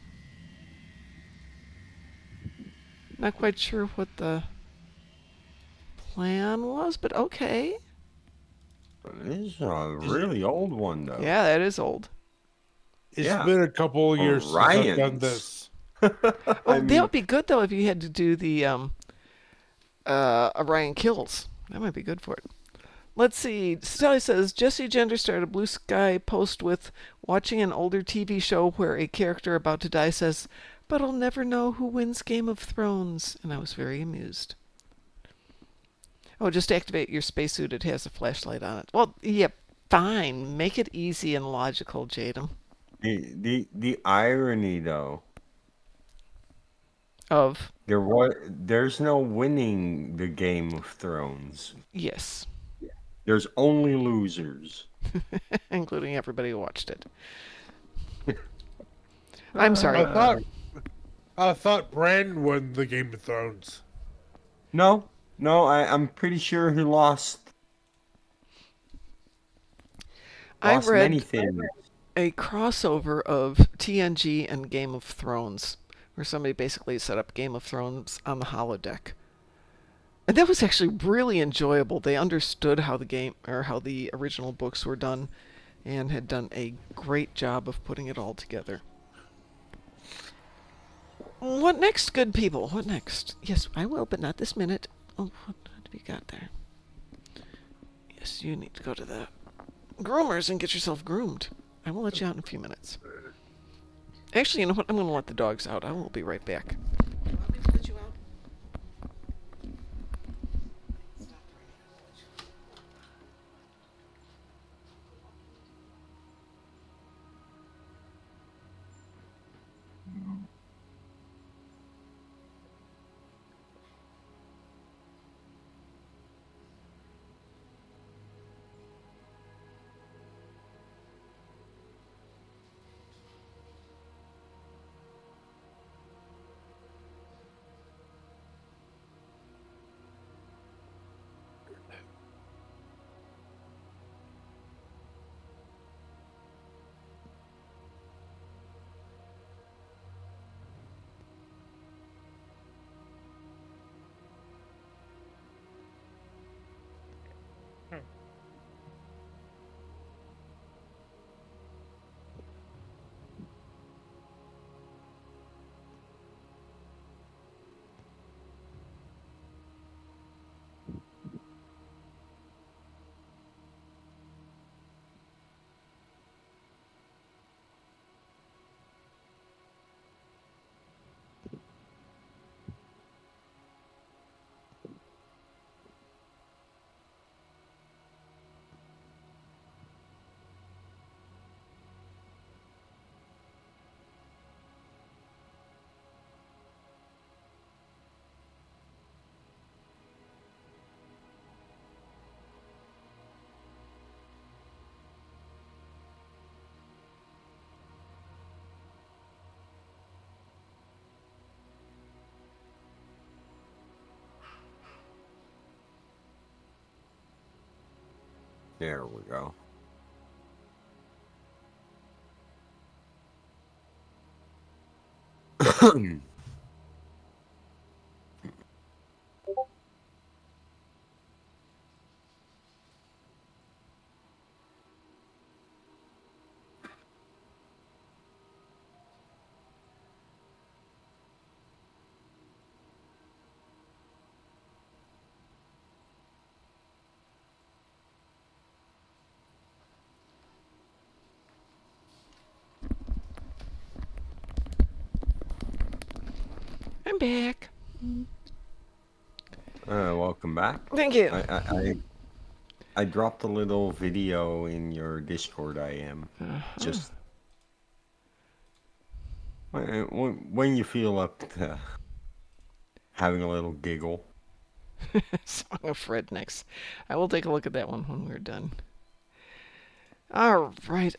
Not quite sure what the plan was, but okay. This is a really old one, though. Yeah, that is old. It's been a couple of years since I've done this. Oh, that would be good though if you had to do the Orion Kills. That might be good for it. Let's see. Sally says Jesse Gender started a Blue Sky post with watching an older TV show where a character about to die says, "But I'll never know who wins Game of Thrones," and I was very amused. Oh, just activate your spacesuit. It has a flashlight on it. Well, yeah, fine. Make it easy and logical, Jadam. The irony, though, Of there's no winning the Game of Thrones. yes, There's only losers. including everybody who watched it. I'm sorry. I thought Bran won the Game of Thrones. No, I'm pretty sure he lost. I Lost read many things. a crossover of TNG and Game of Thrones, where somebody basically set up Game of Thrones on the holodeck. And that was actually really enjoyable. They understood how the game or how the original books were done and had done a great job of putting it all together. What next, good people? What next? Yes, I will, but not this minute. Oh, what have you got there? Yes, you need to go to the groomers and get yourself groomed. I will let you out in a few minutes. Actually, you know what? I'm going to let the dogs out. I will be right back. You want me to let you out? There we go. I'm back. Welcome back. Thank you. I dropped a little video in your Discord. I am just when you feel up to having a little giggle. Song of Rednecks. I will take a look at that one when we're done. All right.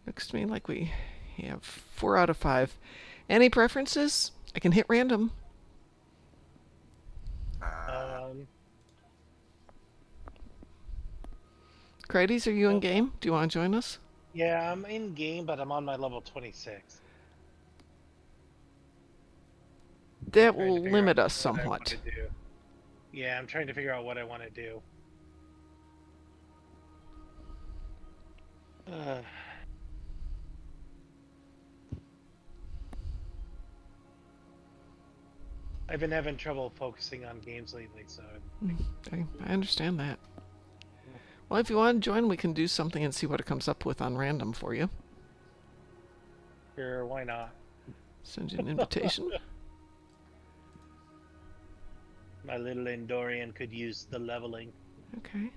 Looks to me like we have 4 out of 5. Any preferences? I can hit random. Crites, are you in game? Do you want to join us? Yeah, I'm in game, but I'm on my level 26. That will limit us somewhat. Yeah, I'm trying to figure out what I want to do. I've been having trouble focusing on games lately, so... I understand that. Well, if you want to join, we can do something and see what it comes up with on random for you. Sure, why not? Send you an invitation. My little Endorian could use the leveling. Okay.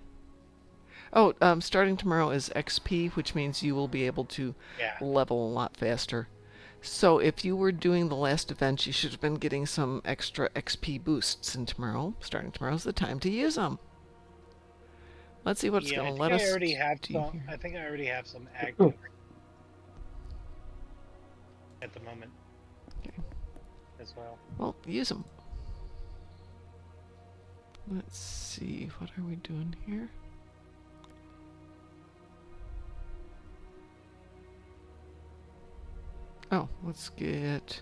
Oh, starting tomorrow is XP, which means you will be able to level a lot faster. So if you were doing the last event, you should have been getting some extra XP boosts. And tomorrow, starting tomorrow, is the time to use them. Let's see what it's going to let us do here. I think I already have some active at the moment as well. Well, use them. Let's see, what are we doing here? Oh, let's get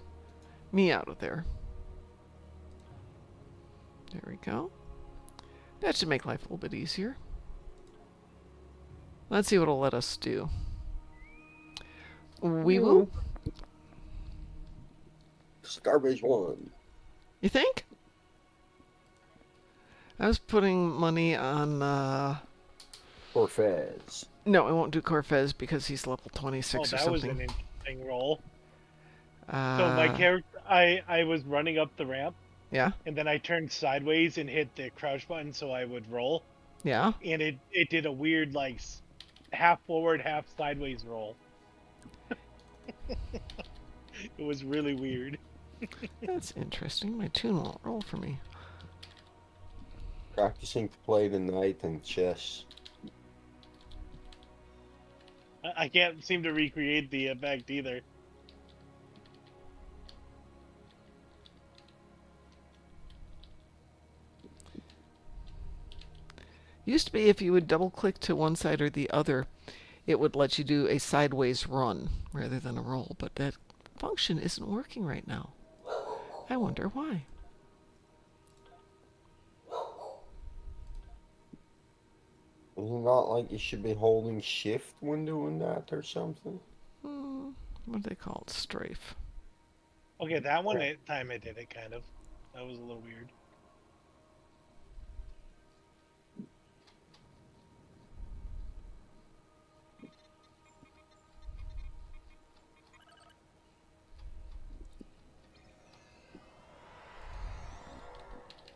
me out of there. There we go. That should make life a little bit easier. Let's see what it'll let us do. We will. Starbase 1. You think? I was putting money on Corfez. No, I won't do Corfez because he's level 26 or something. That was an interesting roll. So my character, I was running up the ramp. Yeah. And then I turned sideways and hit the crouch button so I would roll. Yeah. And it did a weird like half forward, half sideways roll. It was really weird. That's interesting. My tune won't roll for me. Practicing to play the knight and chess. I can't seem to recreate the effect either. Used to be if you would double click to one side or the other, it would let you do a sideways run rather than a roll, but that function isn't working right now. I wonder why. Is it not like you should be holding shift when doing that or something? What do they call it? Strafe. Okay, that one time I did it kind of. That was a little weird.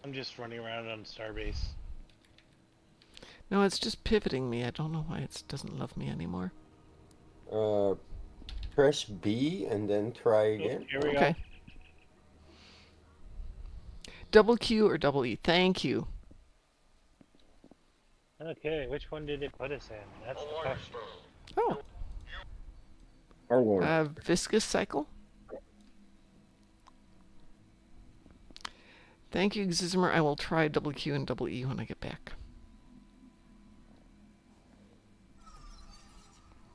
I'm just running around on Starbase. No, it's just pivoting me. I don't know why it doesn't love me anymore. Press B and then try again. Here we go. Double Q or double E? Thank you. Okay, which one did it put us in? That's the question. Oh. Viscous cycle. Thank you, Xizmer. I will try double Q and double E when I get back.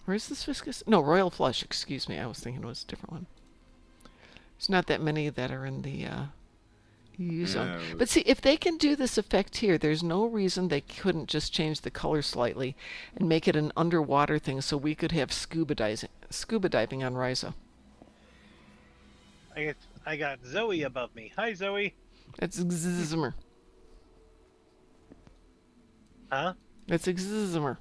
Where's this viscous? No, Royal Flush, excuse me. I was thinking it was a different one. There's not that many that are in the EU zone. But see, if they can do this effect here, there's no reason they couldn't just change the color slightly and make it an underwater thing so we could have scuba diving on Ryza. I got Zoe above me. Hi, Zoe. That's Xizmer. Huh? That's Xizmer.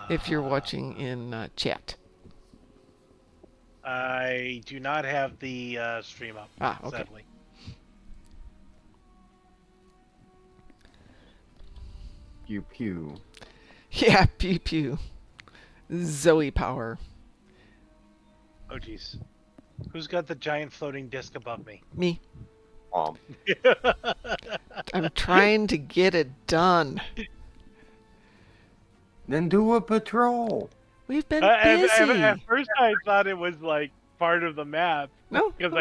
If you're watching in chat. I do not have the stream up, Ah, okay. sadly. Pew pew. Yeah, pew pew. Zoe power. Oh, jeez. Who's got the giant floating disc above me? Me. Mom. I'm trying to get it done. Then do a patrol. We've been At busy. first, I thought it was like part of the map No. because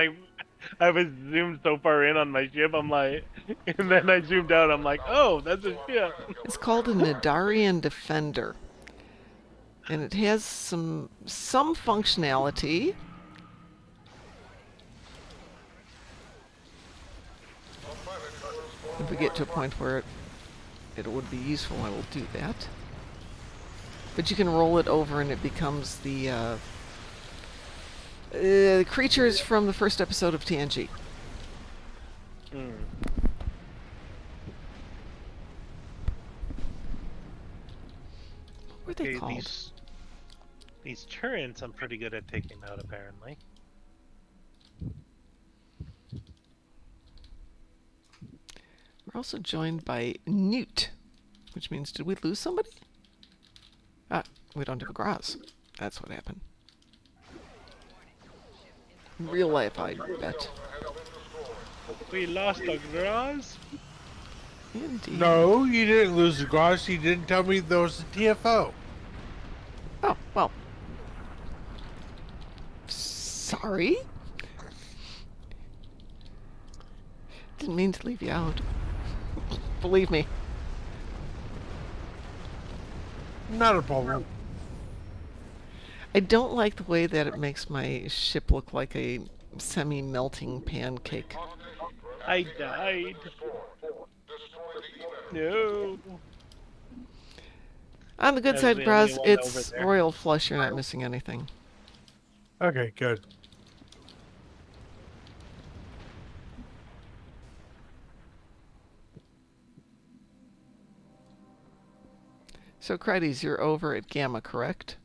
I was zoomed so far in on my ship. I'm like, and then I zoomed out. I'm like, oh, that's a ship. It's called a Nidarian Defender. And it has some functionality. If we get to a point where it would be useful, I will do that. But you can roll it over and it becomes the creatures from the first episode of TNG. Hmm. What were they called? These turrets I'm pretty good at taking out, apparently. We're also joined by Newt, which means, did we lose somebody? Ah, we don't have a Graz. That's what happened. Real life, I bet. We lost a Graz? Indeed. No, you didn't lose the Gross. You didn't tell me there was a TFO. Oh, well. Sorry? Didn't mean to leave you out. Believe me. Not a problem. I don't like the way that it makes my ship look like a semi-melting pancake. I died. No. On the good As side, the Graz, only one it's over there. royal flush. You're not missing anything. Okay, good. So, Crides, you're over at Gamma, correct?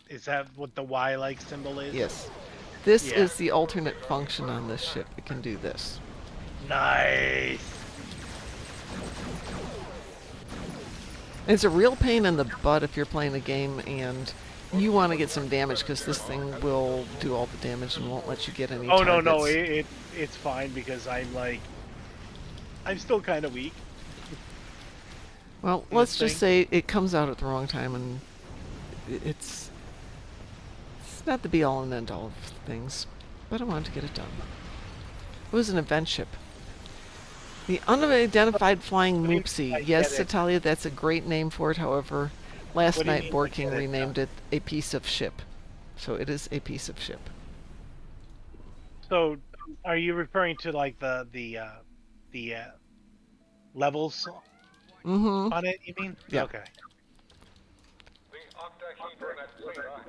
Is that what the Y-like symbol is? Yes. This Yeah. is the alternate function on this ship. It can do this. Nice. It's a real pain in the butt if you're playing a game and you want to get some damage, because this thing will do all the damage and won't let you get any Oh targets. no, it's fine because I'm still kind of weak. Well, let's just say it comes out at the wrong time, and it's not the be-all and end-all of things, but I wanted to get it done. It was an event ship. The Unidentified Flying Moopsie. Yes, Natalia, that's a great name for it. However, last What do you night mean, Board I King get it? renamed it a piece of ship. So it is a piece of ship. So, are you referring to like the levels Mm-hmm. on it? You mean? Yeah. Okay.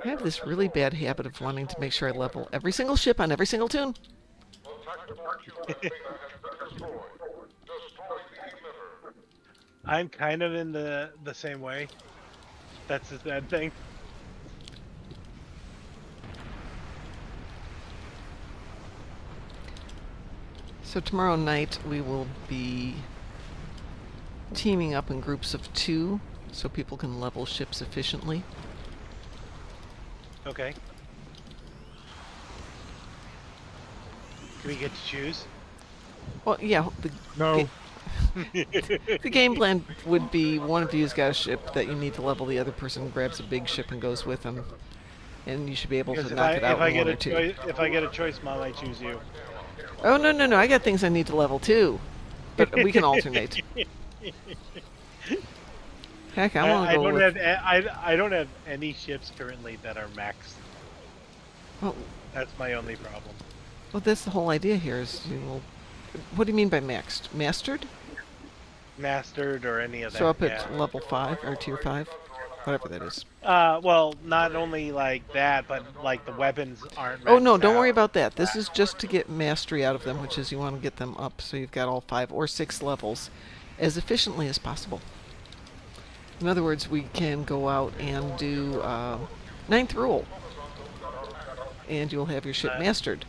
I have this really bad habit of wanting to make sure I level every single ship on every single tune. I'm kind of in the same way. That's the sad thing. So tomorrow night we will be teaming up in groups of 2 so people can level ships efficiently. Okay. Do we get to choose? Well, yeah, No. the game plan would be one of you's got a ship that you need to level, the other person grabs a big ship and goes with them, and you should be able Because to if knock I it out if I in get 1 a or 2. choice, if I get a choice, Mom, I choose you. Oh, no, I got things I need to level too, but we can alternate. Heck, I want to go with... I don't have any ships currently that are maxed. Well, That's my only problem. that's the whole idea here is, what do you mean by maxed? Mastered? Mastered or any of that. So up yeah. at level 5 or tier 5? Whatever that is. Well, not only like that, but like the weapons aren't. Oh no, maxed don't out. worry about that. This is just to get mastery out of them, which is you want to get them up so you've got all 5 or 6 levels as efficiently as possible. In other words, we can go out and do... Ninth rule. And you'll have your ship mastered.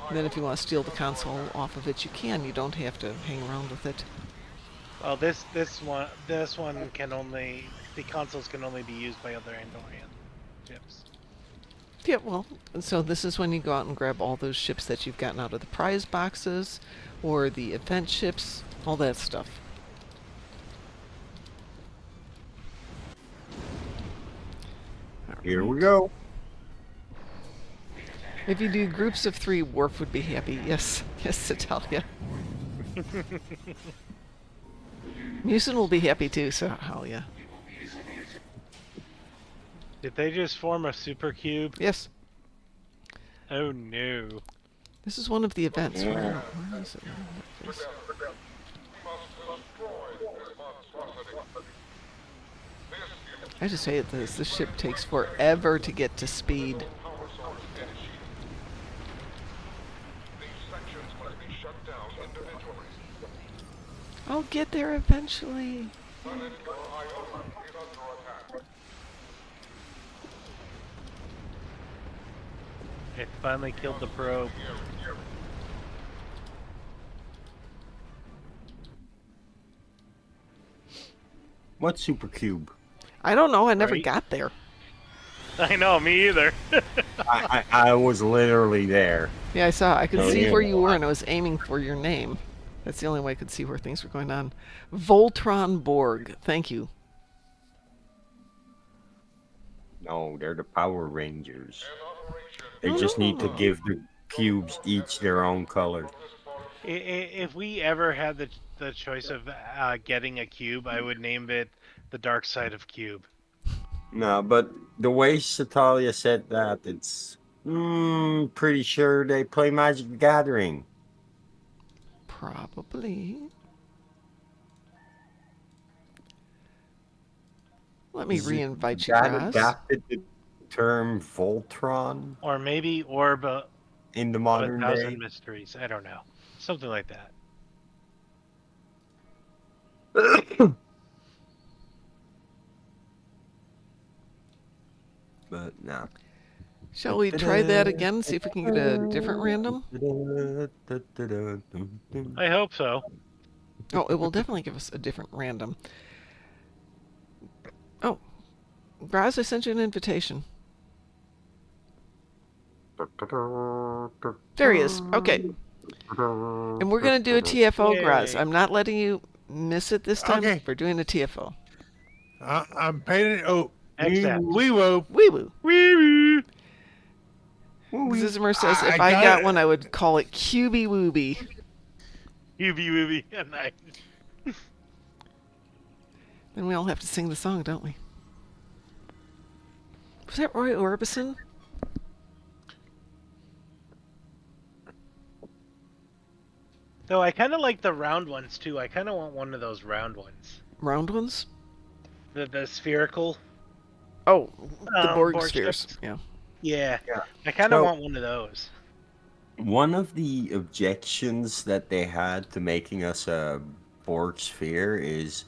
And then if you want to steal the console off of it, you can. You don't have to hang around with it. Well, this one can only, the consoles can only be used by other Andorian ships. Yeah, well, so this is when you go out and grab all those ships that you've gotten out of the prize boxes, or the event ships, all that stuff. Here we go. If you do groups of 3, Worf would be happy. Yes, yes, Italia. Musin will be happy too, so hell yeah. Did they just form a super cube? Yes. Oh no. This is one of the events. Where is it? I just hate this. This ship takes forever to get to speed. I'll get there eventually. It finally killed the probe. What supercube? I don't know. I never Right. got there. I know, me either. I was literally there. Yeah, I saw. I could Oh, see yeah. where you were, and I was aiming for your name. That's the only way I could see where things were going on. Voltron Borg. Thank you. No, they're the Power Rangers. They No, just no, need no, to no. give the cubes each their own color. If we ever had the choice of getting a cube, I would name it the Dark Side of Cube. No, but the way Satalia said that, it's pretty sure they play Magic the Gathering. Probably. Let me Is it re-invite you, that Graz. adapted the term Voltron Or maybe Orb of in the a modern Thousand day? Mysteries. I don't know. Something like that. But no. Shall we try that again? See if we can get a different random? I hope so. Oh, it will definitely give us a different random. Oh, Graz, I sent you an invitation. There he is. Okay. And we're going to do a TFO, Graz. Yay. I'm not letting you miss it this time. Okay. We're doing a TFO. I'm painting. Oh, Accept. we will. Wee woo. Wee Zizmer says I if I got got it. one, I would call it Cubie Wooby. wee. Nice. Then we all have to sing the song, don't we? Was that Roy Orbison? Though I kind of like the round ones too. I kind of want one of those round ones. Round ones? The spherical. Oh, the Borg Borg spheres. ships. Yeah. Yeah. Yeah. I kind of So- want one of those. One of the objections that they had to making us a Borg sphere is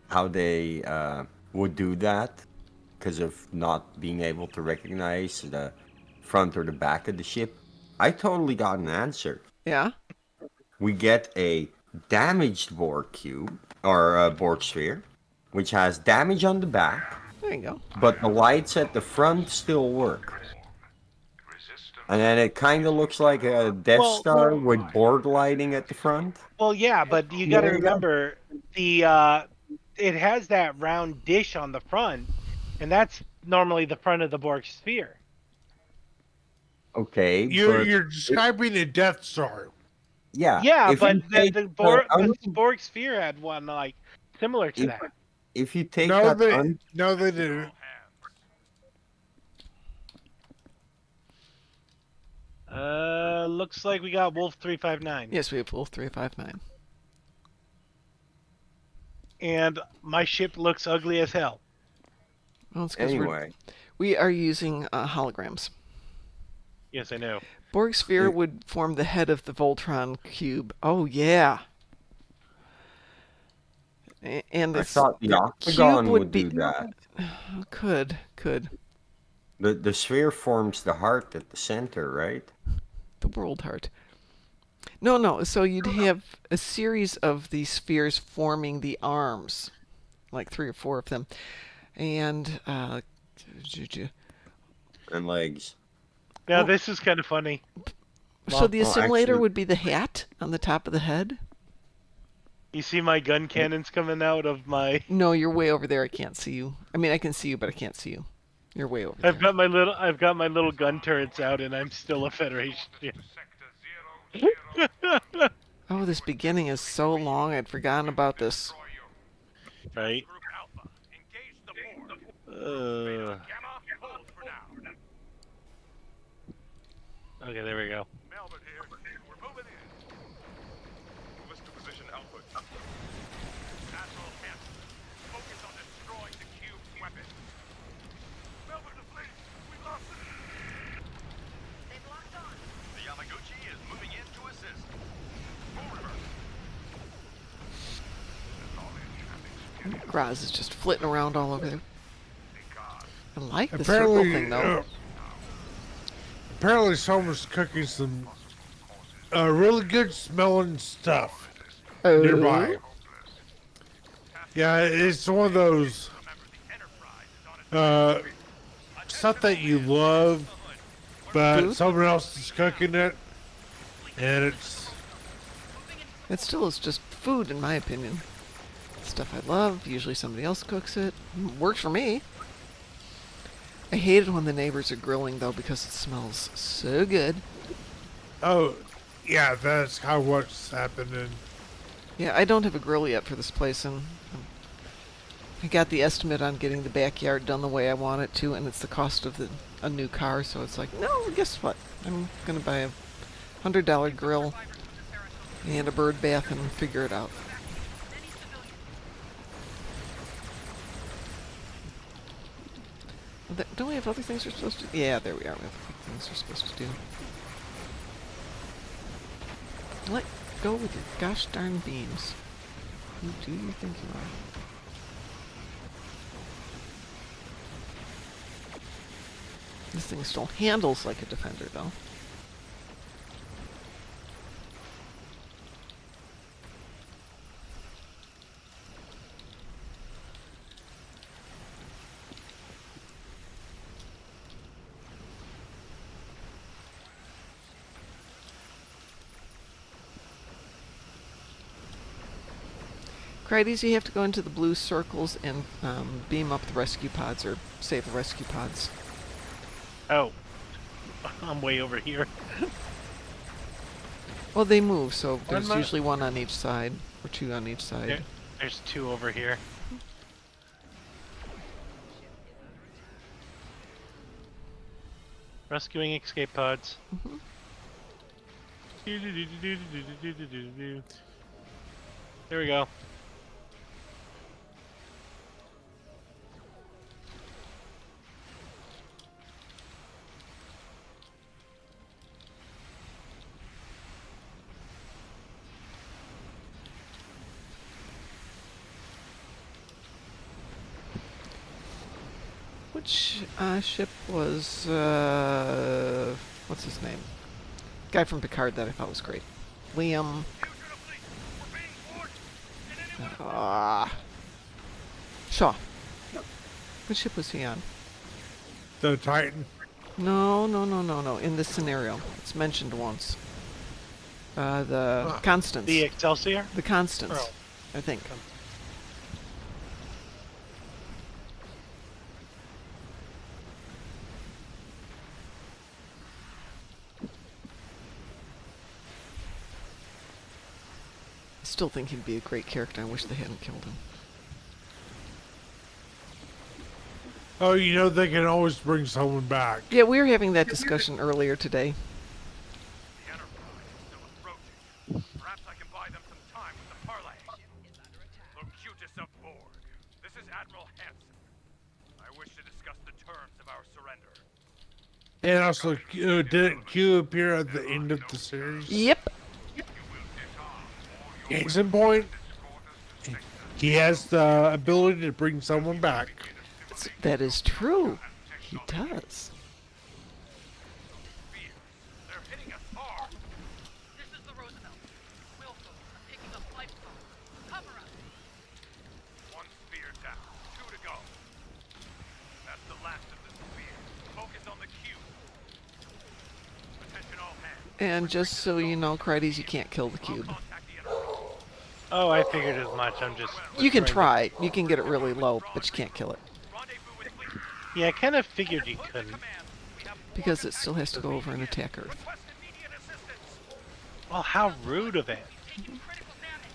how they would do that because of not being able to recognize the front or the back of the ship. I totally got an answer. Yeah? We get a damaged Borg cube or a Borg sphere, which has damage on the back, There you go. but the lights at the front still work. And then it kind of looks like a Death Well- Star with Borg lighting at the front. Well, yeah, but you got to There you go. remember the it has that round dish on the front, and that's normally the front of the Borg sphere. Okay, You're but describing a Death Star. yeah, Yeah, if but you the, take the, Borg, un- the Borg sphere had one like similar to If- that. if you take No, that they didn't. Looks like we got Wolf 359, Yes, we have Wolf 359. and my ship looks ugly as hell. Well, it's 'cause anyway, we are using holograms. Yes, I know. Borg sphere Yeah. would form the head of the Voltron cube. Oh, yeah. And I the thought the cube Octagon would would be do that. could. The sphere forms the heart at the center, right? The world heart. No. So you'd have a series of these spheres forming the arms, like 3 or 4 of them, and And legs. Yeah, Well- this is kind of funny. so the Well, assimilator actually- would be the hat on the top of the head. You see my gun cannons coming out of my. No, you're way over there. I can't see you. I mean, I can see you, but I can't see you. You're way over there. I've got my little gun turrets out, and I'm still a Federation. Oh, this beginning is so long. I'd forgotten about this. Right. Okay, there we go. Melvin here. We're moving in. Move us to position output. Natural Hansen. Focus on destroying the cube's weapon. Melvin to fleet. We lost it. They've locked on. The Yamaguchi is moving in to assist. Full reverse. Graz is just flitting around all over there. I like the Apparently, circle thing, though. Apparently, someone's cooking some really good smelling stuff nearby. Yeah, it's one of those stuff that you love, but Food? someone else is cooking it, and it's It still is just food, in my opinion. Stuff I love. Usually somebody else cooks it. Works for me. I hate it when the neighbors are grilling, though, because it smells so good. oh yeah, that's how what's happening. Yeah, I don't have a grill yet for this place, and I got the estimate on getting the backyard done the way I want it to, and it's the cost of a new car, so it's like, no, guess what? I'm going to buy a $100 grill and a bird bath and figure it out. Don't we have other things we're supposed to do? Yeah, there we are. We have other things we're supposed to do. Let go with your gosh darn beams. Who do you think you are? This thing still handles like a defender, though. Crides, you have to go into the blue circles and beam up the rescue pods, or save the rescue pods. Oh, I'm way over here. Well, they move, so Where there's am I? usually one on each side, or 2 on each side. There's 2 over here. Rescuing escape pods. There we go. Which ship was, what's his name? Guy from Picard that I thought was great. Liam. Shaw. What ship was he on? The Titan. No. In this scenario. It's mentioned once. The Constance. The Excelsior? The Constance, Oh. I think. I still think he'd be a great character. I wish they hadn't killed him. Oh, you know they can always bring someone back. Yeah, we were having that discussion earlier today. The Enterprise is still approaching. Perhaps I can buy them some time with the parlay. Locutus of Borg. This is Admiral Hansen. I wish to discuss the terms of our surrender. And also, didn't Q appear at the end of the series? Yep. Case in point, he has the ability to bring someone back. That is true. He does. They're hitting us hard. This is the Roosevelt. Willful. I'm picking up life phone. Cover us. One spear down. 2 to go. That's the last of the spear. Focus on the cube. Attention all hands. And just so you know, Crides, you can't kill the I'll cube. contact the enemy. Oh, I figured as much. I'm just. You can trying to- try. You can get it really low, but you can't kill it. Rendezvous with fleet. Yeah, I kind of figured you couldn't. Command. We have Because it still has to go over and attack Earth. request immediate assistance. Well, how rude of it.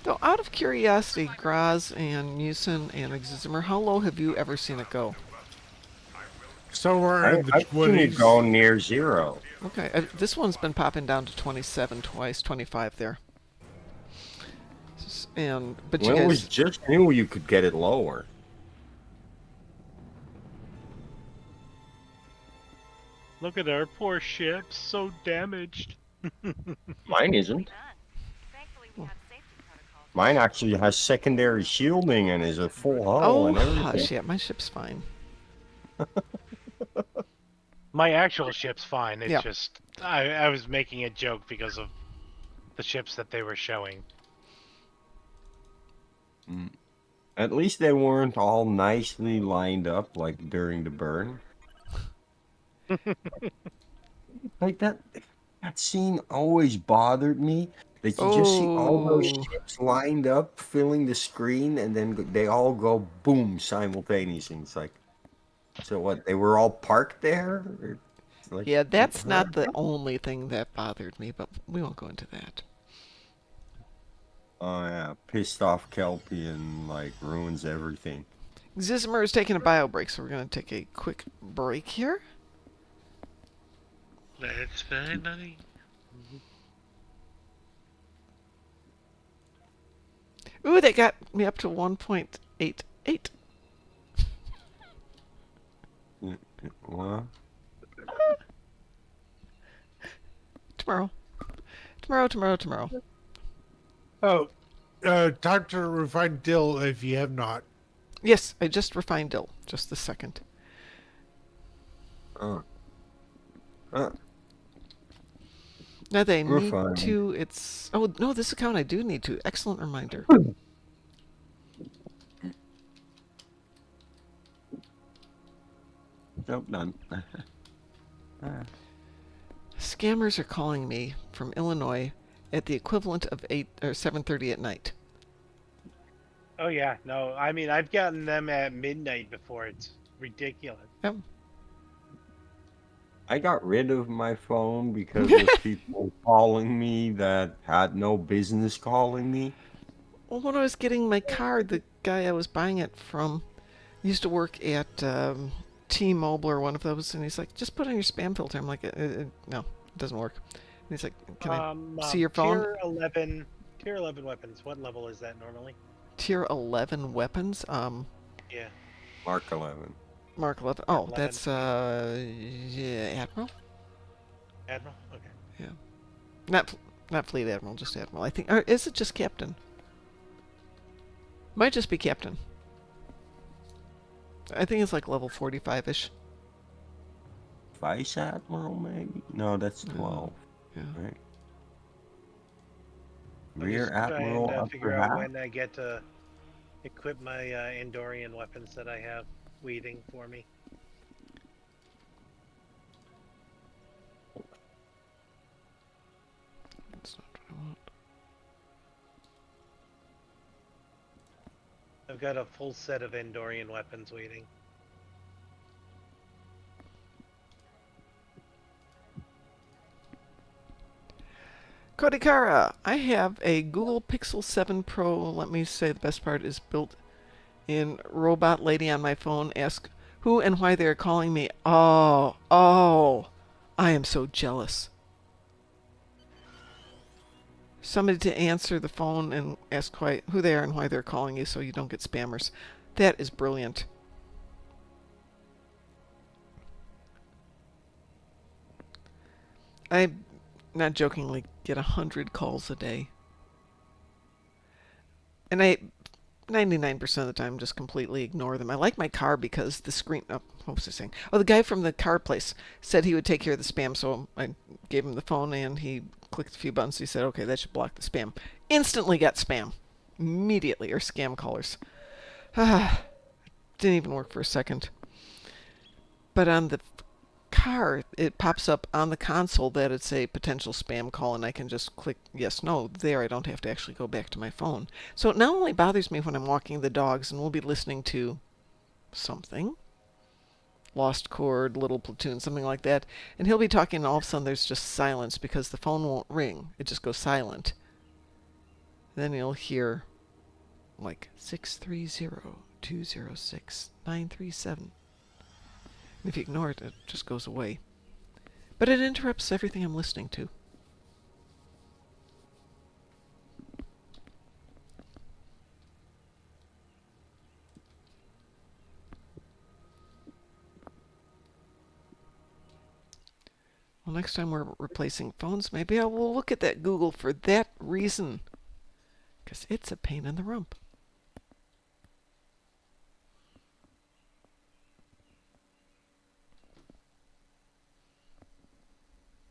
Though, out of curiosity, Graz and Musin and Exizmer, how low have you ever seen it go? Somewhere in the I've seen it 20s. go near 0. Okay, this one's been popping down to 27 twice, 25 there. But you Well, it guys, was just new you could get it lower. Look at our poor ship, so damaged. Mine isn't. Thankfully, we have safety protocols. Mine actually has secondary shielding and is a full hull oh and everything. hush, yeah, my ship's fine. My actual ship's fine. It's Yeah. just I was making a joke because of the ships that they were showing. At least they weren't all nicely lined up like during the burn. Like that scene always bothered me. That you just see all those Oh. ships lined up, filling the screen, and then they all go boom simultaneously. It's like, so what? They were all parked there? Or, like, Yeah, that's not the only thing that bothered me, but we won't go into that. Oh yeah, pissed off Kelpie and like ruins everything. Exizmer is taking a bio break, so we're going to take a quick break here. That's fine, buddy. Ooh, they got me up to 1.88. What? Tomorrow. Oh, talk to Refined Dill if you have not. Yes, I just refined Dill. Just the second. Now they need Refined. to. It's. Oh, no, this account I do need to. Excellent reminder. Nope, done. Scammers are calling me from Illinois at the equivalent of 8 or 7:30 at night. Oh yeah, no, I mean I've gotten them at midnight before. It's ridiculous. Yep. I got rid of my phone because of people calling me that had no business calling me. Well, when I was getting my card, the guy I was buying it from used to work at T-Mobile or one of those, and he's like, "Just put on your spam filter." I'm like, "No, it doesn't work." And he's like, "Can I see your phone?" Tier 11 weapons. What level is that normally? Tier 11 weapons. Yeah. Mark 11. Mark 11. Oh, 11. that's yeah, Admiral. Admiral. Okay. Yeah, not Fleet Admiral, just Admiral. I think. Or is it just Captain? Might just be Captain. I think it's like level 45-ish. Vice Admiral, maybe? No, that's 12. Yeah. Right. I'm Rear just trying Admiral to upper figure out half? when I get to equip my Endorian weapons that I have waiting for me. That's not what I want. I've got a full set of Endorian weapons waiting. Kodikara, I have a Google Pixel 7 Pro. Let me say the best part is built in Robot Lady on my phone. Ask who and why they're calling me. Oh, I am so jealous. Somebody to answer the phone and ask who they are and why they're calling you so you don't get spammers. That is brilliant. I, not jokingly, get 100 calls a day. And 99% of the time, just completely ignore them. I like my car because the screen. Oh, what was I saying? Oh, the guy from the car place said he would take care of the spam, so I gave him the phone and he clicked a few buttons. He said, okay, that should block the spam. Instantly got spam. Immediately, or scam callers. Didn't even work for a second. But on the car, it pops up on the console that it's a potential spam call, and I can just click yes, no there. I don't have to actually go back to my phone. So it not only bothers me when I'm walking the dogs and we'll be listening to something, Lost Chord, Little Platoon, something like that, and he'll be talking and all of a sudden there's just silence because the phone won't ring. It just goes silent. Then you'll hear like 630-206-937. And if you ignore it, it just goes away. But it interrupts everything I'm listening to. Well, next time we're replacing phones, maybe I will look at that Google for that reason. Because it's a pain in the rump.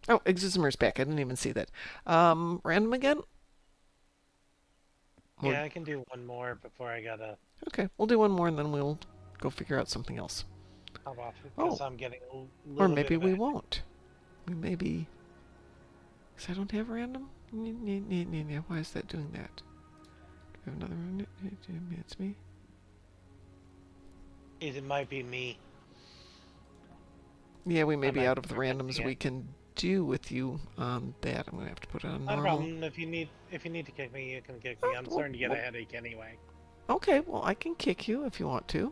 Oh, Exismer's back. I didn't even see that. Random again? Yeah, I can do one more before I gotta Okay, we'll do one more and then we'll go figure out something else. hop off because I'm getting a little Or bit maybe of we a- won't. We may be... Because I don't have random? Why is that doing that? Do we have another one? It's me. It might be me. Yeah, we may I be might out of the be correcting randoms it. we can do with you on that. I'm going to have to put it on Not a normal. problem. If you need to kick me, you can kick me. I'm starting to get a headache anyway. Okay, well, I can kick you if you want to.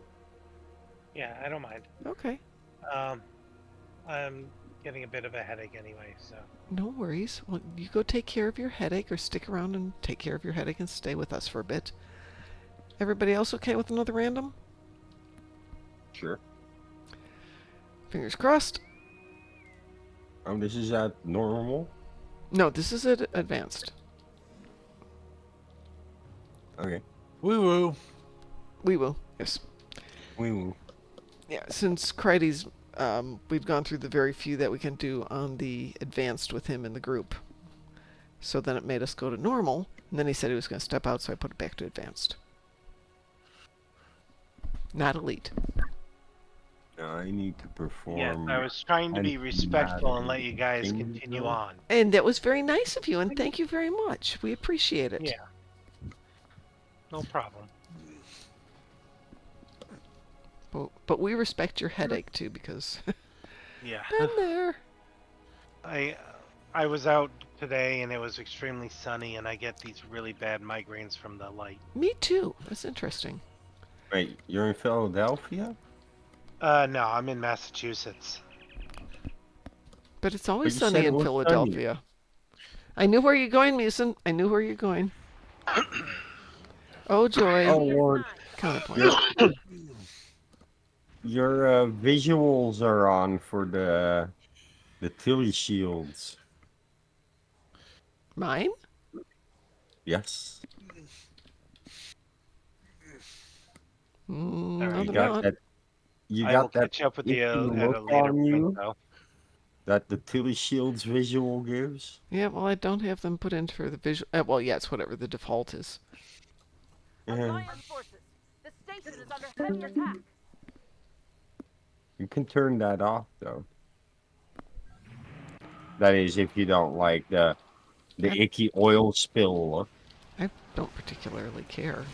Yeah, I don't mind. Okay. I'm getting a bit of a headache anyway, so. No worries. Well, you go take care of your headache or stick around and take care of your headache and stay with us for a bit. Everybody else okay with another random? Sure. Fingers crossed. This is at normal? No, this is at advanced. Okay. Woo woo. We will, yes. We will. Yeah, since Crichton's, we've gone through the very few that we can do on the advanced with him in the group. So then it made us go to normal, and then he said he was going to step out, so I put it back to advanced. Not elite. I need to perform. Yes, I was trying to be respectful and let you guys continue on. And that was very nice of you, and thank you very much. We appreciate it. Yeah. No problem. But we respect your headache too, because Yeah. been there. I was out today and it was extremely sunny and I get these really bad migraines from the light. Me too. That's interesting. Wait, you're in Philadelphia? No, I'm in Massachusetts. But it's always you sunny said it in was Philadelphia. I knew where you're going, Mason. I knew where you're going. Oh, joy. Oh, Lord. Counterpoint. Your visuals are on for the Tilly shields. Mine? Yes. No, You they're got not. that. You I will got that catch up with you itchy at a look later on point, you though. that the Tilly shields visual gives. Yeah, well, I don't have them put in for the visual. Well, yeah, it's whatever the default is. Alliance forces, the station is under heavy attack. You can turn that off though. That is, if you don't like the icky oil spill look. I don't particularly care.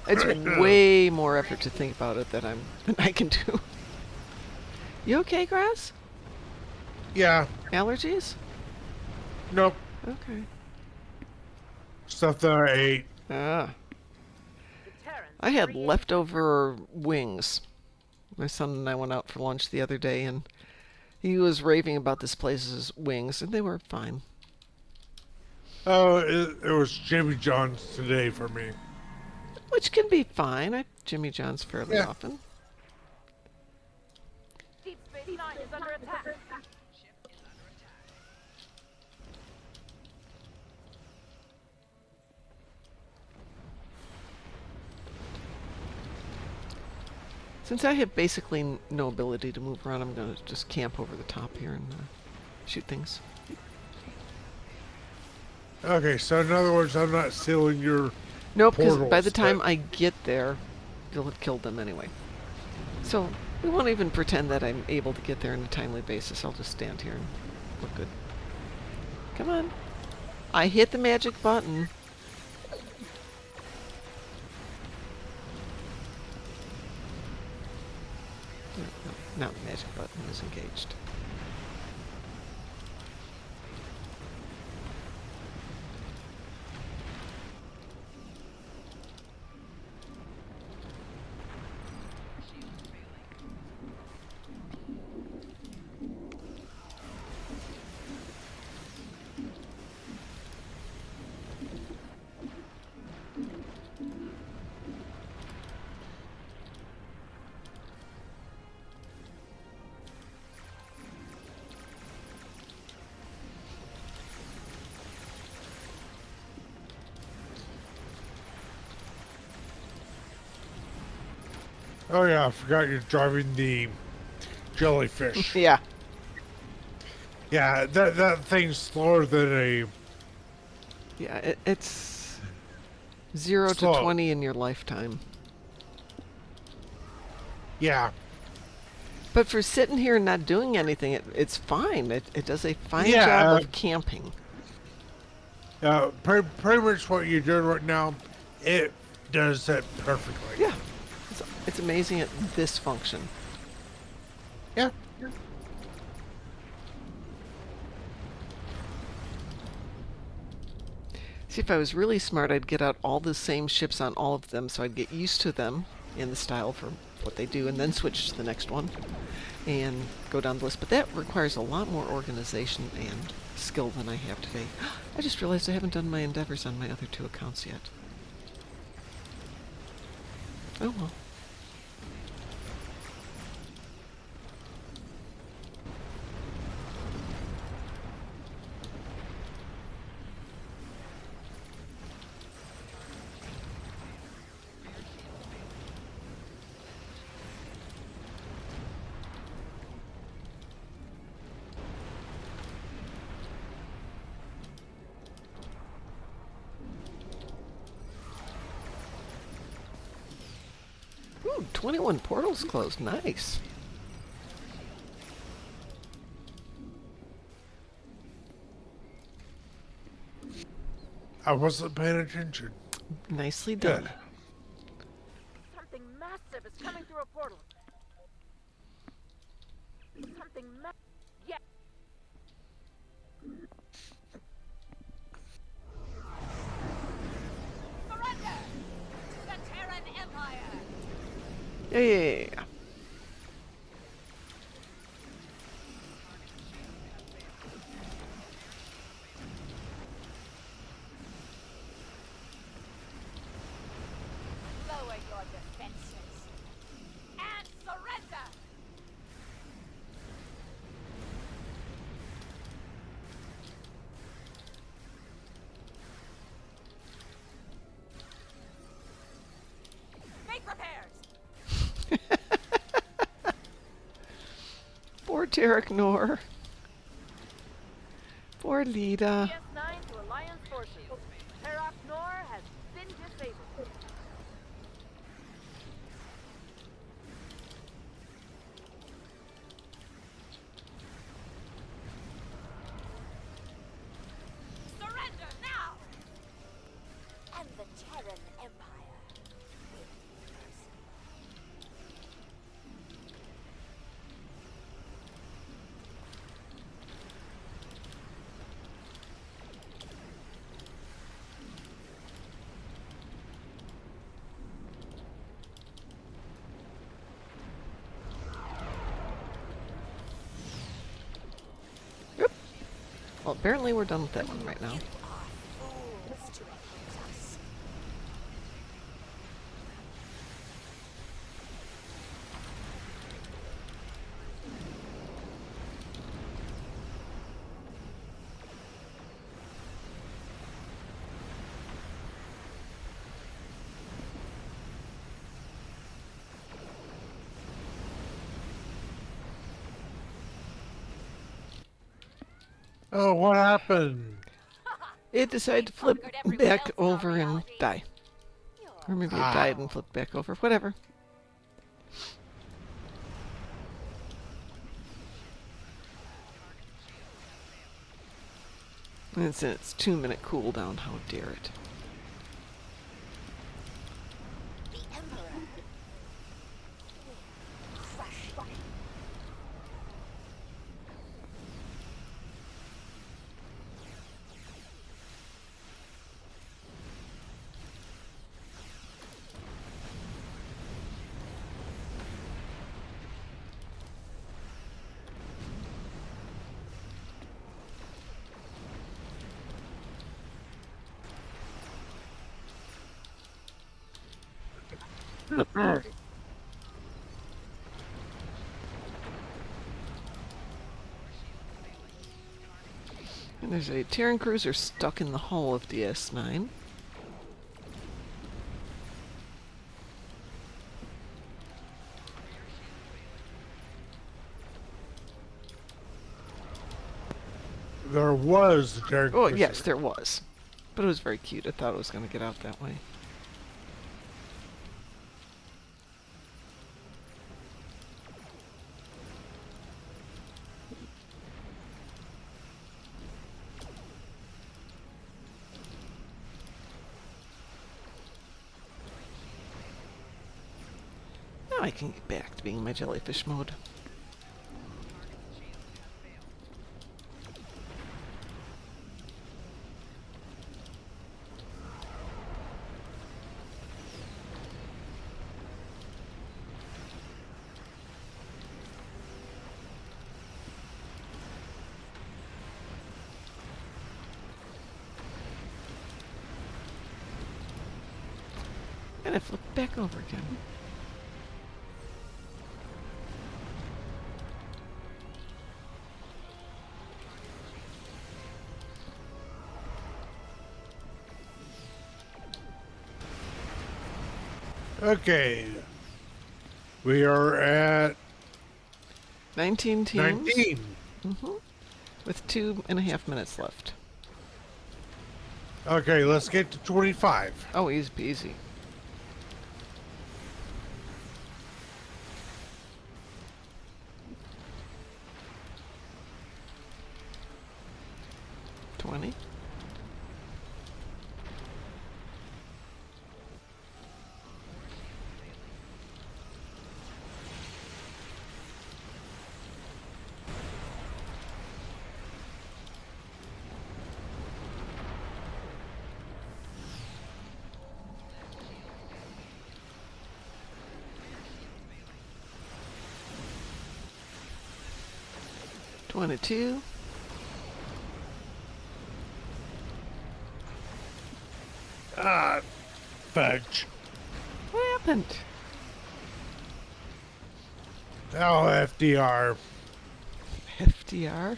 It's way more effort to think about it than I can do. You okay, Grass? Yeah. Allergies? Nope. Okay. Stuff that I ate. Ah. I had leftover wings. My son and I went out for lunch the other day, and he was raving about this place's wings, and they were fine. Oh, it was Jimmy John's today for me. Which can be fine. I Jimmy John's fairly often. Deep Space Nine is under attack. Since I have basically no ability to move around, I'm going to just camp over the top here and shoot things. Okay, so in other words, I'm not sealing your Nope, because by portals, the time but- I get there, you'll have killed them anyway. So we won't even pretend that I'm able to get there on a timely basis. I'll just stand here and look good. Come on. I hit the magic button. No, the magic button is engaged. Oh yeah, I forgot you're driving the jellyfish. Yeah. Yeah, that thing's slower than a... Yeah, it's 0 Slow. to 20 in your lifetime. Yeah. But for sitting here and not doing anything, it's fine. It does a fine Yeah, job of camping. Pretty much what you're doing right now, it does it perfectly. Yeah. It's amazing at this function. Yeah. See, if I was really smart, I'd get out all the same ships on all of them, so I'd get used to them in the style for what they do, and then switch to the next one and go down the list. But that requires a lot more organization and skill than I have today. I just realized I haven't done my endeavors on my other 2 accounts yet. Oh well. Ooh, 21 portals closed. Nice. I wasn't paying attention. Nicely done. Good. Something massive is coming through a portal. Something yeah. Surrender to the Terran Empire! Yeah. Lower your defenses and surrender! Make repairs! Poor Tarek Nor. Poor Lita. DS9 to Alliance forces. Terok Nor has been disabled. Surrender now! And the Terran Empire will be merciful. Well, apparently we're done with that one right now. Fools to oppose us. Oh, what happened? It decided to flip back over and die. Or maybe it died and flipped back over. Whatever. And it's in its 2-minute cooldown. How dare it? The Emperor. Crush. And there's a Terran cruiser stuck in the hull of DS9. There was a Terran Oh, cruiser. yes, there was. But it was very cute. I thought it was going to get out that way. Now I can get back to being in my jellyfish mode. And I flip back over again. Okay. We are at 19 teams. 19. With 2.5 minutes left. Okay, let's get to 25. Oh, easy peasy. $20. $22. Ah, fudge. What happened? Oh, FDR. FDR?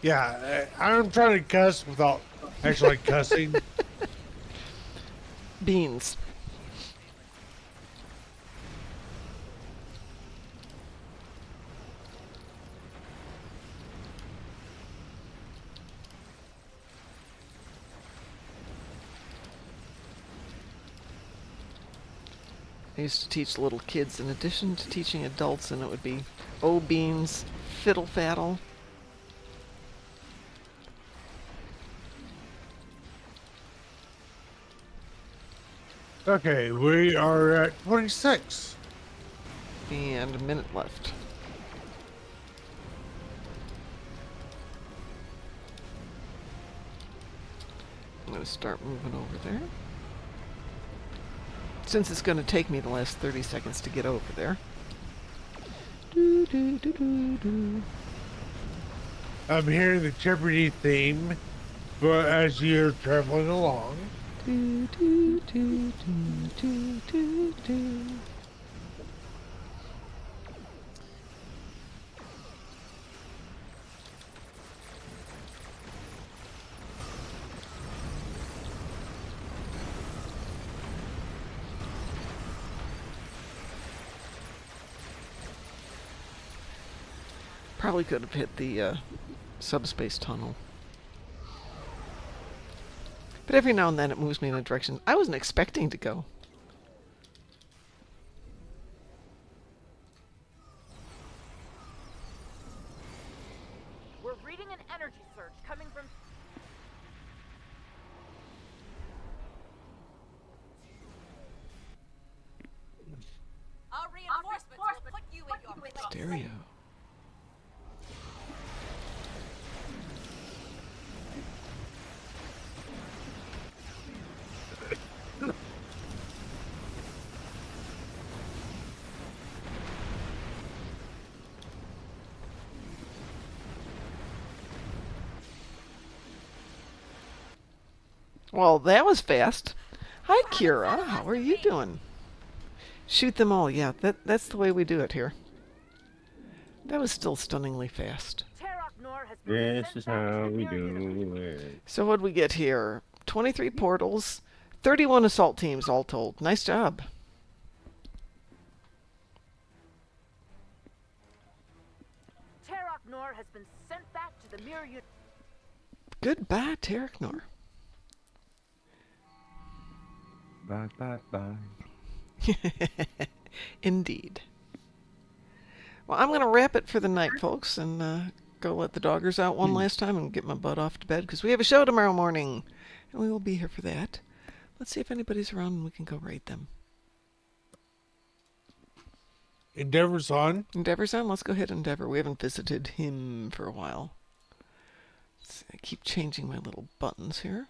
Yeah, I'm trying to cuss without actually cussing. Beans. I used to teach little kids in addition to teaching adults, and it would be beans, fiddle faddle. Okay, we are at 26. And a minute left. I'm going to start moving over there. Since it's going to take me the last 30 seconds to get over there. I'm hearing the Jeopardy theme, but as you're traveling along. Probably could have hit the subspace tunnel. But every now and then it moves me in a direction I wasn't expecting to go. We're reading an energy surge coming from... Our reinforcements will put you in your place. Stereo. Well, that was fast. Hi, Kira. How are you doing? Shoot them all. Yeah, that's the way we do it here. That was still stunningly fast. This is how we do it. So what'd we get here? 23 portals, 31 assault teams all told. Nice job. Teroknor has been sent back to the mirror unit. Goodbye, Teroknor. Bye, bye, bye. Indeed. Well, I'm going to wrap it for the night, folks, and go let the doggers out one last time and get my butt off to bed, because we have a show tomorrow morning, and we will be here for that. Let's see if anybody's around and we can go raid them. Endeavor's on. Endeavor's on. Let's go hit Endeavor. We haven't visited him for a while. I keep changing my little buttons here.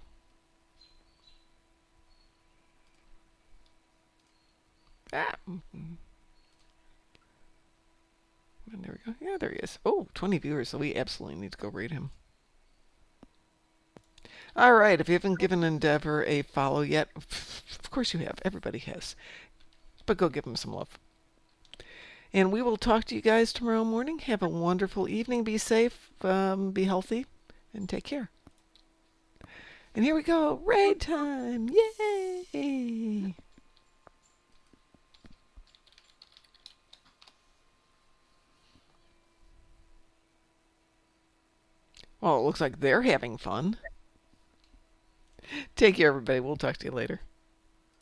And there we go. Yeah, there he is. Oh, 20 viewers, so we absolutely need to go raid him. All right, if you haven't given Endeavor a follow yet, of course you have. Everybody has. But go give him some love. And we will talk to you guys tomorrow morning. Have a wonderful evening. Be safe, be healthy, and take care. And here we go. Raid time. Yay! Well, it looks like they're having fun. Take care, everybody. We'll talk to you later.